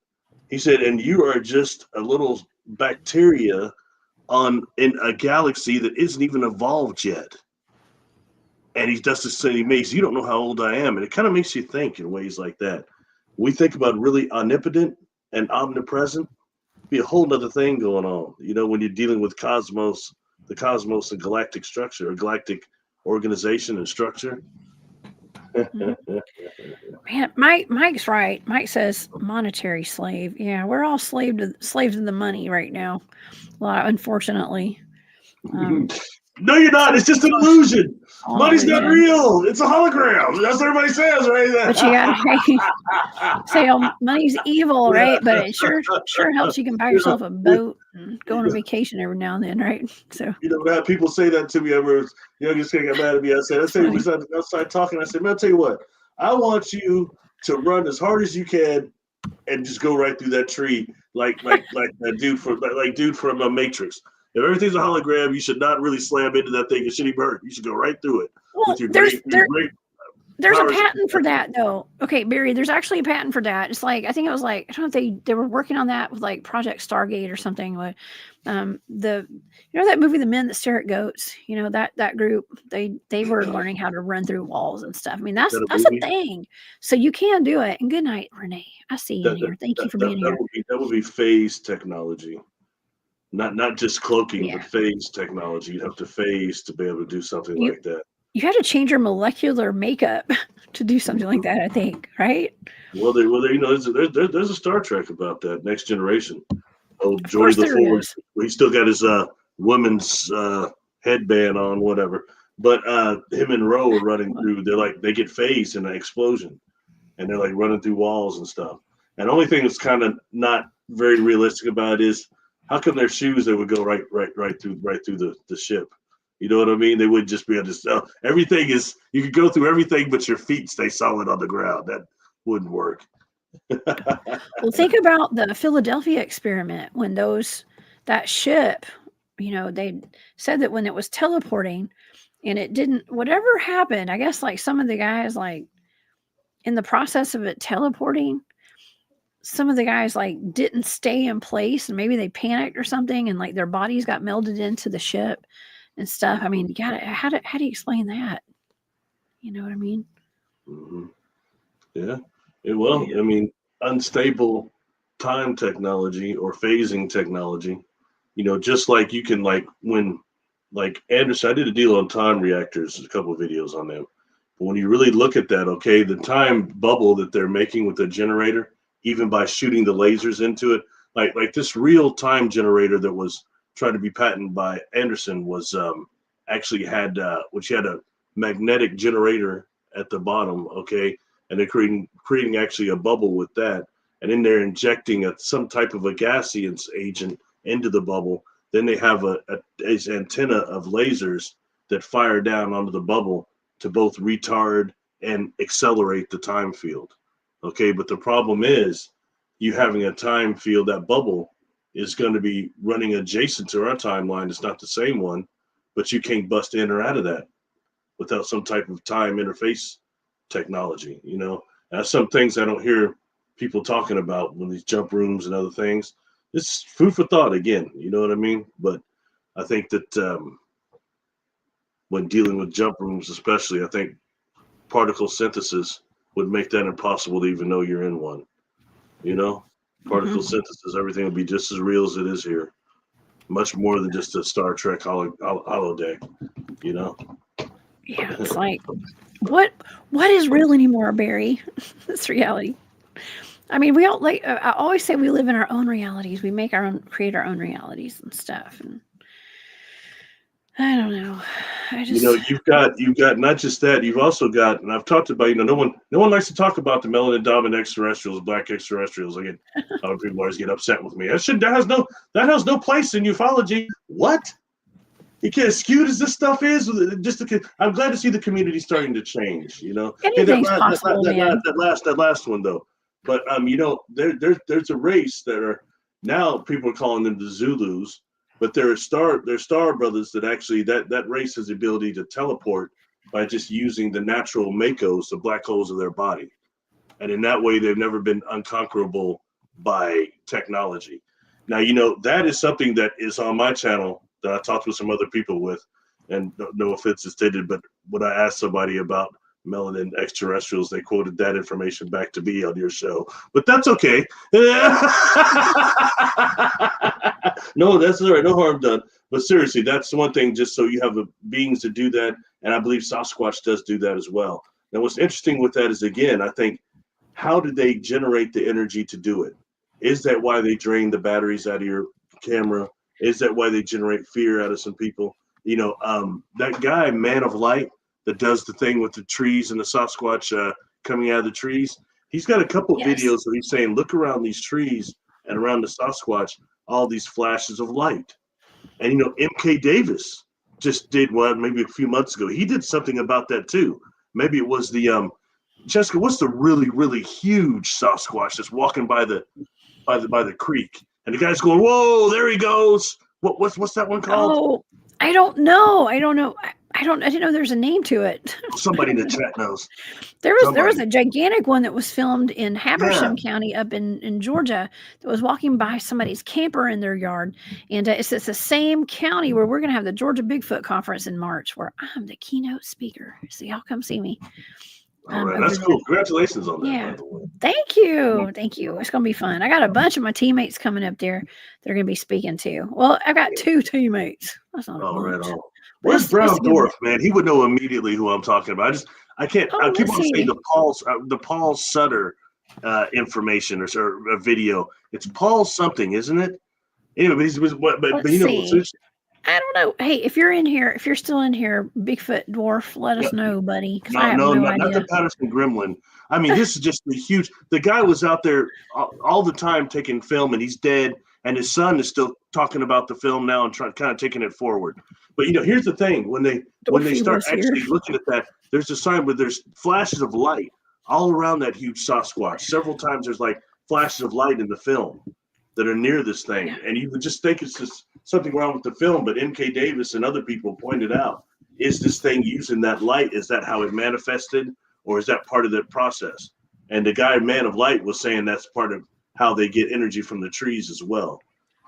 He said, and you are just a little bacteria in a galaxy that isn't even evolved yet. And he does this thing. He makes, you don't know how old I am. And it kind of makes you think in ways like that. We think about really omnipotent and omnipresent. Be a whole other thing going on, when you're dealing with the cosmos and galactic structure, or galactic organization and structure. Man, Mike's right. Mike says monetary slave. Yeah, we're all slaves to the money right now. Unfortunately. No, you're not. It's just an illusion. Money's not real. It's a hologram. That's what everybody says, right? But you gotta say, money's evil, right? But it sure helps. You can buy yourself a boat and go on a vacation every now and then, right? So people say that to me. Just got mad at me. I said, we started outside talking. I said, man, I'll tell you what. I want you to run as hard as you can and just go right through that tree, like that dude from dude from Matrix. If everything's a hologram, you should not really slam into that thing. It shouldn't even hurt. You should go right through it with Well, your there's great there's a powers. patent for that though. Okay, Barry, there's actually a patent for that. It's like I think it was like I don't know if they were working on that with like Project Stargate or something. With the that movie The Men That Stare at Goats. That group they were learning how to run through walls and stuff. I mean that's a thing. So you can do it. And good night, Renee. I see you in here. Thank you for being here. That would be phase technology. Not just cloaking, but phase technology. You'd have to phase to be able to do something like that. You had to change your molecular makeup to do something like that, I think, right? Well, there's a Star Trek about that. Next Generation. Oh, Geordi the Ford. He still got his woman's headband on, whatever. But him and Ro are running through. They get phased in an explosion, and they're like running through walls and stuff. And the only thing that's kind of not very realistic about it is how come their shoes they would go right through the ship. You know what I mean? They wouldn't just be able to sell. Everything is, you could go through everything, but your feet stay solid on the ground. That wouldn't work. Well, think about the Philadelphia experiment when that ship, they said that when it was teleporting and it didn't, whatever happened, I guess like some of the guys, like in the process of it teleporting, some of the guys like didn't stay in place and maybe they panicked or something and like their bodies got melded into the ship and stuff. I mean, how do you explain that? You know what I mean? Mm-hmm. Yeah. I mean, unstable time technology or phasing technology, just like you can when Anderson, I did a deal on time reactors, a couple of videos on them. But when you really look at that, okay, the time bubble that they're making with the generator, even by shooting the lasers into it, like this real time generator that was trying to be patented by Anderson was actually had a magnetic generator at the bottom, okay, and they're creating actually a bubble with that, and then they're injecting some type of a gaseous agent into the bubble. Then they have an antenna of lasers that fire down onto the bubble to both retard and accelerate the time field. Okay, but the problem is you having a time field, that bubble is going to be running adjacent to our timeline. It's not the same one, but you can't bust in or out of that without some type of time interface technology. That's some things I don't hear people talking about when these jump rooms and other things. It's food for thought again, you know what I mean? But I think that when dealing with jump rooms, especially, I think particle synthesis would make that impossible to even know you're in one. Particle synthesis, everything would be just as real as it is here. Much more than just a Star Trek holodeck, Yeah, it's like, what is real anymore, Barry? It's reality. I mean, we all I always say we live in our own realities. We create our own realities and stuff. And I don't know. You've got not just that. You've also got, and I've talked about, no one likes to talk about the melanin dominant extraterrestrials, black extraterrestrials. Again, other people always get upset with me. That has no place in ufology. What? You can't skewed as this stuff is. I'm glad to see the community starting to change. Anything's possible, man. That last one though. But there's a race that are now people are calling them the Zulus. But they're star brothers that actually that race has the ability to teleport by just using the natural makos, the black holes of their body. And in that way, they've never been unconquerable by technology. Now, that is something that is on my channel that I talked with some other people with, and no offense is stated, but when I asked somebody about melanin extraterrestrials, they quoted that information back to me on your show, but that's okay. No, that's all right. No harm done. But seriously, that's one thing, just so you have beings to do that. And I believe Sasquatch does do that as well. Now, what's interesting with that is, again, I think, how do they generate the energy to do it? Is that why they drain the batteries out of your camera? Is that why they generate fear out of some people? That guy, Man of Light, that does the thing with the trees and the Sasquatch coming out of the trees, he's got a couple videos where he's saying, look around these trees and around the Sasquatch, all these flashes of light. And, MK Davis just did one maybe a few months ago. He did something about that too. Maybe it was the Jessica, what's the really, really huge Sasquatch that's walking by the creek? And the guy's going, "Whoa, there he goes." What's that one called? Oh, I don't know. I don't know. I didn't know there's a name to it. Somebody in the chat knows. There was a gigantic one that was filmed in Habersham County up in Georgia that was walking by somebody's camper in their yard. And it's the same county where we're going to have the Georgia Bigfoot Conference in March, where I'm the keynote speaker. So y'all come see me. All right, that's cool. Congratulations on that, by the way. Thank you. Thank you. It's going to be fun. I got a bunch of my teammates coming up there that are going to be speaking too. Well, I've got 2 teammates. That's not a bunch. Where's Brown Dwarf, man? He would know immediately who I'm talking about. I keep on saying the Paul Sutter information or a video. It's Paul something, isn't it? Anyway, but you know, I don't know. Hey, if you're still in here, Bigfoot Dwarf, let us know, buddy. No, not the Patterson Gremlin. I mean, this is just the guy was out there all the time taking film, and he's dead. And his son is still talking about the film now and kind of taking it forward. But here's the thing: when they start actually looking at that, there's a sign where there's flashes of light all around that huge Sasquatch. Several times there's like flashes of light in the film that are near this thing, and you would just think it's just something wrong with the film. But M.K. Davis and other people pointed out: is this thing using that light? Is that how it manifested, or is that part of the process? And the guy, Man of Light, was saying that's part of how they get energy from the trees as well.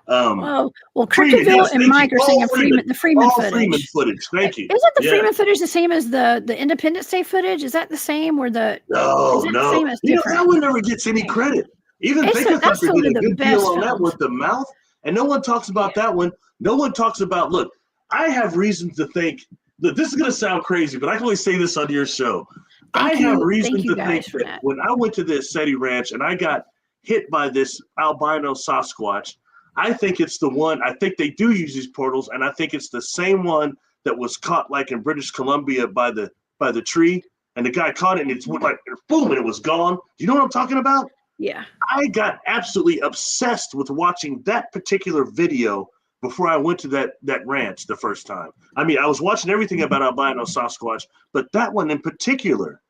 Well, Cryptid and Mike are saying the Freeman footage. Freeman footage. Thank you. Isn't the Freeman footage the same as the Independence Day footage? Is that the same? Or the no? That one never gets any credit. Even Baker did a good deal on that with the mouth, and no one talks about that one. No one talks about. Look, I have reason to think that this is going to sound crazy, but I can only say this on your show. I have reason to think that when I went to the SETI Ranch and I got hit by this albino Sasquatch, I think it's the one. I think they do use these portals, and I think it's the same one that was caught like in British Columbia by the tree, and the guy caught it, and it's like boom, and it was gone. Do you know what I'm talking about? Yeah. I got absolutely obsessed with watching that particular video before I went to that ranch the first time. I mean, I was watching everything about albino Sasquatch, but that one in particular,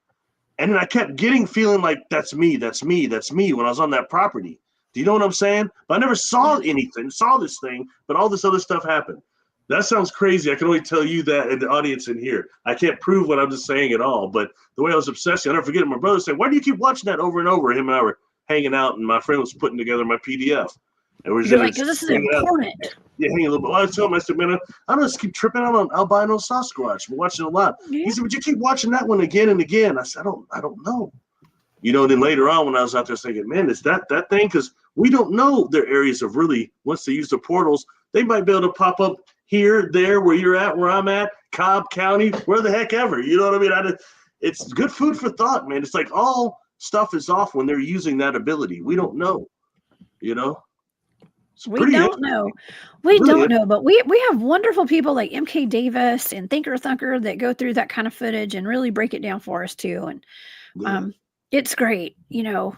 and then I kept feeling like that's me when I was on that property. Do you know what I'm saying? But I never saw this thing, but all this other stuff happened. That sounds crazy. I can only tell you that and the audience in here. I can't prove what I'm just saying at all, but the way I was obsessed, I'll never forget it. My brother said, "Why do you keep watching that over and over?" Him and I were hanging out, and my friend was putting together my PDF. And we're just because this is important. Hanging a little bit. Well, I told him, I said, "Man, I don't just keep tripping out on albino Sasquatch. We're watching a lot." Yeah. He said, "But you keep watching that one again and again." I said, I don't know. Then later on when I was out there thinking, man, is that thing? Because we don't know their areas of really, once they use the portals, they might be able to pop up here, there, where you're at, where I'm at, Cobb County, where the heck ever. You know what I mean? It's good food for thought, man. It's like all stuff is off when they're using that ability. We don't know, We don't know. We don't know, but we have wonderful people like M.K. Davis and Thinker Thunker that go through that kind of footage and really break it down for us too. And it's great, or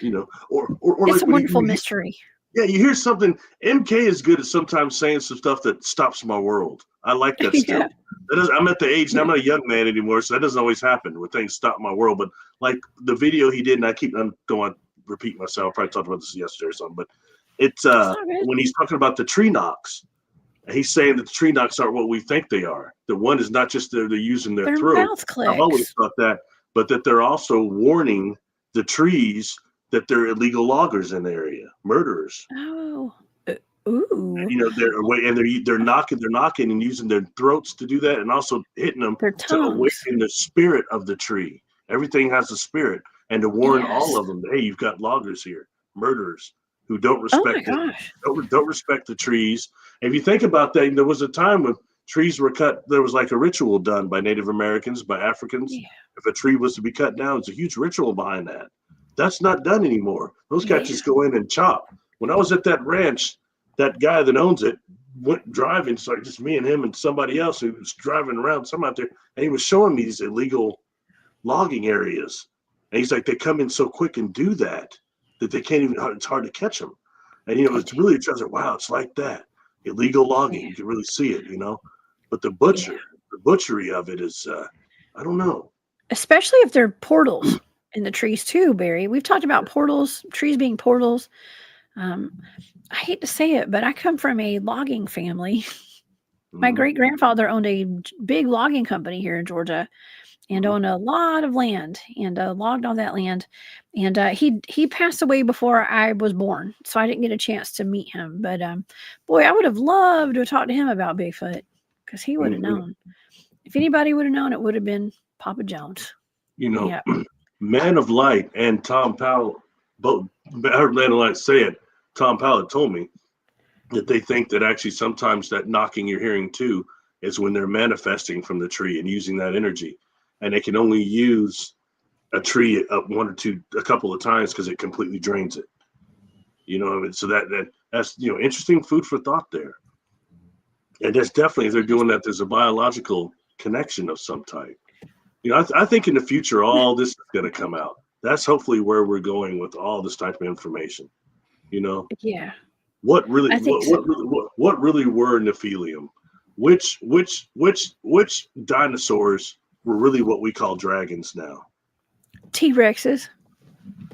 it's like a wonderful mystery. Yeah, you hear something. MK is good at sometimes saying some stuff that stops my world. I like that still. I'm at the age, and I'm not a young man anymore, so that doesn't always happen when things stop my world. But like the video he did, and I'm going to repeat myself. I probably talked about this yesterday or something, but it's when he's talking about the tree knocks. He's saying that the tree knocks aren't what we think they are. The one is not just they're using their throat. I've always thought that. But that they're also warning the trees that they're illegal loggers in the area, murderers. Oh, ooh! And, they're knocking and using their throats to do that, and also hitting them to awaken the spirit of the tree. Everything has a spirit, and to warn all of them, hey, you've got loggers here, murderers who don't respect don't respect the trees. And if you think about that, there was a time when trees were cut. There was like a ritual done by Native Americans, by Africans. Yeah. If a tree was to be cut down, it's a huge ritual behind that. That's not done anymore. Those guys just go in and chop. When I was at that ranch, that guy that owns it went driving. So just me and him and somebody else who was driving around, some out there, and he was showing me these illegal logging areas. And he's like, they come in so quick and do that they can't even. It's hard to catch them. And it's really, I was like, wow, it's like that. Illegal logging, you can really see it, But the butchery of it is, I don't know. Especially if they're portals. in the trees too, Barry. We've talked about portals, trees being portals. Um, I hate to say it, but I come from a logging family. My great grandfather owned a big logging company here in Georgia and owned a lot of land and logged on that land. And he passed away before I was born, so I didn't get a chance to meet him. But boy, I would have loved to have talked to him about Bigfoot because he would have known. If anybody would have known, it would have been Papa Jones. You know, yeah. Man of Light and Tom Powell, both I heard Man of Light say it. Tom Powell told me that they think that actually sometimes that knocking you're hearing too is when they're manifesting from the tree and using that energy. And they can only use a tree a couple of times because it completely drains it. You know, I mean, so that's interesting food for thought there. And that's definitely, if they're doing that, there's a biological connection of some type. You know, I think in the future all this is going to come out. That's hopefully where we're going with all this type of information. You know, yeah. What really were Nephilim? Which dinosaurs were really what we call dragons now? T-Rexes.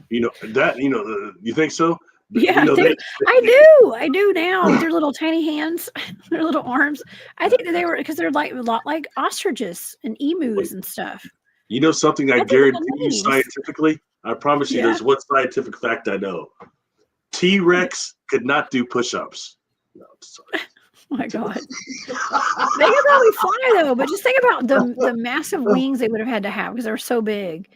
You know that. You know, you think so? Yeah, you know, I do now with their little tiny hands, their little arms. I think that they were because they're like a lot like ostriches and emus and stuff. You know something I guarantee you scientifically? I promise you there's one scientific fact I know. T-Rex could not do push-ups. No, sorry. Oh my God. They could probably fly though, but just think about the massive wings they would have had to have because they're so big.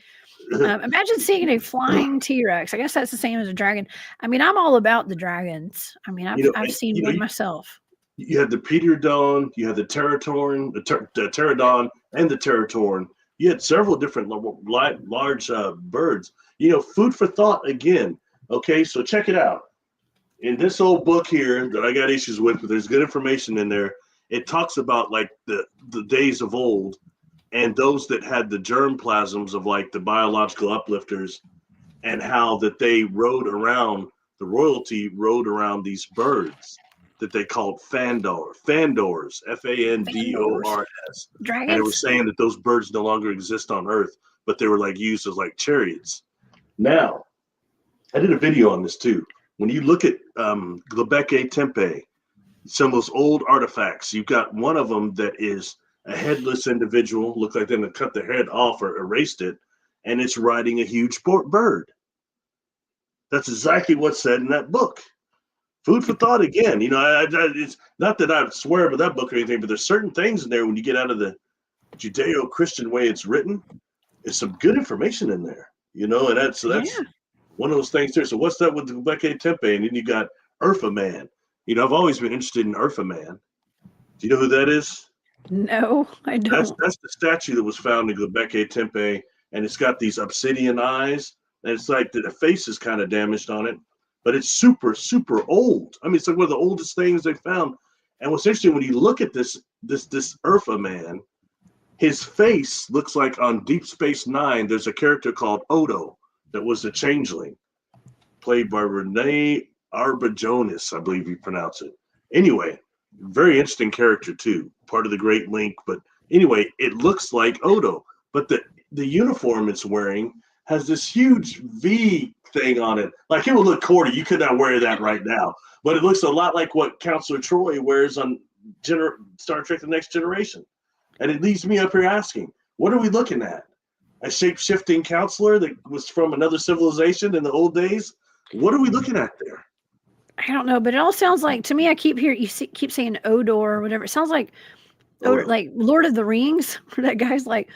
Imagine seeing a flying T-Rex. I guess that's the same as a dragon. I mean, I'm all about the dragons. I mean, I've seen one myself. You had the Pterodon, you had the Terratorn, the Pterodon, and the Terratorn. You had several different large birds. You know, food for thought again. Okay, so check it out. In this old book here that I got issues with, but there's good information in there. It talks about like the days of old and those that had the germplasms of like the biological uplifters and how that they rode around, the royalty rode around these birds that they called Fandors, Fandors. Dragons? And it was saying that those birds no longer exist on Earth, but they were like used as like chariots. Now, I did a video on this too. When you look at Göbekli Tepe, some of those old artifacts, you've got one of them that is a headless individual, looked like they cut the head off or erased it, and it's riding a huge bird. That's exactly what's said in that book. Food for thought again. You know, it's not that I swear by that book or anything, but there's certain things in there when you get out of the Judeo-Christian way it's written, there's some good information in there. You know, and that's one of those things there. So what's that with the Göbekli Tepe? And then you got Urfa Man. You know, I've always been interested in Urfa Man. Do you know who that is? No, I don't. That's the statue that was found in Göbekli Tepe, and it's got these obsidian eyes, and it's like the face is kind of damaged on it, but it's super, super old. I mean, it's like one of the oldest things they found. And what's interesting when you look at this Urfa Man, his face looks like on Deep Space Nine. There's a character called Odo that was the changeling, played by Renee Arbajonis, I believe you pronounce it. Anyway, very interesting character too, part of the Great Link. But anyway, it looks like Odo, but the uniform it's wearing has this huge V thing on it. Like it would look corny. You could not wear that right now, but it looks a lot like what Counselor Troy wears on Star Trek: The Next Generation. And it leaves me up here asking, what are we looking at? A shape-shifting counselor that was from another civilization in the old days? What are we looking at there? I don't know, but it all sounds like, to me, I keep keep saying Odor or whatever. It sounds like like Lord of the Rings, where that guy's like,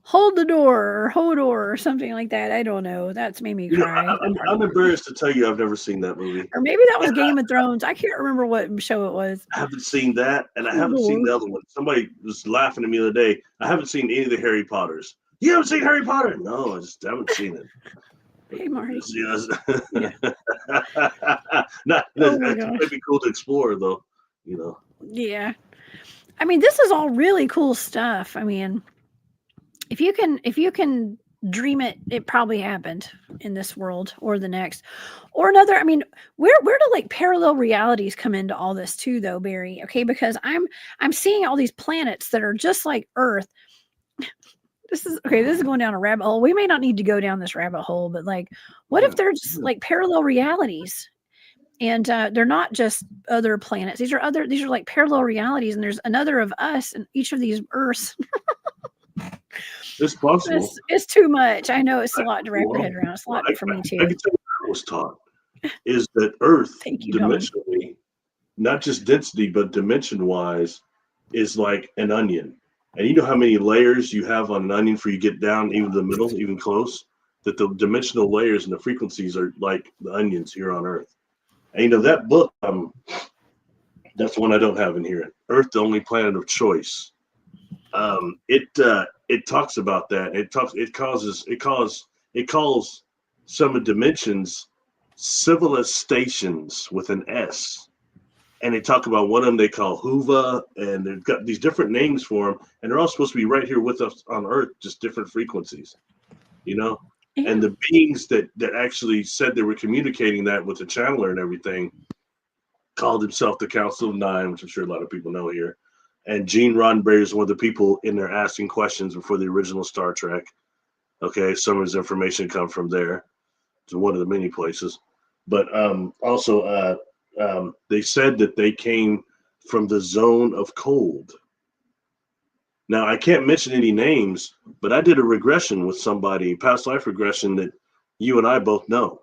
hold the door or Hodor or something like that. I don't know. That's made me cry. I'm embarrassed to tell you I've never seen that movie. Or maybe that was Game of Thrones. I can't remember what show it was. I haven't seen that, and I haven't seen the other one. Somebody was laughing at me the other day. I haven't seen any of the Harry Potters. You haven't seen Harry Potter? No, I just haven't seen it. Hey, Marty. That might be cool to explore, though. You know. Yeah, I mean, this is all really cool stuff. I mean, if you can dream it, it probably happened in this world or the next, or another. I mean, where do like parallel realities come into all this too, though, Barry? Okay, because I'm seeing all these planets that are just like Earth. this is going down a rabbit hole. We may not need to go down this rabbit hole, but like, what if they're just like parallel realities? And they're not just other planets. These are like parallel realities, and there's another of us in each of these Earths. It's possible. It's too much. I know it's a lot to wrap your head around. It's a lot for me too. I can tell you what I was taught is that Earth, You, dimensionally, not just density, but dimension-wise, is like an onion. And you know how many layers you have on an onion for you get down even the middle, even close? That the dimensional layers and the frequencies are like the onions here on Earth. And you know that book, that's one I don't have in here. Earth, the Only Planet of Choice. It talks about that. It calls some of dimensions civilizations with an S. And they talk about one of them they call Huva, and they've got these different names for them, and they're all supposed to be right here with us on Earth, just different frequencies, you know? Yeah. And the beings that actually said they were communicating that with the channeler and everything called himself the Council of Nine, which I'm sure a lot of people know here. And Gene Roddenberry is one of the people in there asking questions before the original Star Trek. Okay, some of his information comes from there. It's one of the many places. But also, they said that they came from the zone of cold. Now, I can't mention any names, but I did a regression with somebody, past life regression that you and I both know,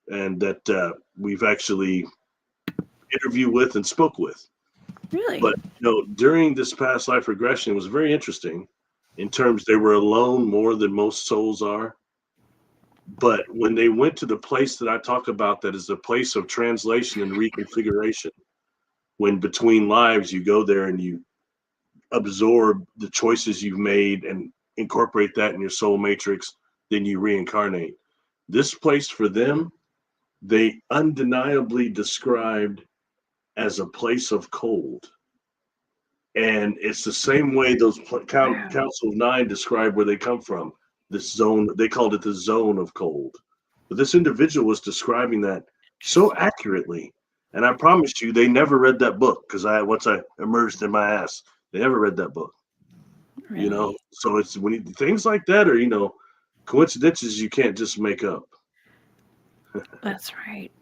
and that we've actually interviewed with and spoke with. Really? But during this past life regression, it was very interesting in terms they were alone more than most souls are. But when they went to the place that I talk about, that is the place of translation and reconfiguration, when between lives you go there and you absorb the choices you've made and incorporate that in your soul matrix, then you reincarnate. This place for them, they undeniably described as a place of cold. And it's the same way those Council of Nine describe where they come from. This zone, they called it the zone of cold. But this individual was describing that so accurately. And I promise you, they never read that book, because once I immersed in my ass, they never read that book. Really? So it's when things like that are, coincidences you can't just make up. That's right.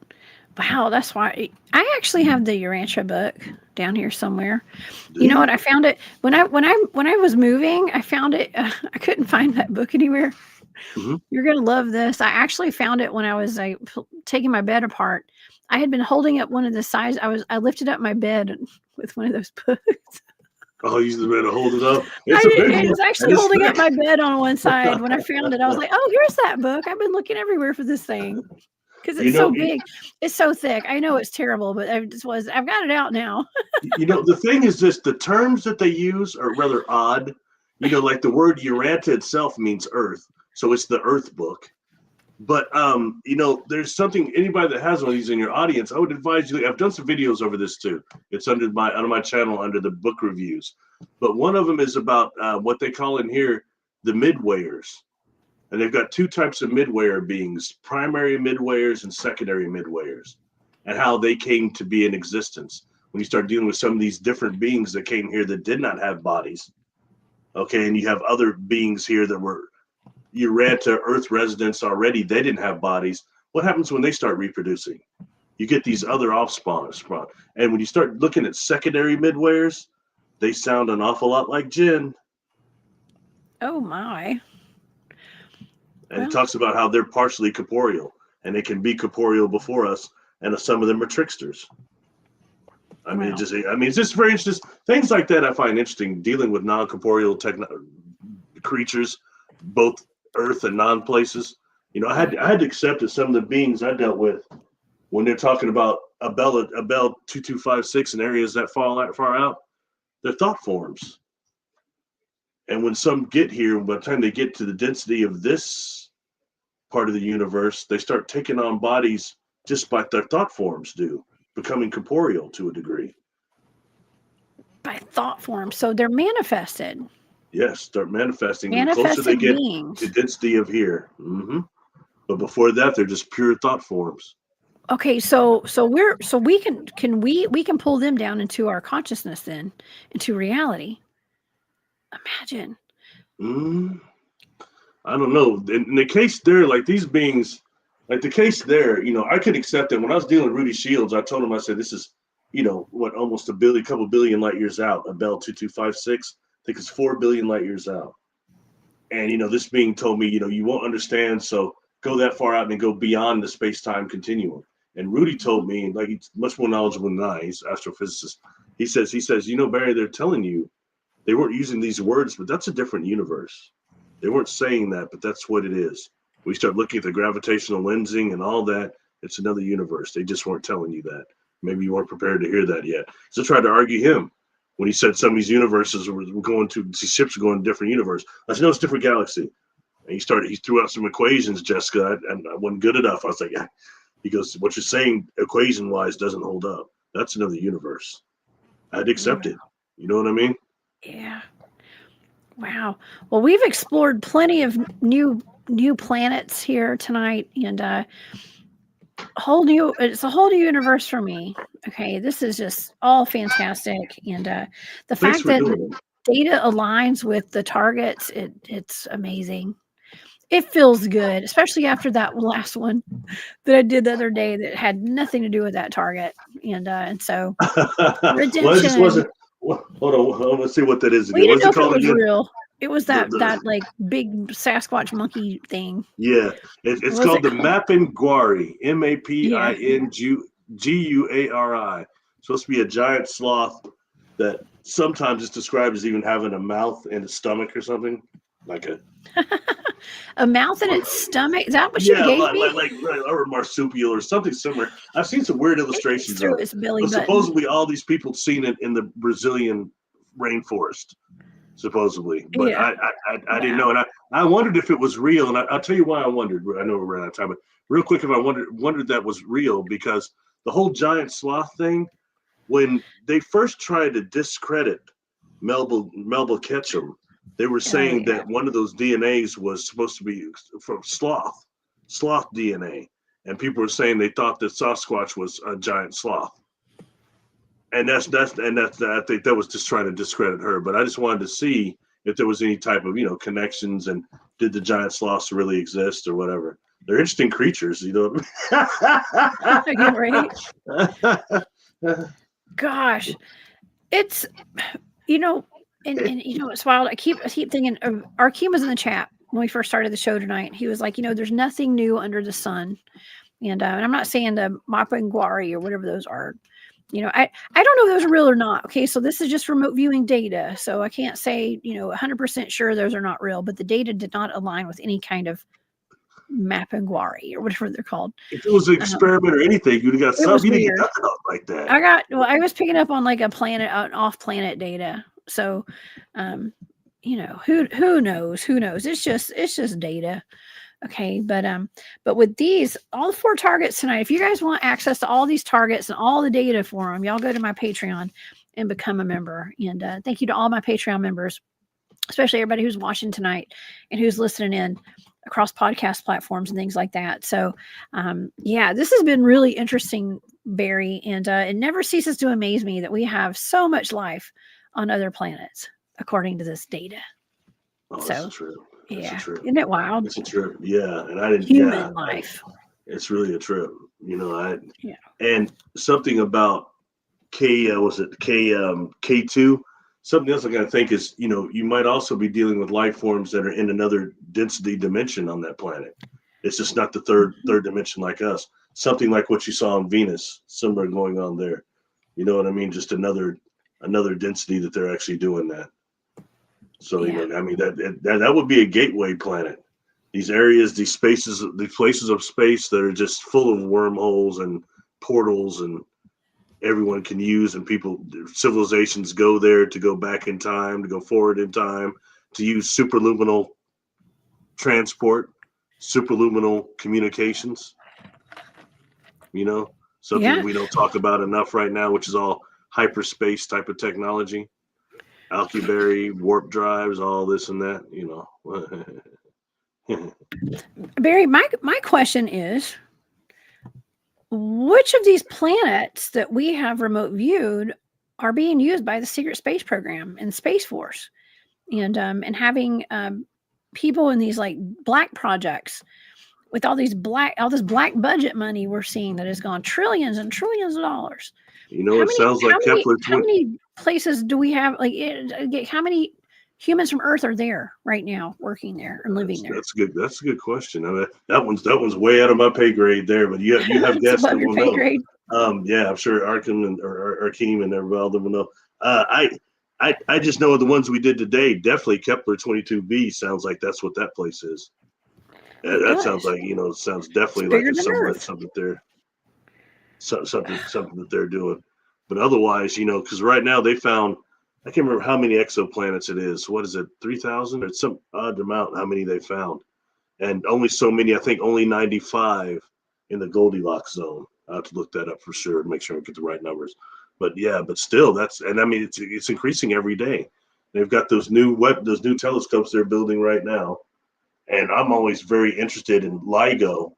Wow, that's why I actually have the Urantia book down here somewhere. You know what? I found it when I was moving. I found it. I couldn't find that book anywhere. Mm-hmm. You're gonna love this. I actually found it when I was taking my bed apart. I had been holding up one of the sides. I lifted up my bed with one of those books. Oh, you used to be able to hold it up. I was actually holding up my bed on one side when I found it. I was like, "Oh, here's that book. I've been looking everywhere for this thing." Because it's so big, it's so thick. I know it's terrible, but I've got it out now. The thing is this: the terms that they use are rather odd. Like the word Uranta itself means Earth, so it's the Earth book. But there's something. Anybody that has one of these in your audience, I would advise you. I've done some videos over this too. It's on my channel under the book reviews. But one of them is about what they call in here the midwayers. And they've got two types of midwayer beings, primary midwayers and secondary midwayers, and how they came to be in existence. When you start dealing with some of these different beings that came here that did not have bodies, okay, and you have other beings here that were Uranta, Earth residents already, they didn't have bodies. What happens when they start reproducing? You get these other offspawn. And when you start looking at secondary midwayers, they sound an awful lot like Jinn. Oh, my. And it talks about how they're partially corporeal, and they can be corporeal before us, and some of them are tricksters. It's just very interesting. Things like that I find interesting, dealing with non-corporeal creatures, both Earth and non-places. I had to accept that some of the beings I dealt with, when they're talking about a Bell 2256 in areas that far out, they're thought forms. And when some get here, by the time they get to the density of this part of the universe, they start taking on bodies just like their thought forms do, becoming corporeal to a degree. By thought forms. So they're manifested. Yes, start manifesting. The closer they get to density of here. Mm-hmm. But before that, they're just pure thought forms. Okay, so we can pull them down into our consciousness, then into reality. Imagine. Mm, I don't know. In the case there, like these beings, like the case there, I could accept it. When I was dealing with Rudy Shields, I told him, I said, this is, what, almost couple billion light years out. A Bell 2256, I think it's 4 billion light years out. And, this being told me, you won't understand. So go that far out and then go beyond the space time continuum. And Rudy told me, like, he's much more knowledgeable than I, he's an astrophysicist. He says, Barry, they're telling you they weren't using these words, but that's a different universe. They weren't saying that, but that's what it is. We start looking at the gravitational lensing and all that. It's another universe. They just weren't telling you that. Maybe you weren't prepared to hear that yet. So I tried to argue him when he said some of these universes were going to, these ships are going to different universe. I said, no, it's a different galaxy. And he threw out some equations, Jessica, and I wasn't good enough. I was like, yeah. He goes, what you're saying equation wise doesn't hold up. That's another universe. I had to accept it. You know what I mean? Yeah. Wow. Well, we've explored plenty of new planets here tonight, and it's a whole new universe for me. Okay, this is just all fantastic, and the fact that the data aligns with the targets, it's amazing. It feels good, especially after that last one that I did the other day that had nothing to do with that target, and so redemption. Well, it just wasn't. Hold on, let's see what that is again. We didn't know if it was again? real. It was that like big Sasquatch monkey thing. Yeah, it's called the Mapinguari, Mapinguari. Supposed to be a giant sloth that sometimes is described as even having a mouth and a stomach or something, like a mouth in its stomach. Is that what you gave me? Like or marsupial or something similar. I've seen some weird illustrations of it. Belly button. Supposedly, all these people seen it in the Brazilian rainforest. Supposedly, but yeah. I didn't know, and I wondered if it was real, and I'll tell you why I wondered. I know we're running out of time, but real quick, if I wondered that was real, because the whole giant sloth thing, when they first tried to discredit Melba Ketchum, they were saying that one of those DNAs was supposed to be from sloth DNA, and people were saying they thought that Sasquatch was a giant sloth. And that's I think that was just trying to discredit her. But I just wanted to see if there was any type of connections, and did the giant sloths really exist or whatever. They're interesting creatures, Right? Gosh, it's and it's wild. I keep thinking of Arkeem was in the chat when we first started the show tonight. He was like, there's nothing new under the sun, and I'm not saying the Mapinguari or whatever those are. I don't know if those are real or not. Okay, so this is just remote viewing data, so I can't say 100% sure those are not real. But the data did not align with any kind of Mapinguari or whatever they're called. If it was an experiment or anything, you'd have got something. You didn't get nothing up like that. I was picking up on like an off-planet data. So, who knows? Who knows? It's just data. Okay, but with these, all 4 targets tonight, if you guys want access to all these targets and all the data for them, y'all go to my Patreon and become a member. And thank you to all my Patreon members, especially everybody who's watching tonight and who's listening in across podcast platforms and things like that. So, this has been really interesting, Barry, and it never ceases to amaze me that we have so much life on other planets, according to this data. Oh, so true. Yeah, isn't it wild? It's a trip. Yeah, and I didn't. Human life. It's really a trip. And something about K2. Something else I gotta think is, you might also be dealing with life forms that are in another density dimension on that planet. It's just not the third dimension like us. Something like what you saw on Venus, similar going on there. You know what I mean? Just another density that they're actually doing that. So that would be a gateway planet. These areas, these spaces, these places of space that are just full of wormholes and portals, and everyone can use, and civilizations go there to go back in time, to go forward in time, to use superluminal transport, superluminal communications. Something we don't talk about enough right now, which is all hyperspace type of technology. Alcubierre, warp drives, all this and that, Barry, my question is, which of these planets that we have remote viewed are being used by the secret space program and Space Force? and having people in these like black projects with all this black budget money we're seeing that has gone trillions and trillions of dollars. You know, it sounds like Kepler. How many places do we have? Like, how many humans from Earth are there right now, working there and living there? That's good. That's a good question. I mean, that one's way out of my pay grade there. But you have guests that will know. Yeah, I'm sure Arkham and or Arkeem and everybody will know. I just know the ones we did today. Definitely Kepler 22b sounds like that's what that place is. That sounds like, you know, it sounds definitely like it's something that they're doing. But otherwise, you know, because right now they found, I can't remember how many exoplanets it is. What is it, 3,000 or some odd amount? How many they found, and only so many. I think only 95 in the Goldilocks zone. I have to look that up for sure and make sure I get the right numbers. But yeah, but still, and I mean, it's increasing every day. They've got those new telescopes they're building right now. And I'm always very interested in LIGO,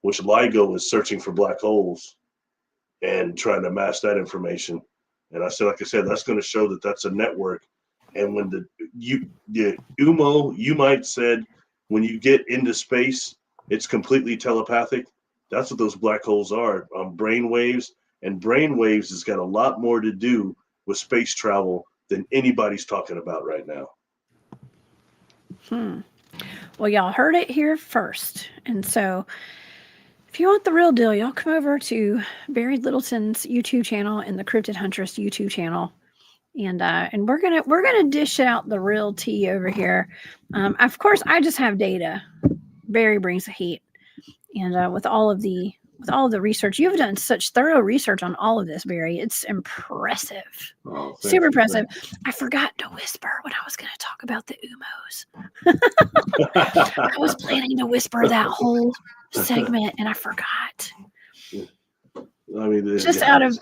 which LIGO is searching for black holes and trying to amass that information. And like I said, that's going to show that that's a network. And when the Ummo, you might said, when you get into space, it's completely telepathic. That's what those black holes are, brain waves. And brain waves has got a lot more to do with space travel than anybody's talking about right now. Well, y'all heard it here first. And so if you want the real deal, y'all come over to Barry Littleton's YouTube channel and the Cryptid Huntress YouTube channel. And we're gonna dish out the real tea over here. Of course, I just have data. Barry brings the heat. And with all of the research, you've done such thorough research on all of this, Barry. It's impressive. Oh, super impressive. I forgot to whisper when I was going to talk about the Ummos. I was planning to whisper that whole segment, and I forgot. I mean, just out of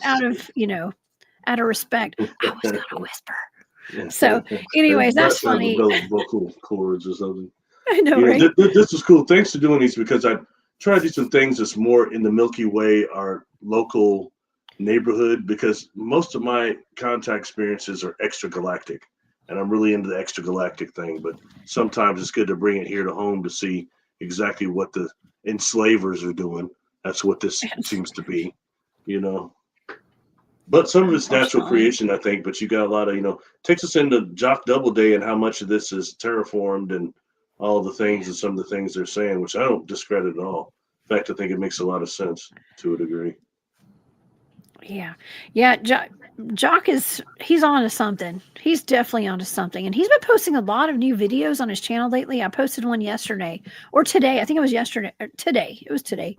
respect, I was going to whisper. So, anyways, that's funny. Vocal cords or something. I know, right? This is cool. Thanks for doing these, because I try to do some things that's more in the Milky Way, our local neighborhood, because most of my contact experiences are extragalactic, and I'm really into the extragalactic thing. But sometimes it's good to bring it here to home to see exactly what the enslavers are doing. That's what this seems to be, you know. But some of it's natural creation, I think. But you got a lot of, takes us into Jock Doubleday and how much of this is terraformed and all the things and some of the things they're saying, which I don't discredit at all. In fact, I think it makes a lot of sense to a degree. Yeah. Jock he's on to something. He's definitely onto something. And he's been posting a lot of new videos on his channel lately. I posted one yesterday or today. I think it was yesterday or today. It was today.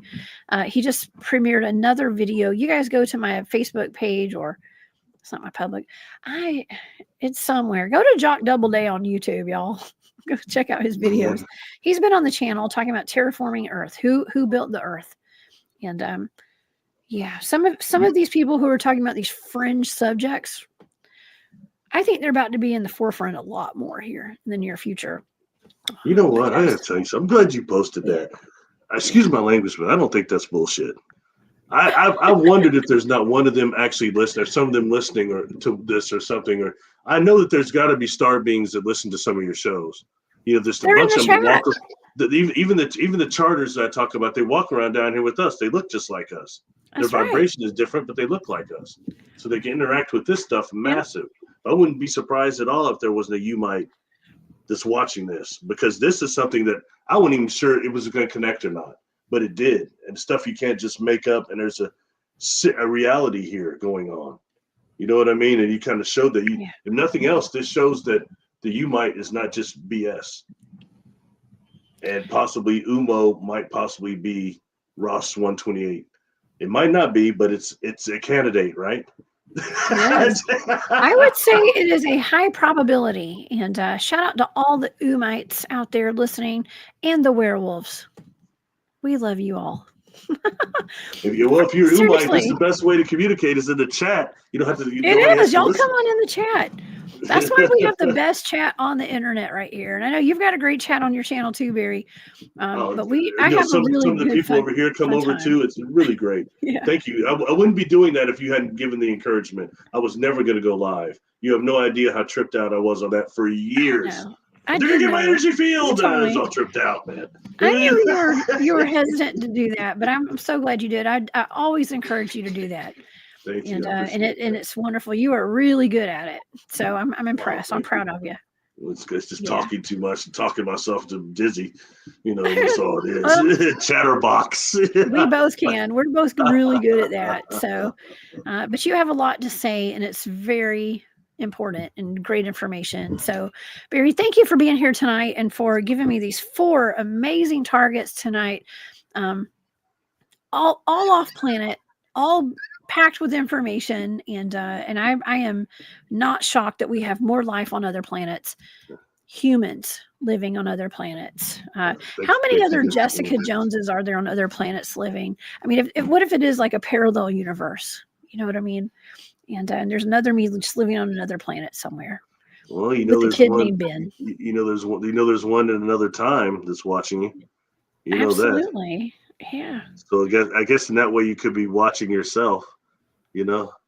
He just premiered another video. You guys go to my Facebook page, or it's not my public. It's somewhere. Go to Jock Doubleday on YouTube, y'all. Go check out his videos. He's been on the channel talking about terraforming Earth, who built the Earth. And some of these people who are talking about these fringe subjects, I think they're about to be in the forefront a lot more here in the near future. You know what? I gotta tell you something. I'm glad you posted that. Excuse my language, but I don't think that's bullshit. I wondered if there's not one of them actually listening, or some of them listening or to this or something. Or I know that there's got to be star beings that listen to some of your shows. There's a bunch of them walk. Even the charters that I talk about, they walk around down here with us. They look just like us. Their vibration is different, but they look like us. So they can interact with this stuff massive. I wouldn't be surprised at all if there wasn't a Umite that's watching this, because this is something that I wasn't even sure it was going to connect or not. But it did, and stuff you can't just make up. And there's a reality here going on. You know what I mean? And you kind of showed that. If nothing else, this shows that the Umite is not just BS. And possibly Ummo might possibly be Ross 128. It might not be, but it's a candidate, right? Yes. I would say it is a high probability. And shout out to all the Umites out there listening, and the werewolves. We love you all. If you're Umite, this is Seriously. the best way to communicate is in the chat. You don't have to. It Nobody has is. to Y'all listen. come on in the chat. That's why we have the best chat on the internet right here. And I know you've got a great chat on your channel too, Barry. But I have a some really of the good people over here come fun over time. too. It's really great. Yeah. Thank you. I wouldn't be doing that if you hadn't given the encouragement. I was never going to go live. You have no idea how tripped out I was on that for years. I They're gonna get my energy field. I was me. all tripped out, man. I knew you were hesitant to do that, but I'm so glad you did. I always encourage you to do that. Thank you. And it's wonderful. You are really good at it. So I'm impressed. Wow, I'm proud of you. It's just talking too much and talking myself to dizzy. That's all it is. Chatterbox. We both can. We're both really good at that. So, but you have a lot to say, and it's very important and great information. So, Barry, thank you for being here tonight and for giving me these 4 amazing targets tonight. All off planet, all packed with information, and I am not shocked that we have more life on other planets, humans living on other planets. How many other Jessica Joneses are there on other planets living? I mean, what if it is like a parallel universe? You know what I mean? And there's another me just living on another planet somewhere. Well, there's kid one named Ben. There's one. There's one in another time that's watching you. You know that. Absolutely. Yeah. So I guess in that way you could be watching yourself.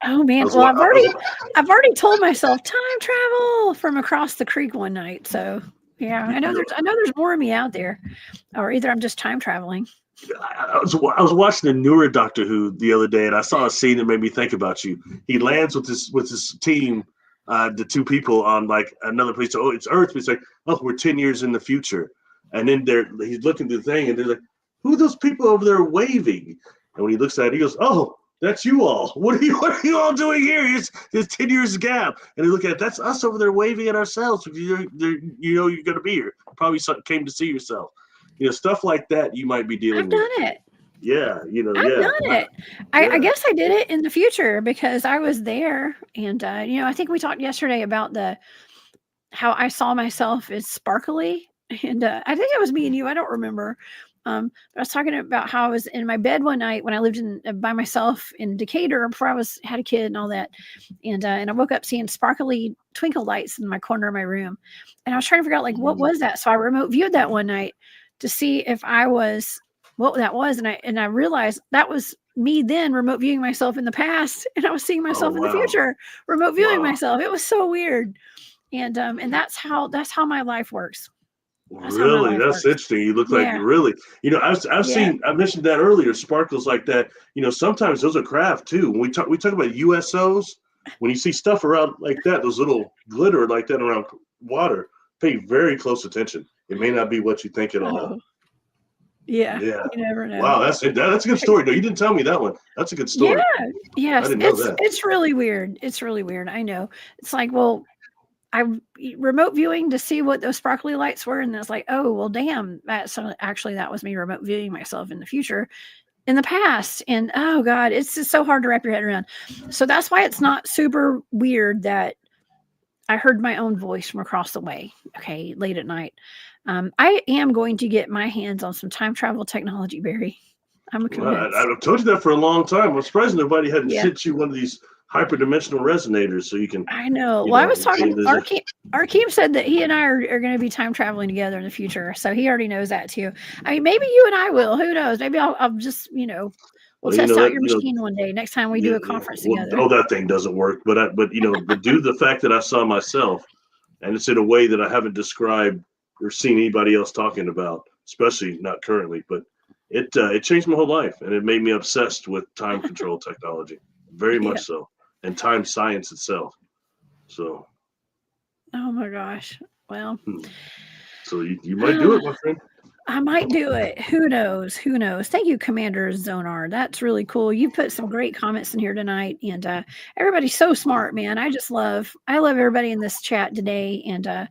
Oh man. Well, I've already told myself time travel from across the creek one night. So yeah, I know there's more of me out there, or either I'm just time traveling. I was watching a newer Doctor Who the other day, and I saw a scene that made me think about you. He lands with his team, the 2 people on like another place. So, it's Earth. It's like, oh, we're 10 years in the future, and then he's looking at the thing, and they're like, who are those people over there waving? And when he looks at it, he goes, oh, that's you all. What are you all doing here? There's 10 years gap. And they look at it, that's us over there waving at ourselves. You're going to be here. Probably came to see yourself. Stuff like that you might be dealing with. I've done it. Yeah, I've done it. I guess I did it in the future because I was there. And, I think we talked yesterday about how I saw myself as sparkly. And I think it was me and you. I don't remember. I was talking about how I was in my bed one night when I lived by myself in Decatur before I had a kid and all that. And I woke up seeing sparkly twinkle lights in my corner of my room. And I was trying to figure out like, what was that? So I remote viewed that one night to see if what that was. And I realized that was me then remote viewing myself in the past. And I was seeing myself in the future, remote viewing myself. It was so weird. And that's how my life works. Really, that's interesting. You look like really, I've seen. I mentioned that earlier. Sparkles like that. Sometimes those are craft too. When we talk about USOs. When you see stuff around like that, those little glitter like that around water, pay very close attention. It may not be what you think at all. Yeah. You never know. Wow, that's a good story. No, you didn't tell me that one. That's a good story. Yeah. Yes. I didn't know that. It's really weird. It's really weird. I know. It's like, well, I remote viewing to see what those sparkly lights were, and it's like, oh well, damn, that was me remote viewing myself in the future, in the past, and oh god, it's just so hard to wrap your head around. So that's why it's not super weird that I heard my own voice from across the way. Okay, late at night. I am going to get my hands on some time travel technology, Barry. I'm convinced. I've told you that for a long time. I'm surprised nobody hadn't sent you one of these hyperdimensional resonators so you can. I know. Well, I was talking. Arkeem said that he and I are going to be time traveling together in the future, so he already knows that too. I mean, maybe you and I will. Who knows? Maybe I'll just we'll test out your machine one day next time we do a conference together. Oh, that thing doesn't work. But due to the fact that I saw myself, and it's in a way that I haven't described or seen anybody else talking about, especially not currently, but it changed my whole life, and it made me obsessed with time control technology, very much so. And time science itself. So. Oh my gosh. Well. So you might do it, my friend. I might do it. Who knows? Who knows? Thank you, Commander Zonar. That's really cool. You put some great comments in here tonight, and everybody's so smart, man. I love everybody in this chat today, and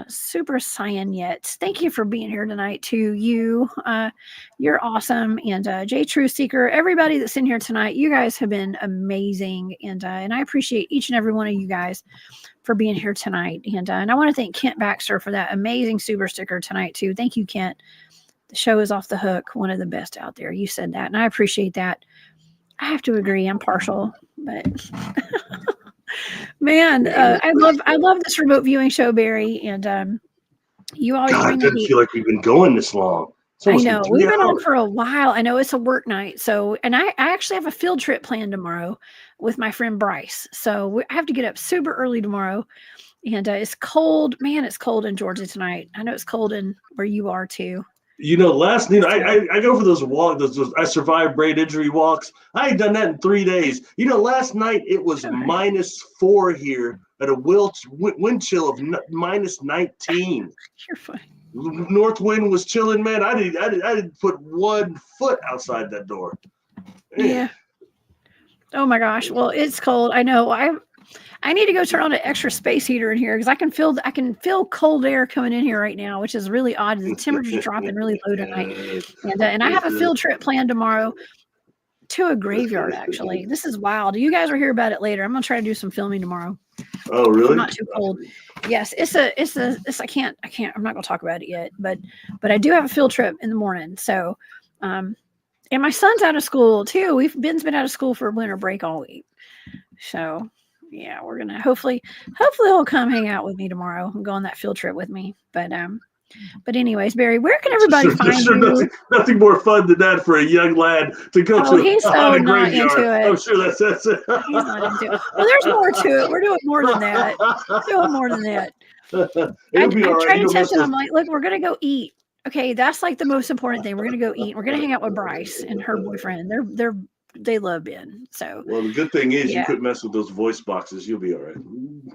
super cyan. Thank you for being here tonight too. You're awesome. And J True Seeker, everybody that's in here tonight, you guys have been amazing. And I appreciate each and every one of you guys for being here tonight. And I want to thank Kent Baxter for that amazing super sticker tonight too. Thank you, Kent. The show is off the hook, one of the best out there. You said that, and I appreciate that. I have to agree. I'm partial, but man, I love this remote viewing show, Barry, and you always God, bring it the doesn't heat. feel like we've been going this long. I know we've been on hours. for a while. I know it's a work night, so and I actually have a field trip planned tomorrow with my friend Bryce. So I have to get up super early tomorrow, and it's cold. Man, it's cold in Georgia tonight. I know it's cold in where you are too. You know, I go for those walks. I survived brain injury walks. I had done that in 3 days. You know, last night it was -4 here at a wind chill of -19. You're fine. North wind was chilling, man. I didn't put 1 foot outside that door. Man. Yeah. Oh my gosh. Well, it's cold. I know. I need to go turn on an extra space heater in here because I can feel cold air coming in here right now, which is really odd. The temperature's dropping really low tonight, and I have a field trip planned tomorrow to a graveyard. Actually, this is wild. You guys will hear about it later. I'm gonna try to do some filming tomorrow. Oh, really? Not too cold. Yes, I can't. I'm not gonna talk about it yet, but I do have a field trip in the morning. So, and my son's out of school too. Ben's been out of school for winter break all week. So yeah, we're gonna hopefully he'll come hang out with me tomorrow and go on that field trip with me. But anyways, Barry, where can everybody find you? Nothing more fun than that for a young lad to go to. He's so not into it. I'm sure that's it. He's not into it. Well, there's more to it. We're doing more than that. I'm trying to tempt him. I'm like, look, we're gonna go eat. Okay, that's like the most important thing. We're gonna go eat. We're gonna hang out with Bryce and her boyfriend. They love Ben. So well, the good thing is you couldn't mess with those voice boxes. You'll be all right.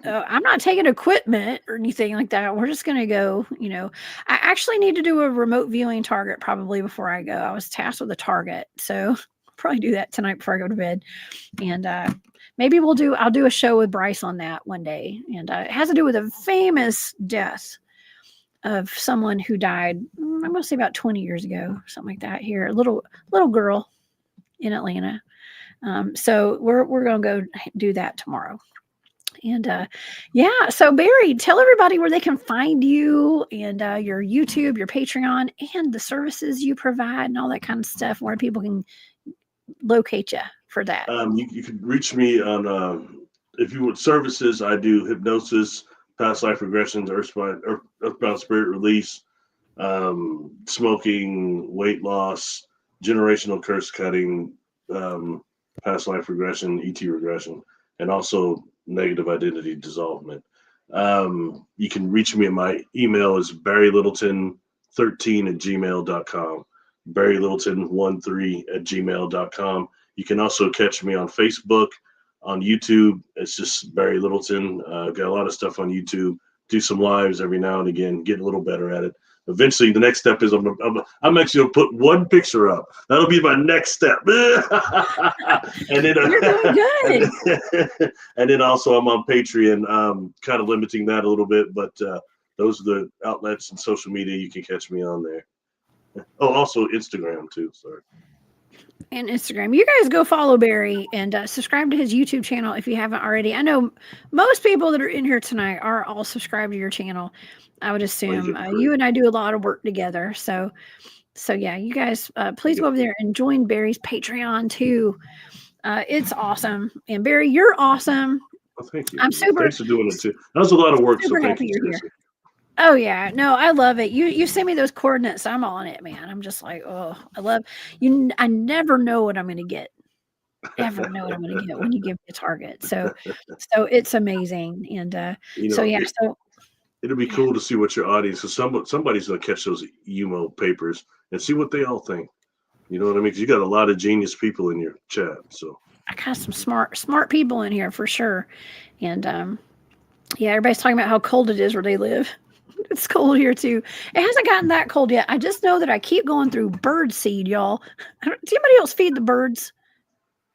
I'm not taking equipment or anything like that. We're just gonna go. I actually need to do a remote viewing target probably before I go. I was tasked with a target, so I'll probably do that tonight before I go to bed. And maybe I'll do a show with Bryce on that one day. And it has to do with a famous death of someone who died. I'm gonna say about 20 years ago, something like that. Here, a little girl in Atlanta. So we're gonna go do that tomorrow. And so Barry, tell everybody where they can find you and your YouTube, your Patreon, and the services you provide and all that kind of stuff, where people can locate you for that. You can reach me on if you want services. I do hypnosis, past life regressions, earthbound spirit release, smoking, weight loss, generational curse cutting, past life regression, ET regression, and also negative identity dissolvement. You can reach me at my email is barrylittleton13@gmail.com, barrylittleton13@gmail.com. You can also catch me on Facebook, on YouTube. It's just Barry Littleton. I've got a lot of stuff on YouTube. Do some lives every now and again, get a little better at it. Eventually, the next step is I'm actually going to put one picture up. That'll be my next step. And then you're doing good. And then also I'm on Patreon, kind of limiting that a little bit, but those are the outlets and social media you can catch me on there. Oh, also Instagram too. Sorry. And Instagram. You guys go follow Barry and subscribe to his YouTube channel if you haven't already. I know most people that are in here tonight are all subscribed to your channel. I would assume you and I do a lot of work together. So yeah, you guys, please go over there and join Barry's Patreon too. It's awesome. And Barry, you're awesome. Well, thank you. I'm super. Thanks for doing it too. That was a lot of work. Super so thank happy you. You're here. Oh yeah, no, I love it. You send me those coordinates, I'm on it, man. I'm just like, oh, I love you. I never know what I'm going to get. Ever know what I'm going to get when you give me a target. So it's amazing. And so it'll be cool to see what your audience. So somebody's going to catch those Ummo papers and see what they all think. You know what I mean? Because you got a lot of genius people in your chat. So I got some smart people in here for sure. And everybody's talking about how cold it is where they live. It's cold here too. It hasn't gotten that cold yet. I just know that I keep going through bird seed, y'all. Does anybody else feed the birds?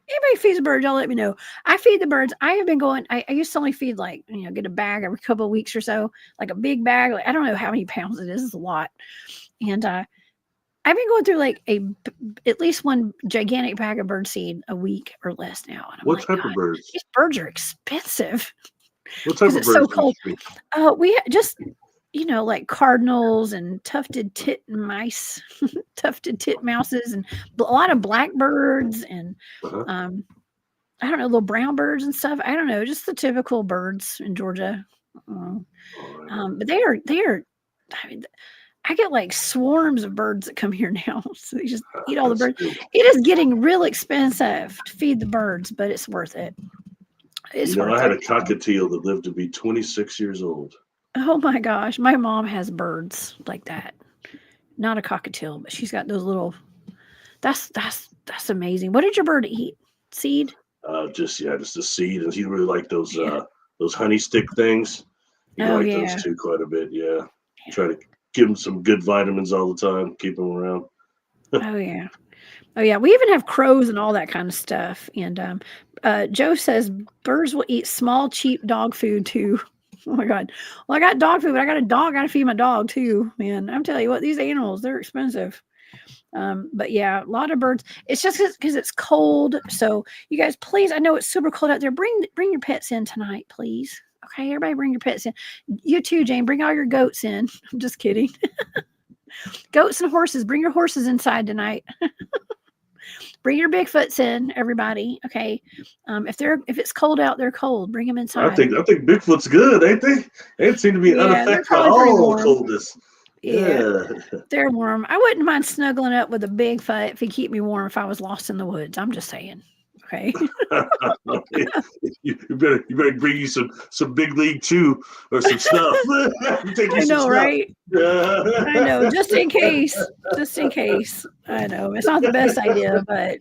Anybody feeds the birds? Y'all let me know. I feed the birds. I have been going. I used to only feed get a bag every couple of weeks or so, like a big bag. Like I don't know how many pounds it is. It's a lot. And I've been going through like at least one gigantic bag of bird seed a week or less now. And I'm what type of birds? These birds are expensive. What type of birds? It's so cold. We just like cardinals and tufted titmouses and a lot of blackbirds and I don't know, little brown birds and stuff. I don't know, just the typical birds in Georgia. But they are. I mean, I get like swarms of birds that come here now. So they just eat all the birds. Cool. It is getting real expensive to feed the birds, but it's worth it. I had a cockatiel that lived to be 26 years old. Oh my gosh. My mom has birds like that. Not a cockatiel, but she's got those little, that's amazing. What did your bird eat? Seed? Just a seed. And he really liked those honey stick things. He liked those too quite a bit. Yeah. Try to give him some good vitamins all the time. Keep him around. Oh yeah. We even have crows and all that kind of stuff. And Joe says birds will eat small, cheap dog food too. Oh my God. Well, I got dog food, but I got a dog. I got to feed my dog too, man. I'm telling you what, these animals, they're expensive. But yeah, a lot of birds. It's just because it's cold. So you guys, please, I know it's super cold out there. Bring your pets in tonight, please. Okay, everybody bring your pets in. You too, Jane. Bring all your goats in. I'm just kidding. Goats and horses. Bring your horses inside tonight. Bring your Bigfoots in, everybody. Okay. If it's cold out, they're cold. Bring them inside. I think Bigfoot's good, ain't they? They seem to be unaffected by all coldness. Yeah, they're warm. I wouldn't mind snuggling up with a Bigfoot if he'd keep me warm if I was lost in the woods. I'm just saying. Okay. you better bring you some big league chew or some stuff. I know, right? I know, just in case. I know it's not the best idea, but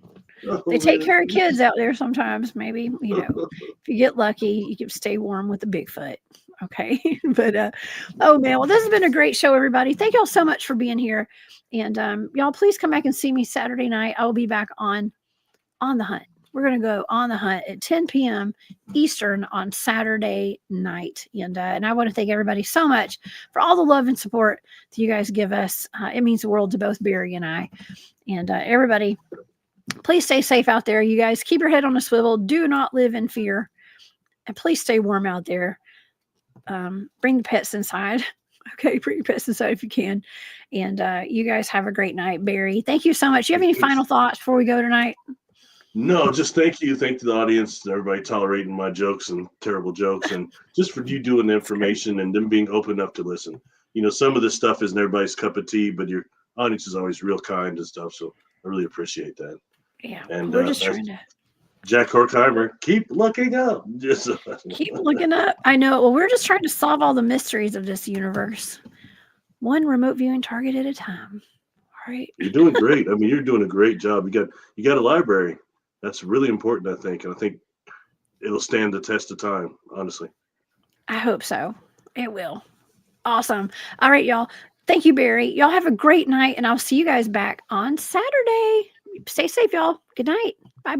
they take care of kids out there sometimes. Maybe if you get lucky, you can stay warm with the Bigfoot. Okay. But oh man, well, this has been a great show, everybody. Thank y'all so much for being here. And y'all please come back and see me Saturday night. I will be back on the hunt. We're going to go on the hunt at 10 p.m. Eastern on Saturday night. And I want to thank everybody so much for all the love and support that you guys give us. It means the world to both Barry and I. And everybody, please stay safe out there. You guys keep your head on a swivel. Do not live in fear. And please stay warm out there. Bring the pets inside. Okay, bring your pets inside if you can. And you guys have a great night. Barry, thank you so much. Do you have any final thoughts before we go tonight? No, just thank you. Thank the audience, everybody tolerating my jokes and terrible jokes, and just for you doing the information and them being open enough to listen. Some of this stuff isn't everybody's cup of tea, but your audience is always real kind and stuff. So I really appreciate that. Yeah, and we're just trying to. Jack Horkheimer, keep looking up. Just keep looking up. I know. Well, we're just trying to solve all the mysteries of this universe, one remote viewing target at a time. All right. You're doing great. I mean, you're doing a great job. You got a library. That's really important, I think. And I think it'll stand the test of time, honestly. I hope so. It will. Awesome. All right, y'all. Thank you, Barry. Y'all have a great night, and I'll see you guys back on Saturday. Stay safe, y'all. Good night. Bye.